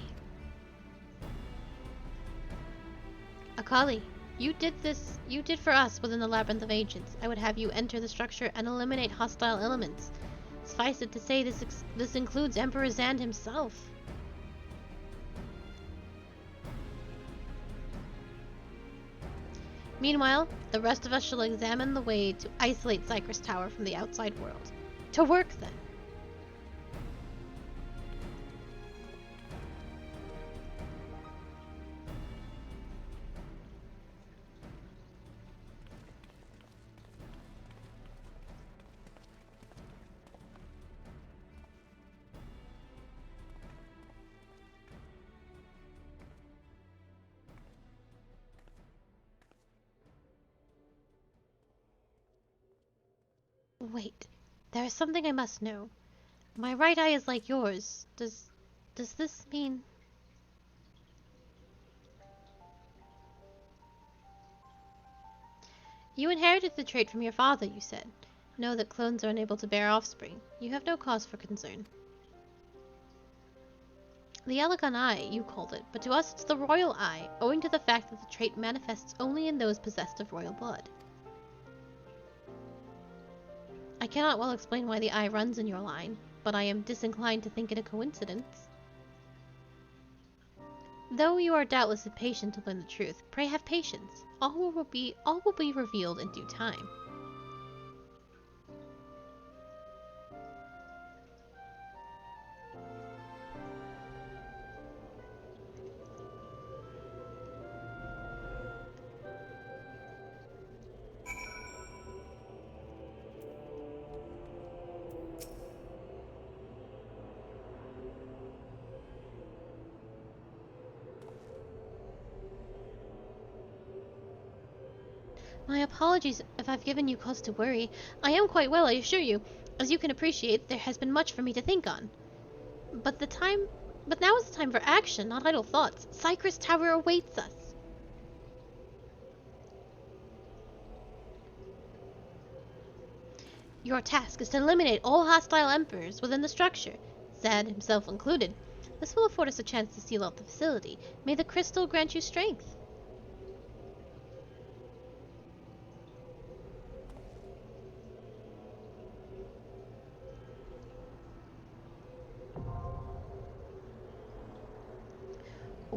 Speaker 1: Akali, you did for us within the Labyrinth of Ancients. I would have you enter the structure and eliminate hostile elements. Suffice it to say, this includes Emperor Zand himself. Meanwhile, the rest of us shall examine the way to isolate Cypress Tower from the outside world. To work, then! Wait, there is something I must know. My right eye is like yours. Does this mean... You inherited the trait from your father, you said. Know that clones are unable to bear offspring. You have no cause for concern. The Elegon Eye, you called it, but to us it's the Royal Eye, owing to the fact that the trait manifests only in those possessed of royal blood. I cannot well explain why the eye runs in your line, but I am disinclined to think it a coincidence. Though you are doubtless impatient to learn the truth, pray have patience. All will be revealed in due time. My apologies if I've given you cause to worry. I am quite well, I assure you. As you can appreciate, there has been much for me to think on. But now is the time for action, not idle thoughts. Cypress Tower awaits us. Your task is to eliminate all hostile emperors within the structure, Zad himself included. This will afford us a chance to seal out the facility. May the crystal grant you strength.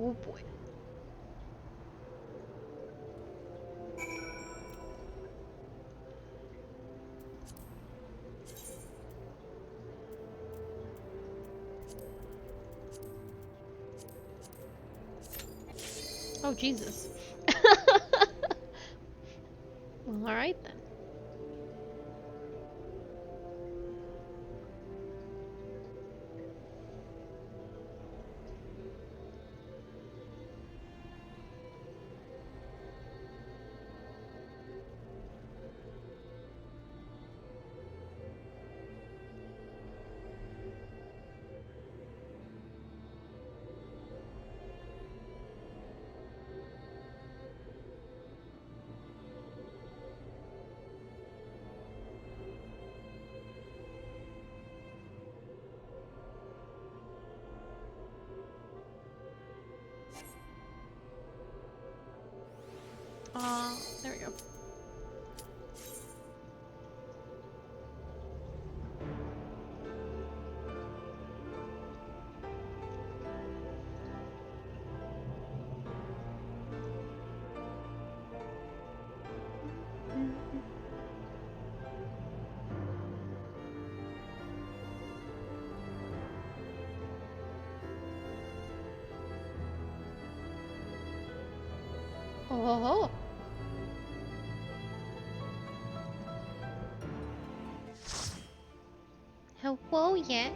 Speaker 1: Oh boy. Oh, Jesus. Well, alright then. There we go. Oh. Hello, Yak.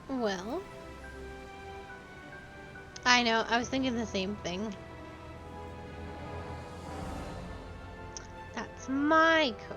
Speaker 1: Well, I know, I was thinking the same thing. That's my coat.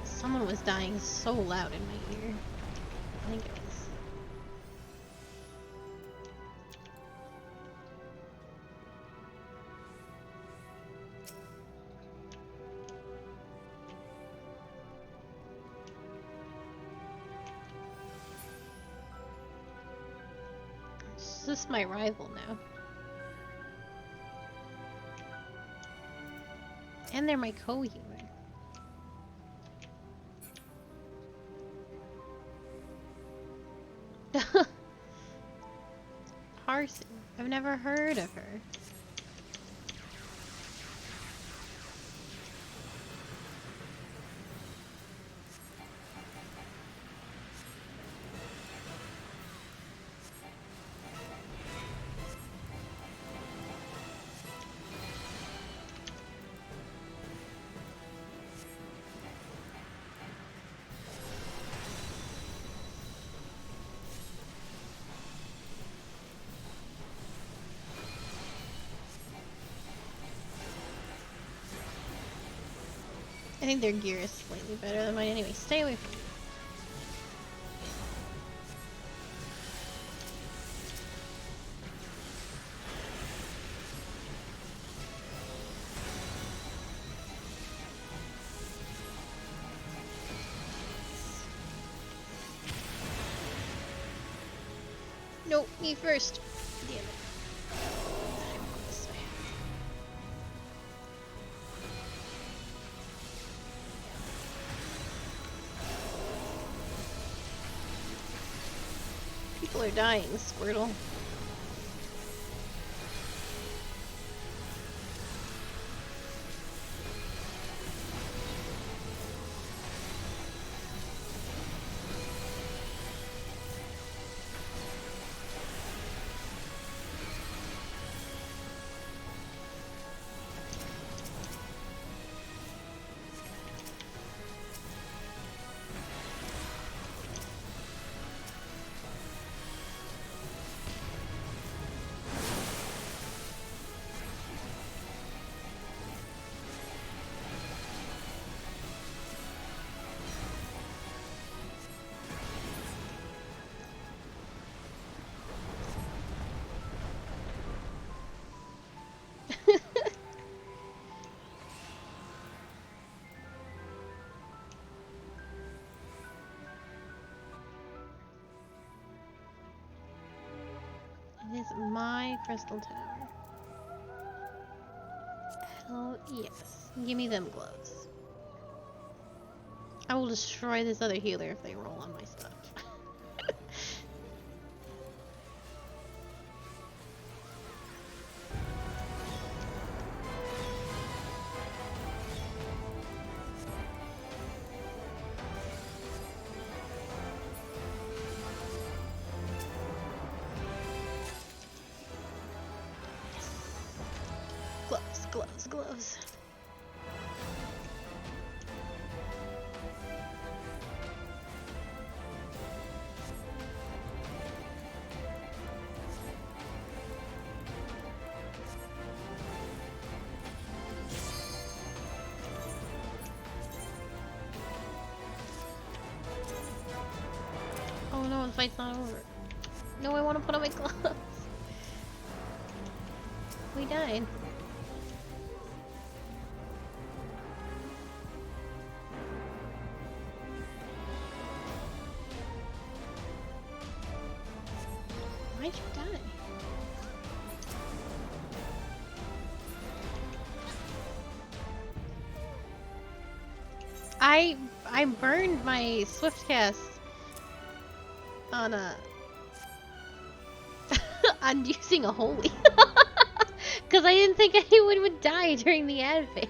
Speaker 1: Someone was dying so loud in my ear. I think it was. Is this my rival now? And they're my co-healer. Parson. I've never heard of her. I think their gear is slightly better than mine. Anyway, stay away from me. Nope, me first. Damn it. I'm going this way. People are dying, Squirtle. my crystal tower. Hell yes. Give me them gloves. I will destroy this other healer if they roll on my stuff. Gloves. Oh no, the fight's not over. No, I want to put on my gloves. We died. Why'd you die? I burned my swift cast on a on using a holy because I didn't think anyone would die during the ad phase.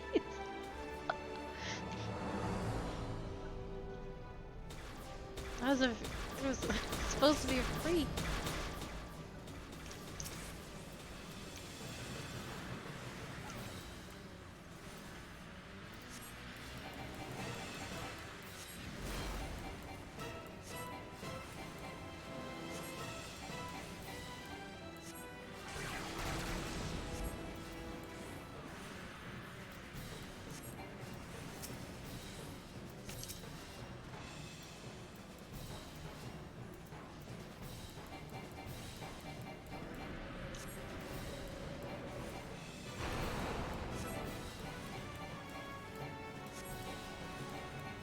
Speaker 1: It was supposed to be free.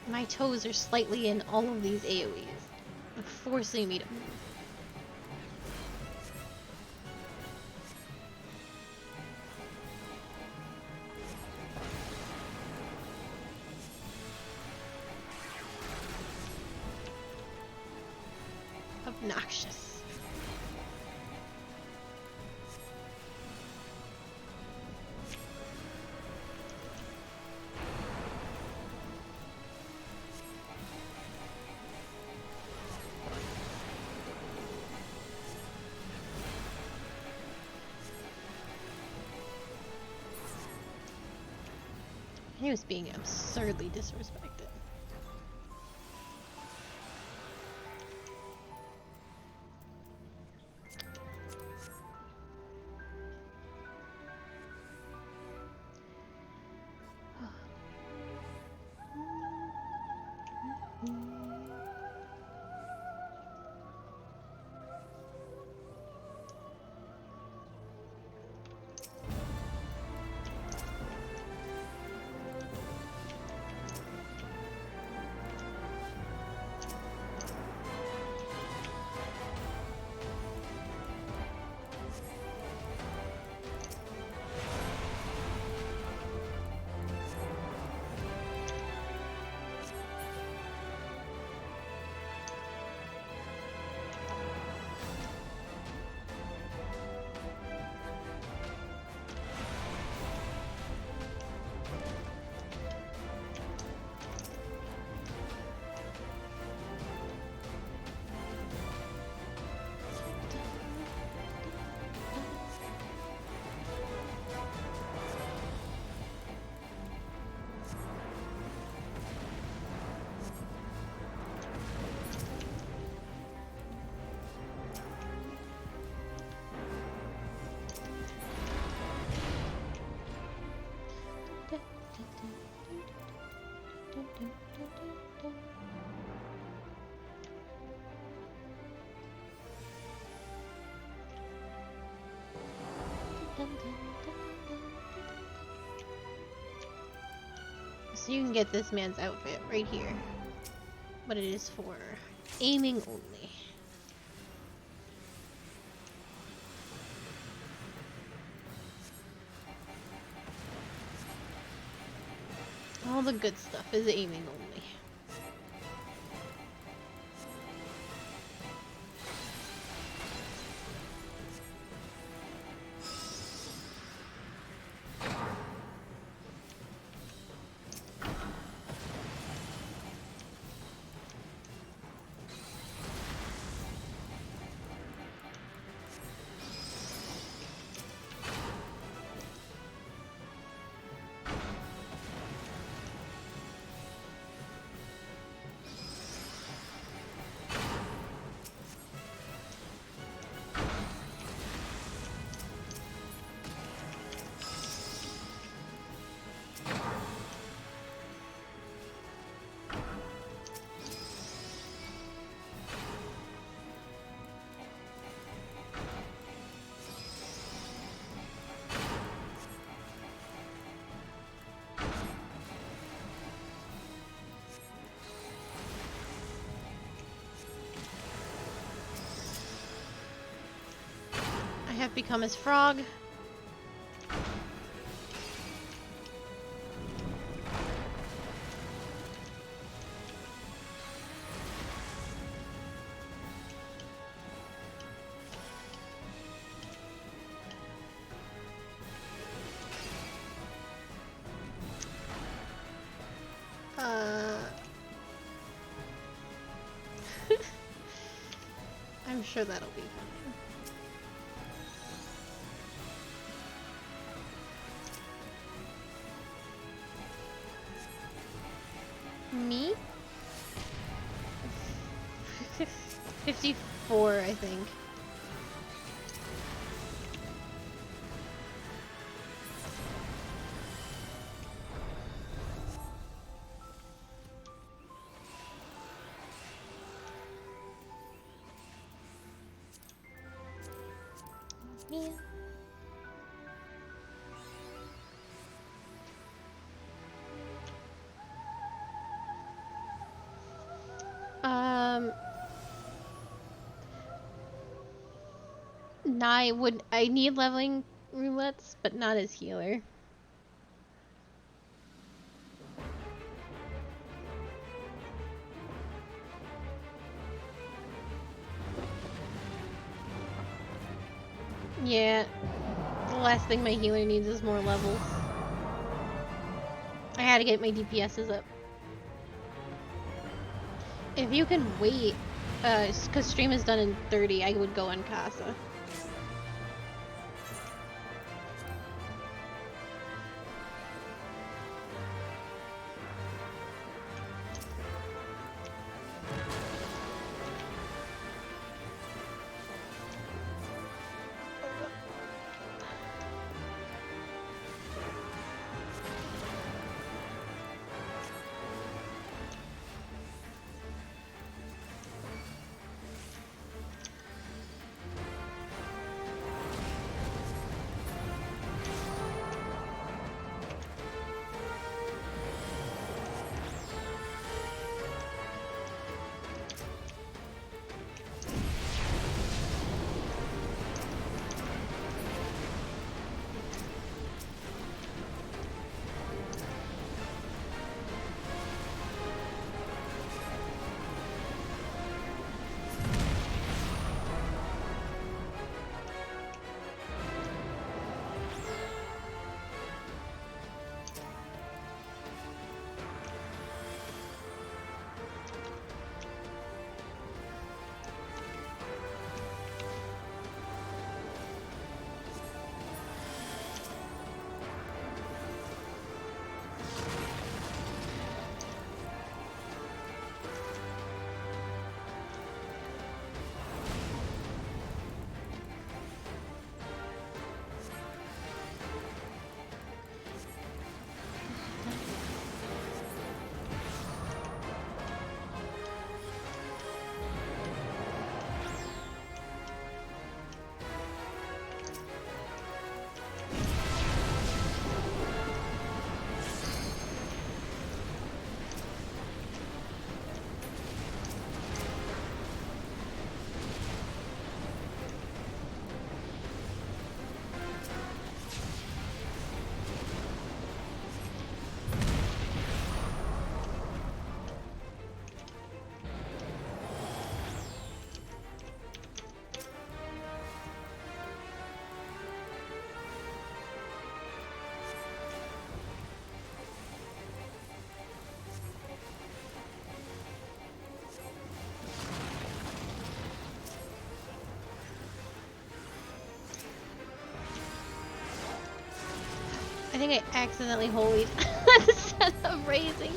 Speaker 1: My toes are slightly in all of these AoEs, forcing me to move. Obnoxious. He was being absurdly disrespected. So you can get this man's outfit right here. But it is for aiming only. the good stuff is aiming only. I have become his frog. I'm sure that'll be fine. Me? 54, I think. Yeah. I need leveling roulettes, but not as healer. Yeah, the last thing my healer needs is more levels. I had to get my DPSs up. If you can wait, because stream is done in 30, I would go on Casa. I think I accidentally holied instead of raising.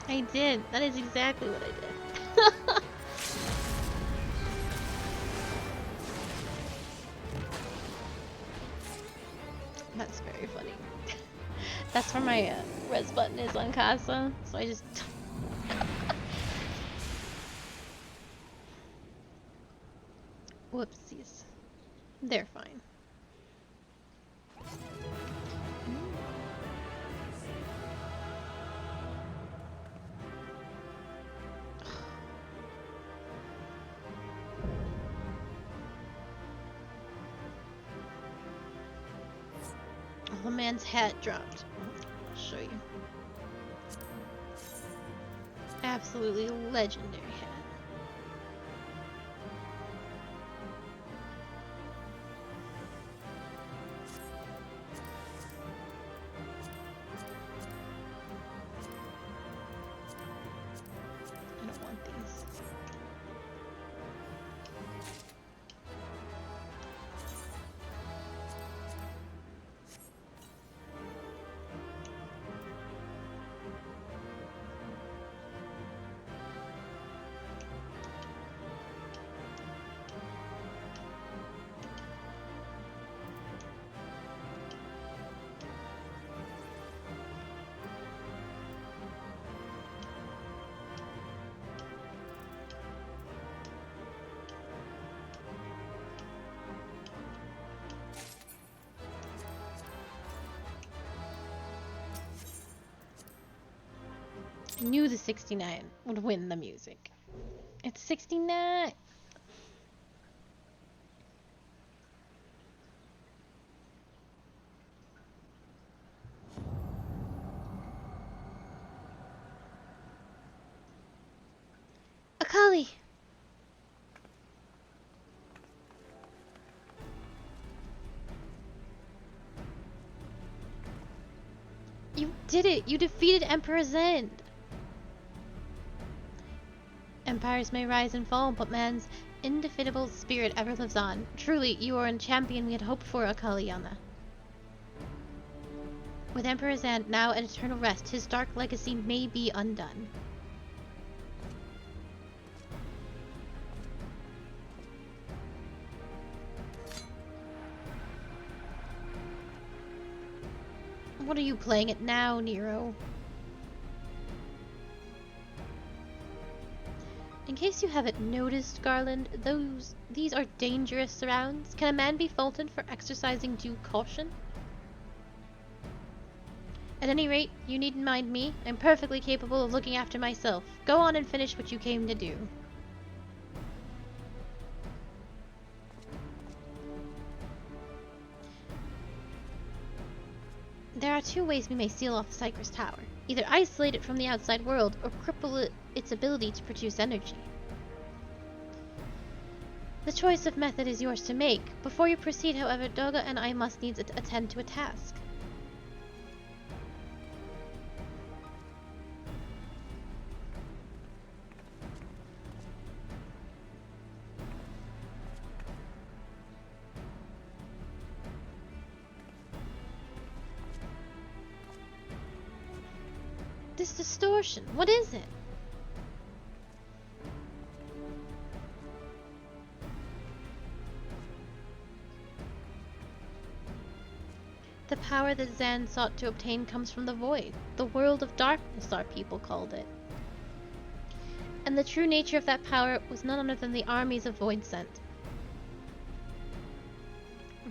Speaker 1: I did. That is exactly what I did. That's very funny. That's where my res button is on Casa, so I just... Whoopsies. They're fine. Oh, the man's hat dropped. I'll show you. Absolutely legendary hat. I don't want these. I knew the 69 would win the music. It's 69! Akali! You did it! You defeated Emperor Zend! Empires may rise and fall, but man's indefatigable spirit ever lives on. Truly, you are a champion we had hoped for, Akaliana. With Emperor Zand now at eternal rest, his dark legacy may be undone. What are you playing at now, Nero? In case you haven't noticed, Garland, these are dangerous surrounds. Can a man be faulted for exercising due caution? At any rate, you needn't mind me. I'm perfectly capable of looking after myself. Go on and finish what you came to do. There are two ways we may seal off the Cypress Tower. Either isolate it from the outside world, or cripple its ability to produce energy. The choice of method is yours to make. Before you proceed, however, Doga and I must needs attend to a task. This distortion, what is it? The power that Zan sought to obtain comes from the void. The world of darkness, our people called it. And the true nature of that power was none other than the armies of Voidsent.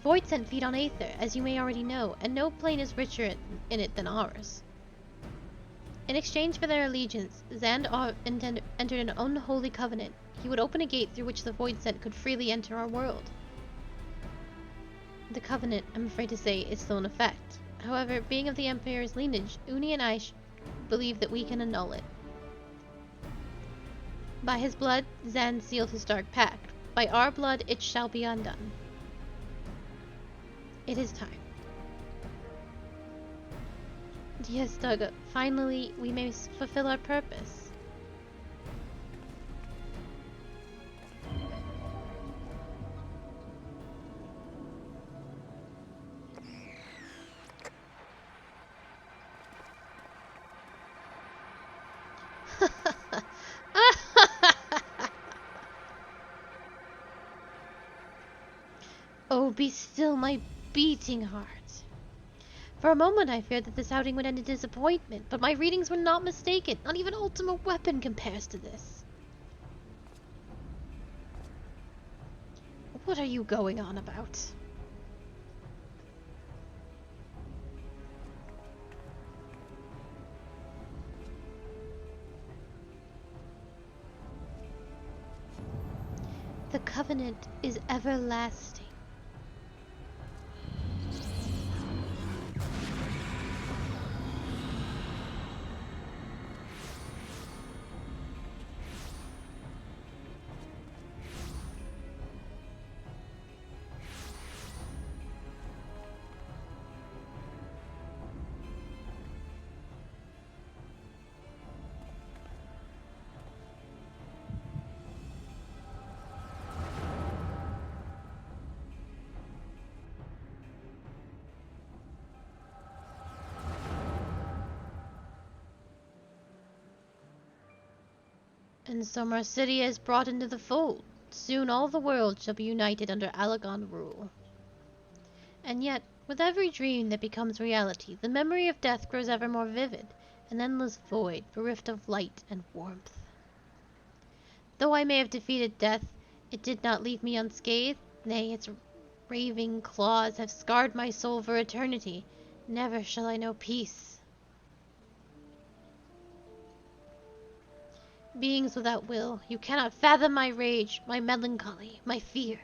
Speaker 1: Voidsent feed on Aether, as you may already know, and no plane is richer in it than ours. In exchange for their allegiance, Zand entered an unholy covenant. He would open a gate through which the Voidsent could freely enter our world. The covenant, I'm afraid to say, is still in effect. However, being of the Empire's lineage, Uni and I believe that we can annul it. By his blood, Zand sealed his dark pact. By our blood, it shall be undone. It is time. Yes, Doga. Finally, we may fulfill our purpose. be still my beating heart. For a moment I feared that this outing would end in disappointment, but my readings were not mistaken. Not even Ultimate Weapon compares to this. What are you going on about? The covenant is everlasting. And so Marsilia is brought into the fold. Soon all the world shall be united under Alagon rule. And yet, with every dream that becomes reality, the memory of death grows ever more vivid, an endless void, bereft of light and warmth. Though I may have defeated death, it did not leave me unscathed. Nay, its raving claws have scarred my soul for eternity. Never shall I know peace. Beings without will, you cannot fathom my rage, my melancholy, my fear.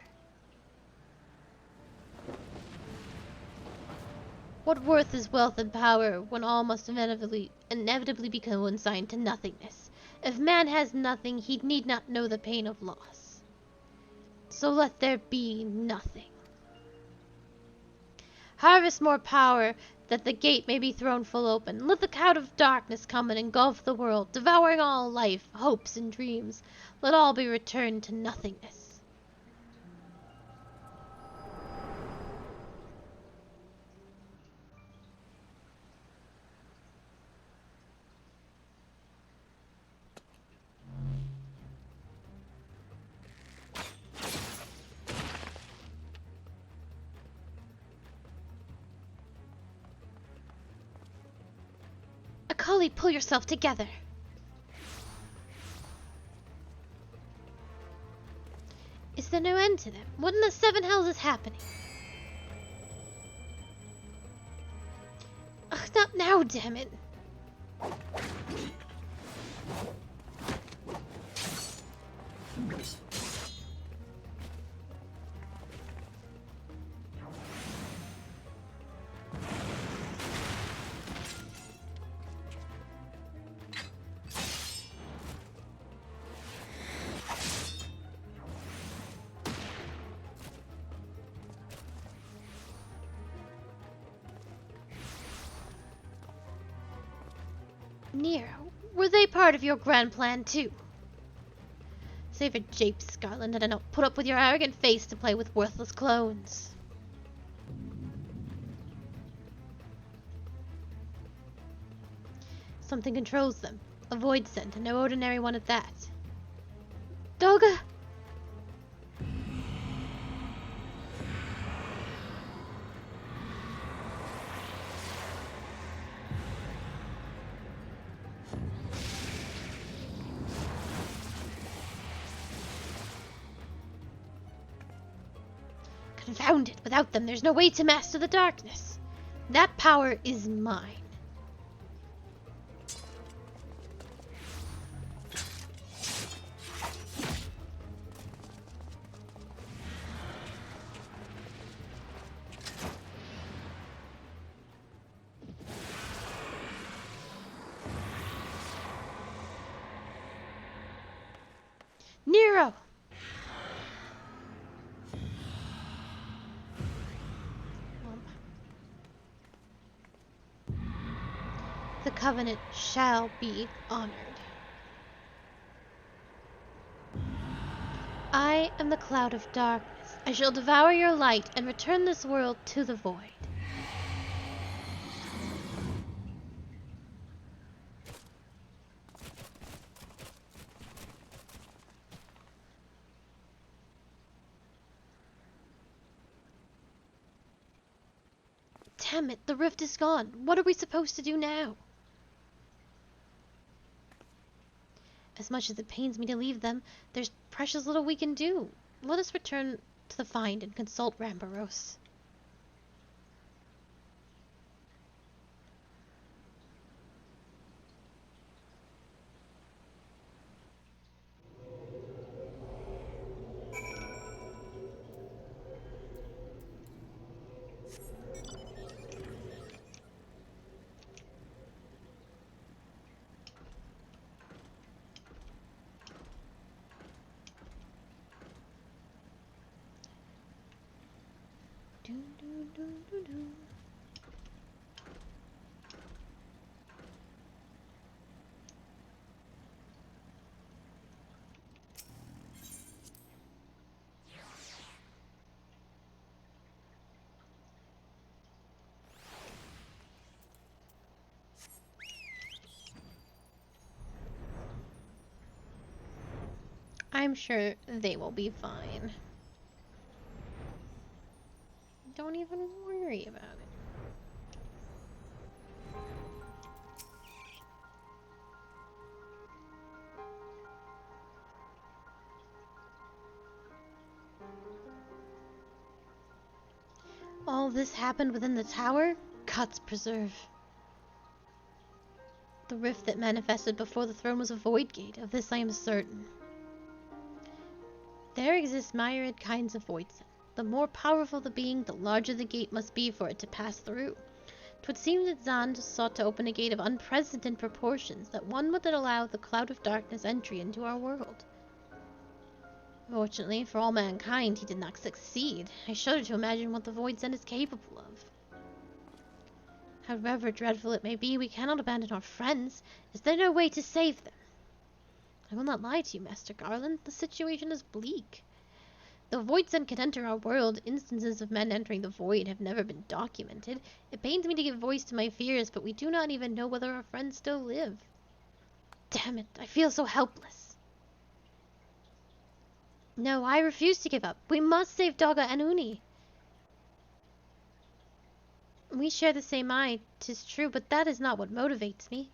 Speaker 1: What worth is wealth and power when all must inevitably be consigned to nothingness? If man has nothing, he need not know the pain of loss. So let there be nothing. Harvest more power, that the gate may be thrown full open. Let the cloud of darkness come and engulf the world, devouring all life, hopes, and dreams. Let all be returned to nothingness. Akali, pull yourself together. Is there no end to them? What in the seven hells is happening? Ugh, not now, damn it. Nero, were they part of your grand plan too? Save a jape, Scarland, and I don't put up with your arrogant face to play with worthless clones. Something controls them. A void scent, and no ordinary one at that. Doga! Confound it! Without them, there's no way to master the darkness. That power is mine. Nero! The covenant shall be honored. I am the cloud of darkness. I shall devour your light and return this world to the void. Damn it, the rift is gone. What are we supposed to do now? As much as it pains me to leave them, there's precious little we can do. Let us return to the find and consult Rambaros. Do, do, do, do, do. I'm sure they will be fine. Don't even worry about it. All this happened within the tower? Gods preserve. The rift that manifested before the throne was a void gate, of this I am certain. There exist myriad kinds of voids. The more powerful the being, the larger the gate must be for it to pass through. 'Twould seem that Zand sought to open a gate of unprecedented proportions, that one would allow the cloud of darkness entry into our world. Fortunately for all mankind, he did not succeed. I shudder to imagine what the Void Send is capable of. However dreadful it may be, we cannot abandon our friends. Is there no way to save them? I will not lie to you, Master Garland. The situation is bleak. Though Void Send can enter our world, instances of men entering the Void have never been documented. It pains me to give voice to my fears, but we do not even know whether our friends still live. Damn it, I feel so helpless. No, I refuse to give up. We must save Dogga and Uni. We share the same eye, 'tis true, but that is not what motivates me.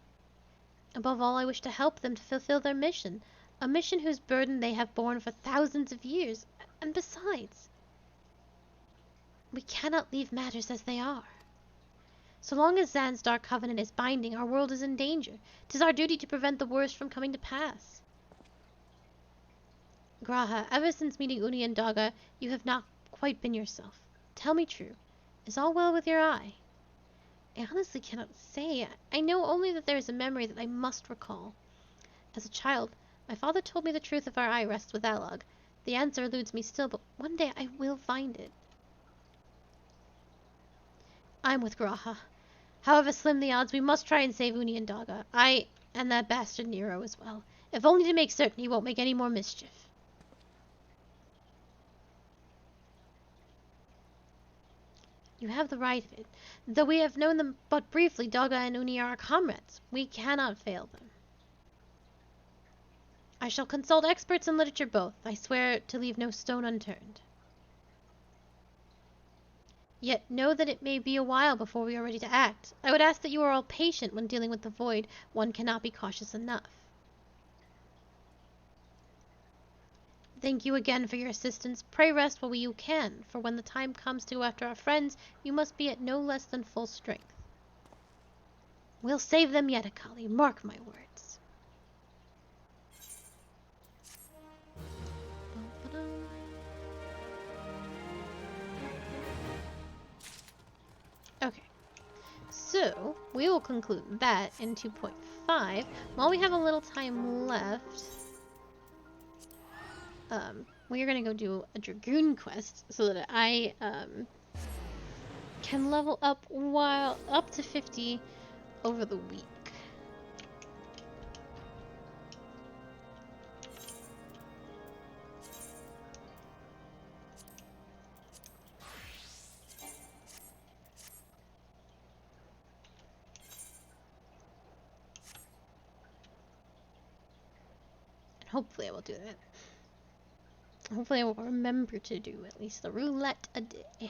Speaker 1: Above all, I wish to help them to fulfill their mission, a mission whose burden they have borne for thousands of years. And besides, we cannot leave matters as they are. So long as Zan's Dark Covenant is binding, our world is in danger. 'Tis our duty to prevent the worst from coming to pass. Graha, ever since meeting Uni and Dogga, you have not quite been yourself. Tell me true. Is all well with your eye? I honestly cannot say. I know only that there is a memory that I must recall. As a child, my father told me the truth of our eye rests with Alog. The answer eludes me still, but one day I will find it. I'm with Graha. However slim the odds, we must try and save Uni and Dogga. And that bastard Nero as well. If only to make certain he won't make any more mischief. You have the right of it. Though we have known them but briefly, Dogga and Uni are our comrades. We cannot fail them. I shall consult experts in literature both. I swear to leave no stone unturned. Yet know that it may be a while before we are ready to act. I would ask that you are all patient when dealing with the Void. One cannot be cautious enough. Thank you again for your assistance. Pray rest while you can, for when the time comes to go after our friends, you must be at no less than full strength. We'll save them yet, Akali. Mark my words. Okay. So, we will conclude that in 2.5. While we have a little time left, we are going to go do a Dragoon quest so that I can level up up to 50 over the week. And hopefully I will do that. Hopefully I will remember to do at least the roulette a day.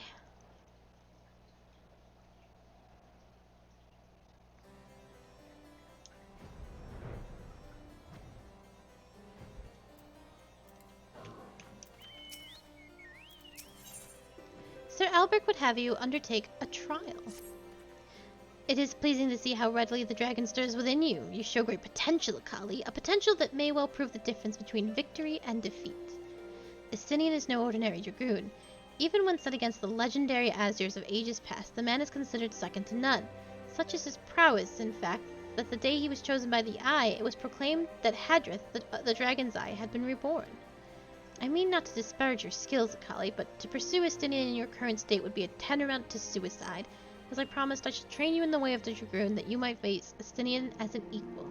Speaker 1: Albrecht would have you undertake a trial. It is pleasing to see how readily the dragon stirs within you. You show great potential, Akali, a potential that may well prove the difference between victory and defeat. Estinian is no ordinary dragoon. Even when set against the legendary Azirs of ages past, the man is considered second to none. Such is his prowess, in fact, that the day he was chosen by the Eye, it was proclaimed that Hadrith, the Dragon's Eye, had been reborn. I mean not to disparage your skills, Akali, but to pursue Estinian in your current state would be a tantamount to suicide, as I promised I should train you in the way of the dragoon that you might face Estinian as an equal.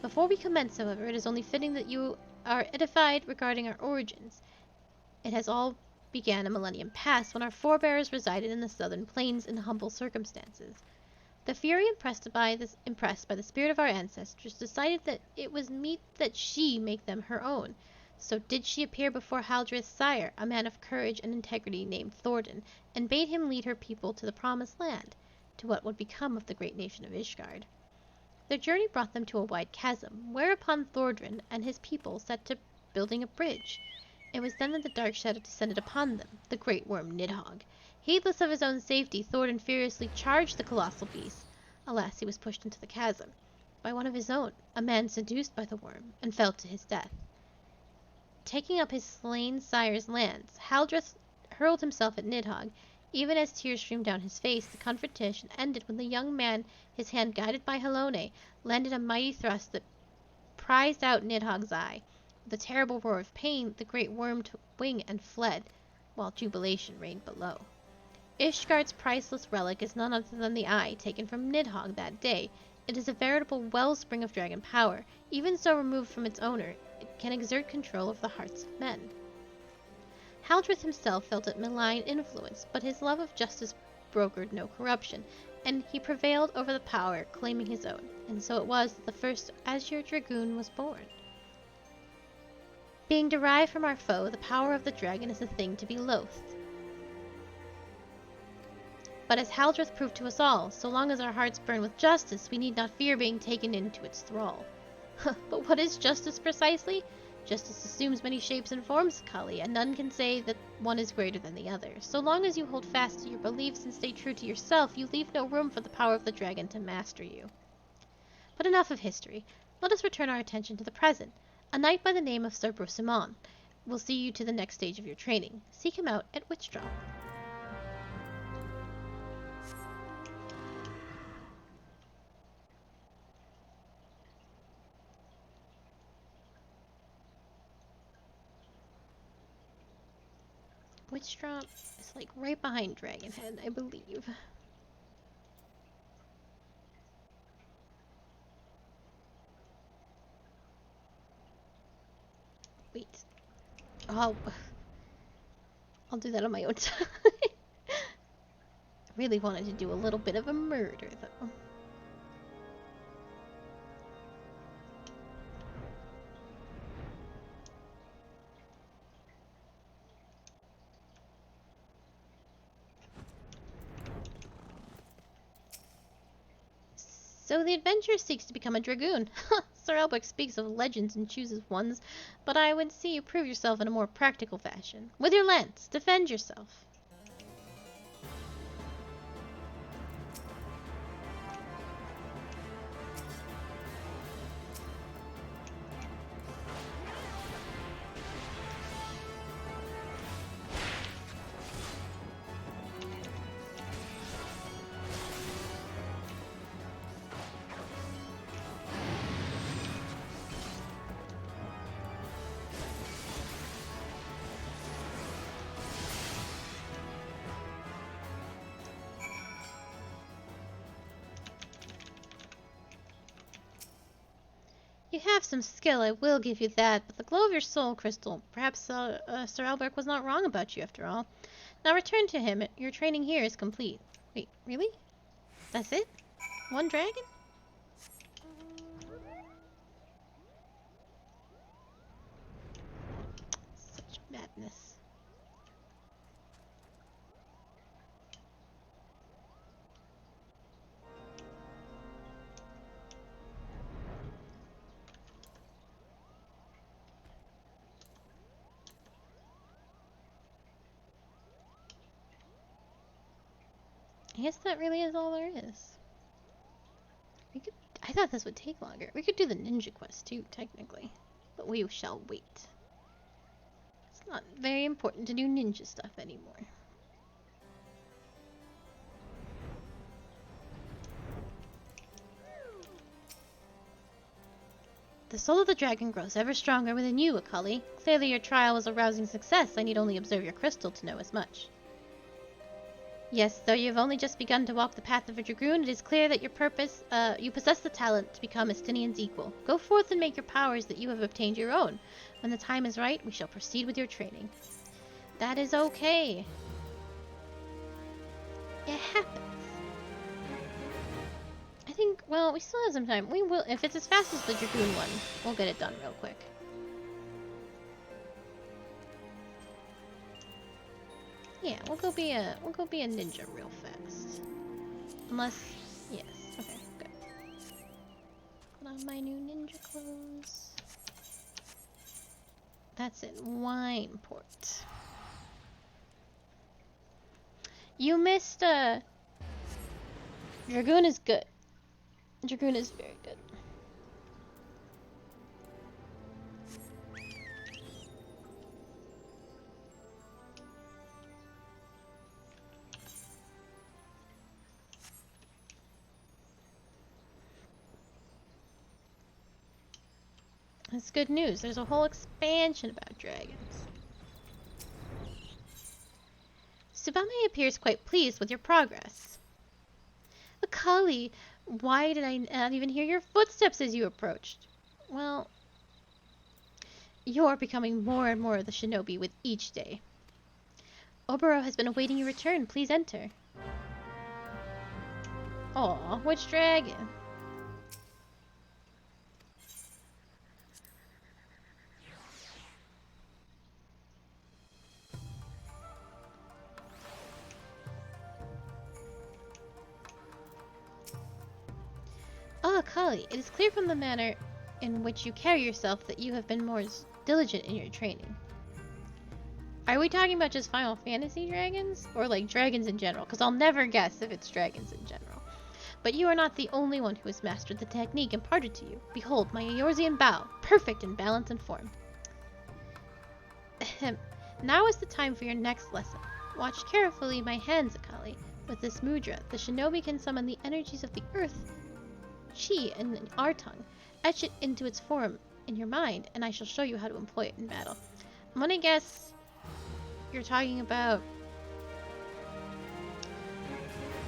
Speaker 1: Before we commence, however, it is only fitting that you are edified regarding our origins. It has all began a millennium past, when our forebears resided in the southern plains in humble circumstances. The Fury, impressed by the spirit of our ancestors, decided that it was meet that she make them her own. So did she appear before Haldrith's sire, a man of courage and integrity named Thordan, and bade him lead her people to the promised land, to what would become of the great nation of Ishgard. Their journey brought them to a wide chasm, whereupon Thordan and his people set to building a bridge. It was then that the dark shadow descended upon them, the great worm Nidhogg. Heedless of his own safety, Thordan furiously charged the colossal beast. Alas, he was pushed into the chasm by one of his own, a man seduced by the worm, and fell to his death. Taking up his slain sire's lance, Haldrith hurled himself at Nidhogg. Even as tears streamed down his face, the confrontation ended when the young man, his hand guided by Helone, landed a mighty thrust that prized out Nidhogg's eye. With a terrible roar of pain, the great worm took wing and fled, while jubilation reigned below. Ishgard's priceless relic is none other than the eye taken from Nidhogg that day. It is a veritable wellspring of dragon power. Even so removed from its owner, it can exert control of the hearts of men. Haldrith himself felt its malign influence, but his love of justice brokered no corruption, and he prevailed over the power, claiming his own. And so it was that the first Azure Dragoon was born. Being derived from our foe, the power of the dragon is a thing to be loathed. But as Haldrith proved to us all, so long as our hearts burn with justice, we need not fear being taken into its thrall. But what is justice precisely? Justice assumes many shapes and forms, Kali, and none can say that one is greater than the other. So long as you hold fast to your beliefs and stay true to yourself, you leave no room for the power of the dragon to master you. But enough of history. Let us return our attention to the present. A knight by the name of Sir Brusimon will see you to the next stage of your training. Seek him out at Witchdrop. Witchdrop is like right behind Dragonhead, I believe. Wait. Oh, I'll do that on my own time. I really wanted to do a little bit of a murder, though. So the adventurer seeks to become a dragoon. Sir Albrecht speaks of legends and chooses ones, but I would see you prove yourself in a more practical fashion. With your lance, defend yourself. You have some skill, I will give you that, but the glow of your soul crystal, perhaps Sir Albrecht was not wrong about you after all. Now return to him, your training here is complete. Wait, really? That's it? One dragon? Such madness. guess that really is all there is. We could. I thought this would take longer. We could do the ninja quest too, technically. But we shall wait. It's not very important to do ninja stuff anymore. The soul of the dragon grows ever stronger within you, Akali. Clearly your trial was a rousing success. I need only observe your crystal to know as much. Yes, though you have only just begun to walk the path of a dragoon, it is clear that you possess the talent to become Estinian's equal. Go forth and make your powers that you have obtained your own. When the time is right, we shall proceed with your training. That is okay. It happens. I think, well, we still have some time. We will, if it's as fast as the dragoon one, we'll get it done real quick. Yeah, we'll go be a ninja real fast. Unless, yes, okay, good. Put on my new ninja clothes. That's it, Wineport. You missed Dragoon is good. Dragoon is very good. That's good news. There's a whole expansion about dragons. Tsubame appears quite pleased with your progress. Akali, why did I not even hear your footsteps as you approached? Well, you're becoming more and more of the shinobi with each day. Oboro has been awaiting your return. Please enter. Aw, which dragon? Ah, Kali, it is clear from the manner in which you carry yourself that you have been more diligent in your training. Are we talking about just Final Fantasy dragons? Or like dragons in general? Because I'll never guess if it's dragons in general. But you are not the only one who has mastered the technique imparted to you. Behold, my Eorzean bow, perfect in balance and form. Ahem. Now is the time for your next lesson. Watch carefully my hands, Akali. With this mudra, the shinobi can summon the energies of the earth, chi, in our tongue. Etch it into its form in your mind, and I shall show you how to employ it in battle. I'm gonna guess you're talking about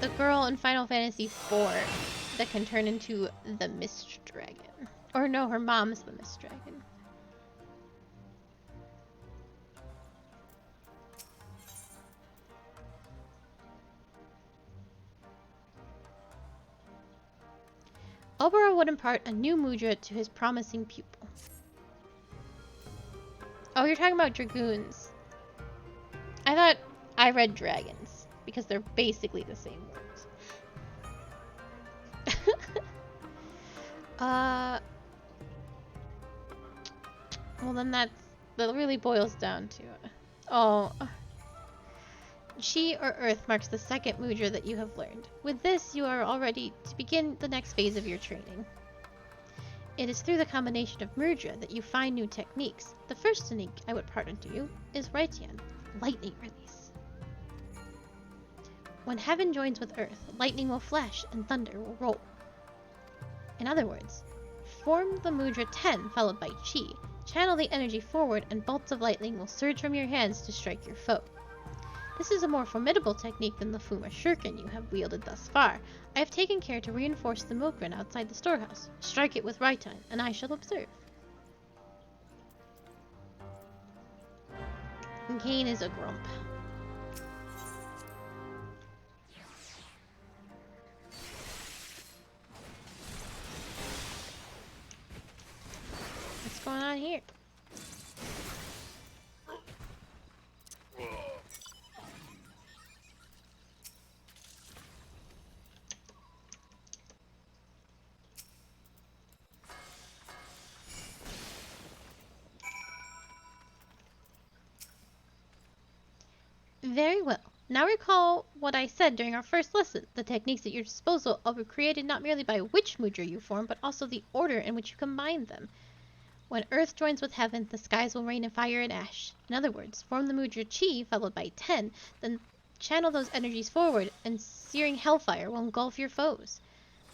Speaker 1: the girl in Final Fantasy IV that can turn into the Mist Dragon. Or no, her mom's the Mist Dragon. Oboro would impart a new mudra to his promising pupil. Oh, you're talking about dragoons. I thought I read dragons, because they're basically the same words. Well then that really boils down to it. Oh. Chi or Earth marks the second mudra that you have learned. With this, you are all ready to begin the next phase of your training. It is through the combination of mudra that you find new techniques. The first technique I would impart to you is Rightian, lightning release. When heaven joins with earth, lightning will flash and thunder will roll. In other words, form the mudra 10 followed by Chi, channel the energy forward and bolts of lightning will surge from your hands to strike your foe. This is a more formidable technique than the Fuma Shuriken you have wielded thus far. I have taken care to reinforce the milk run outside the storehouse. Strike it with Rightian, and I shall observe. Kane is a grump. What's going on here? Very well. Now recall what I said during our first lesson. The techniques at your disposal were created not merely by which mudra you form, but also the order in which you combine them. When earth joins with heaven, the skies will rain in fire and ash. In other words, form the mudra chi followed by 10, then channel those energies forward, and searing hellfire will engulf your foes.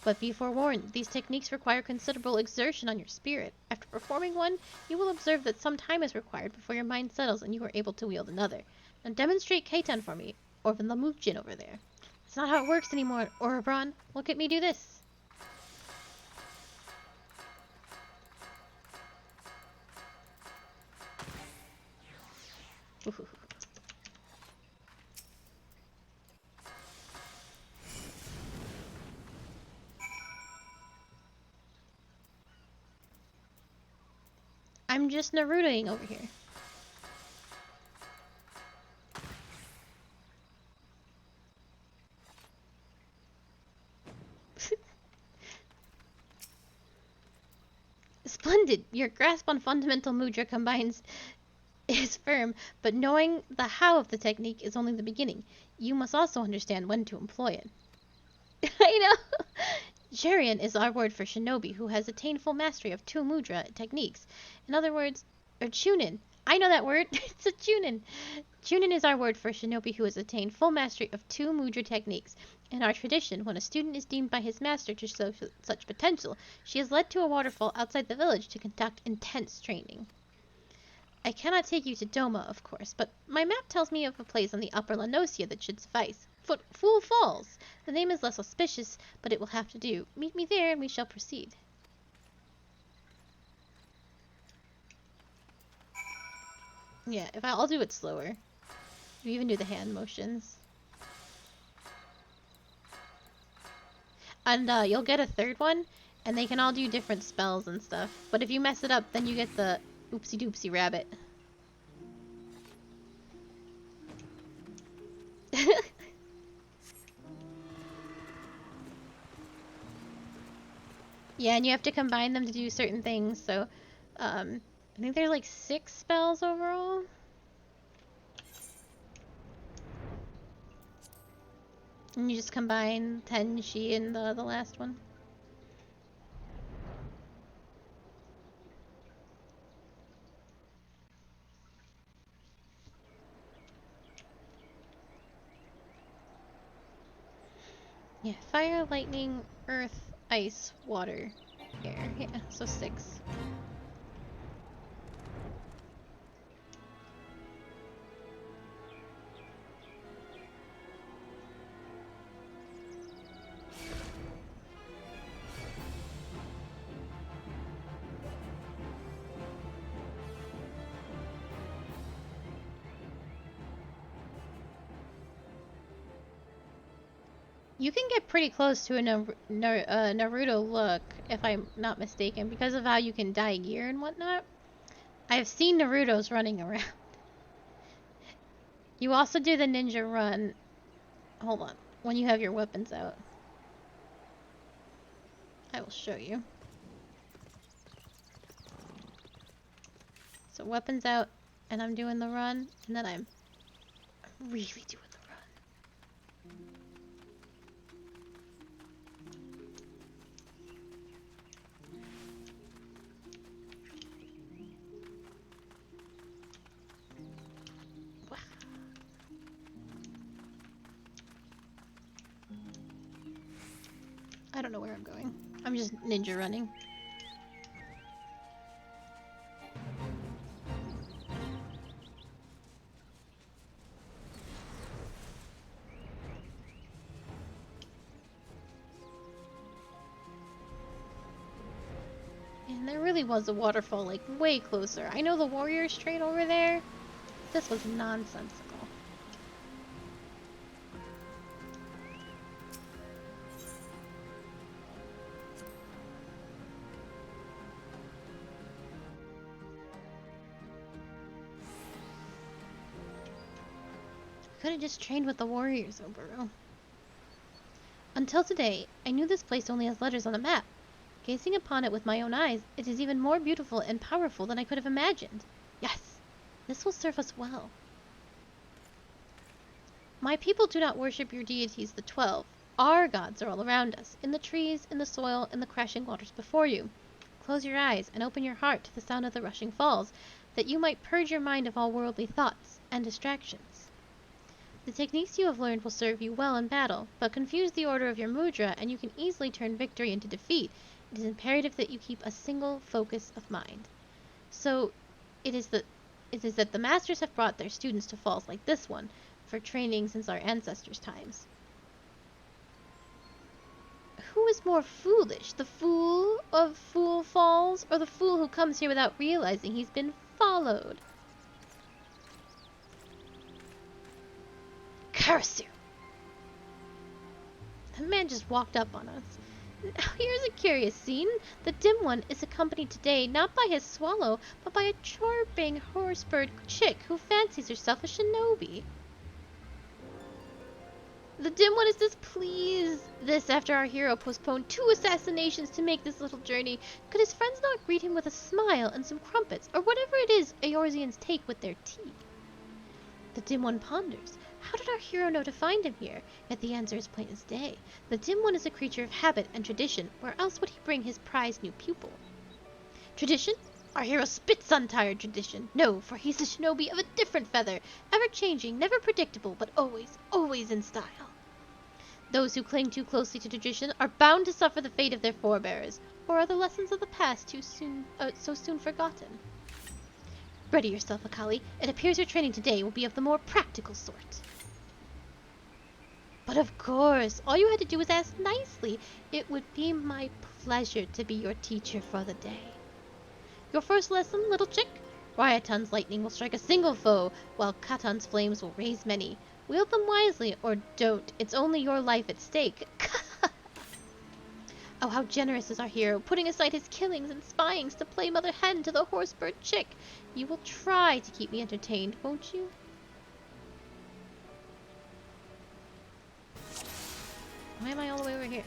Speaker 1: But be forewarned, these techniques require considerable exertion on your spirit. After performing one, you will observe that some time is required before your mind settles and you are able to wield another. Now demonstrate Keitan for me, or the Mukjin over there. It's not how it works anymore, Orabron. Look at me do this. Ooh. I'm just Narutoing over here. Splendid! Your grasp on fundamental mudra is firm, but knowing the how of the technique is only the beginning. You must also understand when to employ it. I know! Jarian is our word for shinobi who has attained full mastery of 2 mudra techniques. In other words, or chunin. I know that word. It's a chunin. Chunin is our word for shinobi who has attained full mastery of 2 mudra techniques. In our tradition, when a student is deemed by his master to show such potential, she is led to a waterfall outside the village to conduct intense training. I cannot take you to Doma, of course, but my map tells me of a place on the upper Lanosia that should suffice. Fool Falls! The name is less auspicious, but it will have to do. Meet me there and we shall proceed. Yeah, I'll do it slower. You even do the hand motions. And you'll get a third one, and they can all do different spells and stuff. But if you mess it up, then you get the oopsie doopsie rabbit. Yeah, and you have to combine them to do certain things, so I think there's like 6 spells overall. And you just combine Tenshi and the last one. Yeah, fire, lightning, earth, ice, water, air. Yeah, so 6. You can get pretty close to a Naruto look, if I'm not mistaken, because of how you can dye gear and whatnot. I've seen Narutos running around. You also do the ninja run. Hold on. When you have your weapons out. I will show you. So weapons out, and I'm doing the run, and then I'm really doing the run. I don't know where I'm going. I'm just ninja running. And there really was a waterfall, like, way closer. I know the warrior's straight over there. This was nonsensical. Could have just trained with the warriors, Oboro. Until today, I knew this place only has letters on a map. Gazing upon it with my own eyes, it is even more beautiful and powerful than I could have imagined. Yes, this will serve us well. My people do not worship your deities, the 12. Our gods are all around us, in the trees, in the soil, in the crashing waters before you. Close your eyes and open your heart to the sound of the rushing falls, that you might purge your mind of all worldly thoughts and distractions. The techniques you have learned will serve you well in battle, but confuse the order of your mudra and you can easily turn victory into defeat. It is imperative that you keep a single focus of mind. So, it is that the masters have brought their students to falls like this one, for training since our ancestors' times. Who is more foolish, the fool of Fool Falls, or the fool who comes here without realizing he's been followed? Curse you! The man just walked up on us. Now here's a curious scene. The dim one is accompanied today not by his swallow, but by a charming horsebird chick who fancies herself a shinobi. The dim one is displeased this after our hero postponed 2 assassinations to make this little journey. Could his friends not greet him with a smile and some crumpets, or whatever it is Eorzeans take with their tea? The dim one ponders. How did our hero know to find him here? Yet the answer is plain as day. The dim one is a creature of habit and tradition. Where else would he bring his prized new pupil? Tradition? Our hero spits on tired tradition. No, for he's a shinobi of a different feather, ever-changing, never predictable, but always, always in style. Those who cling too closely to tradition are bound to suffer the fate of their forebears, or are the lessons of the past so soon forgotten. Ready yourself, Akali. It appears your training today will be of the more practical sort. But of course, all you had to do was ask nicely. It would be my pleasure to be your teacher for the day. Your first lesson, little chick? Rightian's lightning will strike a single foe, while Katan's flames will raise many. Wield them wisely, or don't. It's only your life at stake. Oh, how generous is our hero, putting aside his killings and spyings to play mother hen to the horsebird chick. You will try to keep me entertained, won't you? Why am I all the way over here?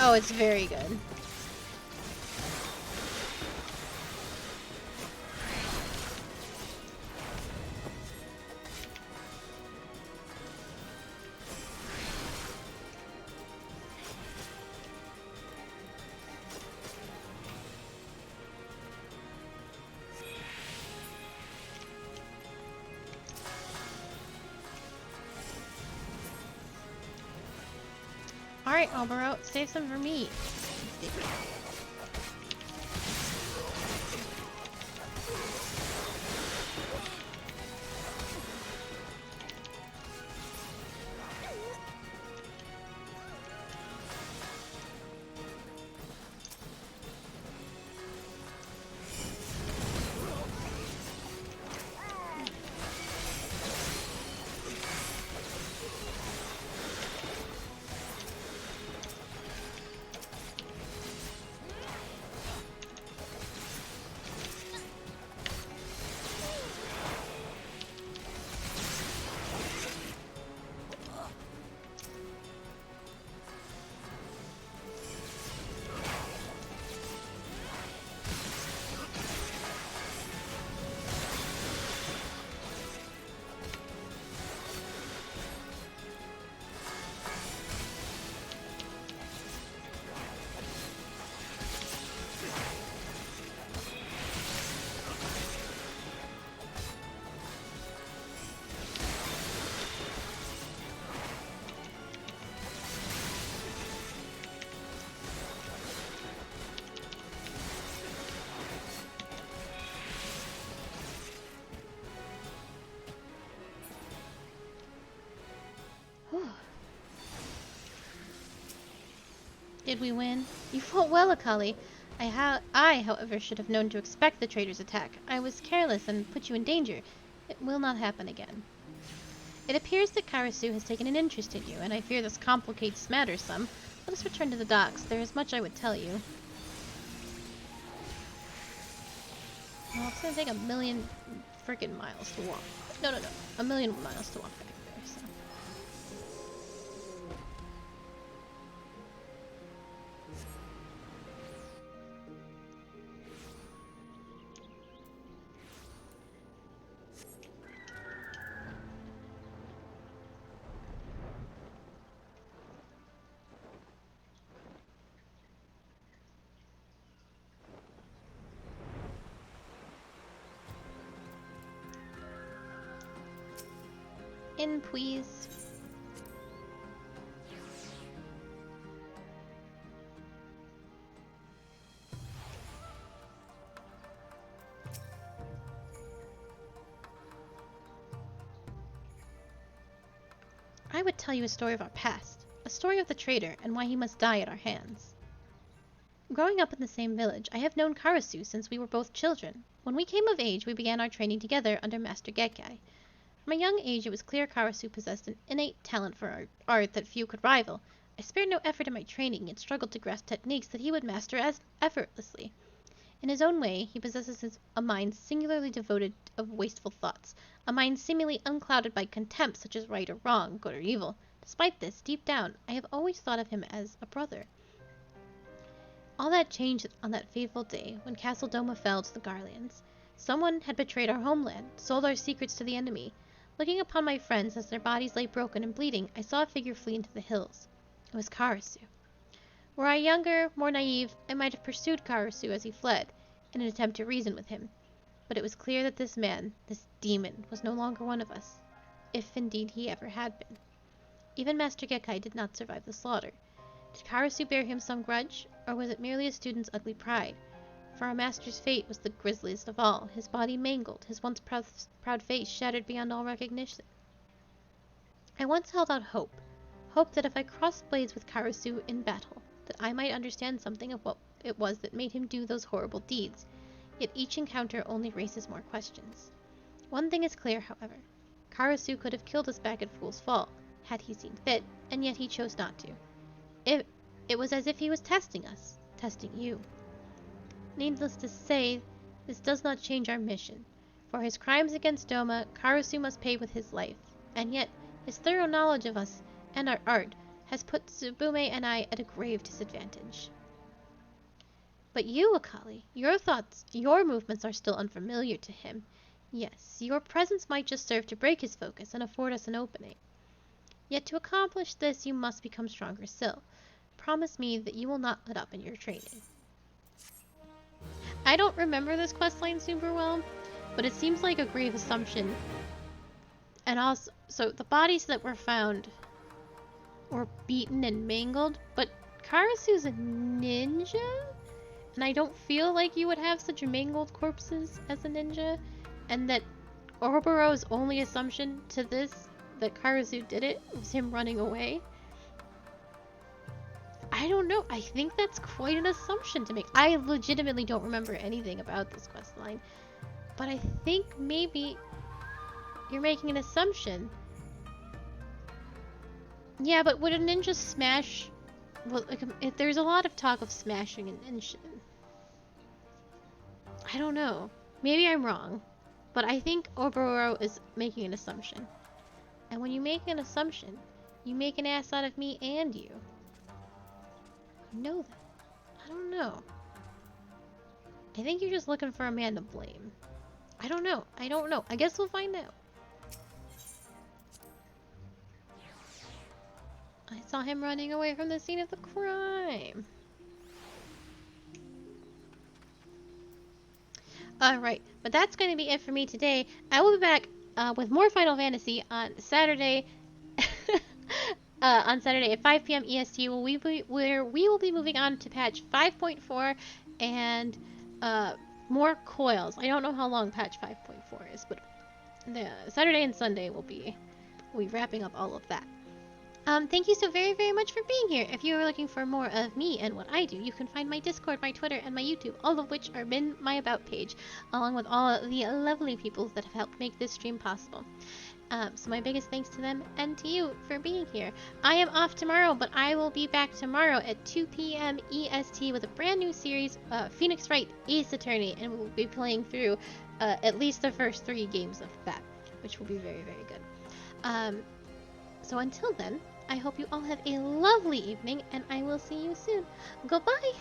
Speaker 1: Oh, it's very good. Alright, Albero, save some for me. Did we win? You fought well, Akali. I, however, should have known to expect the traitor's attack. I was careless and put you in danger. It will not happen again. It appears that Karasu has taken an interest in you, and I fear this complicates matters some. Let us return to the docks. There is much I would tell you. Well, it's gonna take a million freaking miles to walk. No. A million miles to walk back there, so. In, please. I would tell you a story of our past, a story of the traitor and why he must die at our hands. Growing up in the same village, I have known Karasu since we were both children. When we came of age, we began our training together under Master Gekkai. From a young age, it was clear Karasu possessed an innate talent for art that few could rival. I spared no effort in my training, yet struggled to grasp techniques that he would master as effortlessly. In his own way, he possesses a mind singularly devoid of wasteful thoughts, a mind seemingly unclouded by contempt such as right or wrong, good or evil. Despite this, deep down, I have always thought of him as a brother. All that changed on that fateful day when Castle Doma fell to the Garlands. Someone had betrayed our homeland, sold our secrets to the enemy. Looking upon my friends as their bodies lay broken and bleeding, I saw a figure flee into the hills. It was Karasu. Were I younger, more naive, I might have pursued Karasu as he fled, in an attempt to reason with him. But it was clear that this man, this demon, was no longer one of us, if indeed he ever had been. Even Master Gekkai did not survive the slaughter. Did Karasu bear him some grudge, or was it merely a student's ugly pride? For our master's fate was the grisliest of all, his body mangled, his once proud face shattered beyond all recognition. I once held out hope that if I crossed blades with Karasu in battle, that I might understand something of what it was that made him do those horrible deeds, yet each encounter only raises more questions. One thing is clear, however. Karasu could have killed us back at Fool's Fall, had he seen fit, and yet he chose not to. It was as if he was testing us, testing you. Needless to say, this does not change our mission. For his crimes against Doma, Karasu must pay with his life, and yet his thorough knowledge of us and our art has put Tsubume and I at a grave disadvantage. But you, Akali, your thoughts, your movements are still unfamiliar to him. Yes, your presence might just serve to break his focus and afford us an opening. Yet to accomplish this, you must become stronger still. Promise me that you will not let up in your training. I don't remember this questline super well, but it seems like a grave assumption. And also, so the bodies that were found were beaten and mangled, but Karasu's a ninja? And I don't feel like you would have such mangled corpses as a ninja, and that Ouroboros' only assumption to this, that Karasu did it, was him running away. I don't know. I think that's quite an assumption to make. I legitimately don't remember anything about this questline, but I think maybe you're making an assumption. Yeah, but would a ninja smash? Well, like, there's a lot of talk of smashing an ninja. I don't know. Maybe I'm wrong, but I think Ouroboros is making an assumption. And when you make an assumption, you make an ass out of me and you. I know that. I don't know. I think you're just looking for a man to blame. I don't know. I don't know. I guess we'll find out. I saw him running away from the scene of the crime. Alright, but that's going to be it for me today. I will be back with more Final Fantasy on Saturday. On Saturday at 5 p.m. EST, where we will be moving on to patch 5.4 and more coils. I don't know how long patch 5.4 is, but the Saturday and Sunday will be wrapping up all of that. Thank you so very, very much for being here. If you are looking for more of me and what I do, you can find my Discord, my Twitter, and my YouTube, all of which are in my About page, along with all the lovely people that have helped make this stream possible. So my biggest thanks to them and to you for being here. I am off tomorrow, but I will be back tomorrow at 2 p.m. EST with a brand new series, Phoenix Wright Ace Attorney, and we'll be playing through at least the first 3 games of that, which will be very, very good. So until then, I hope you all have a lovely evening, and I will see you soon. Goodbye!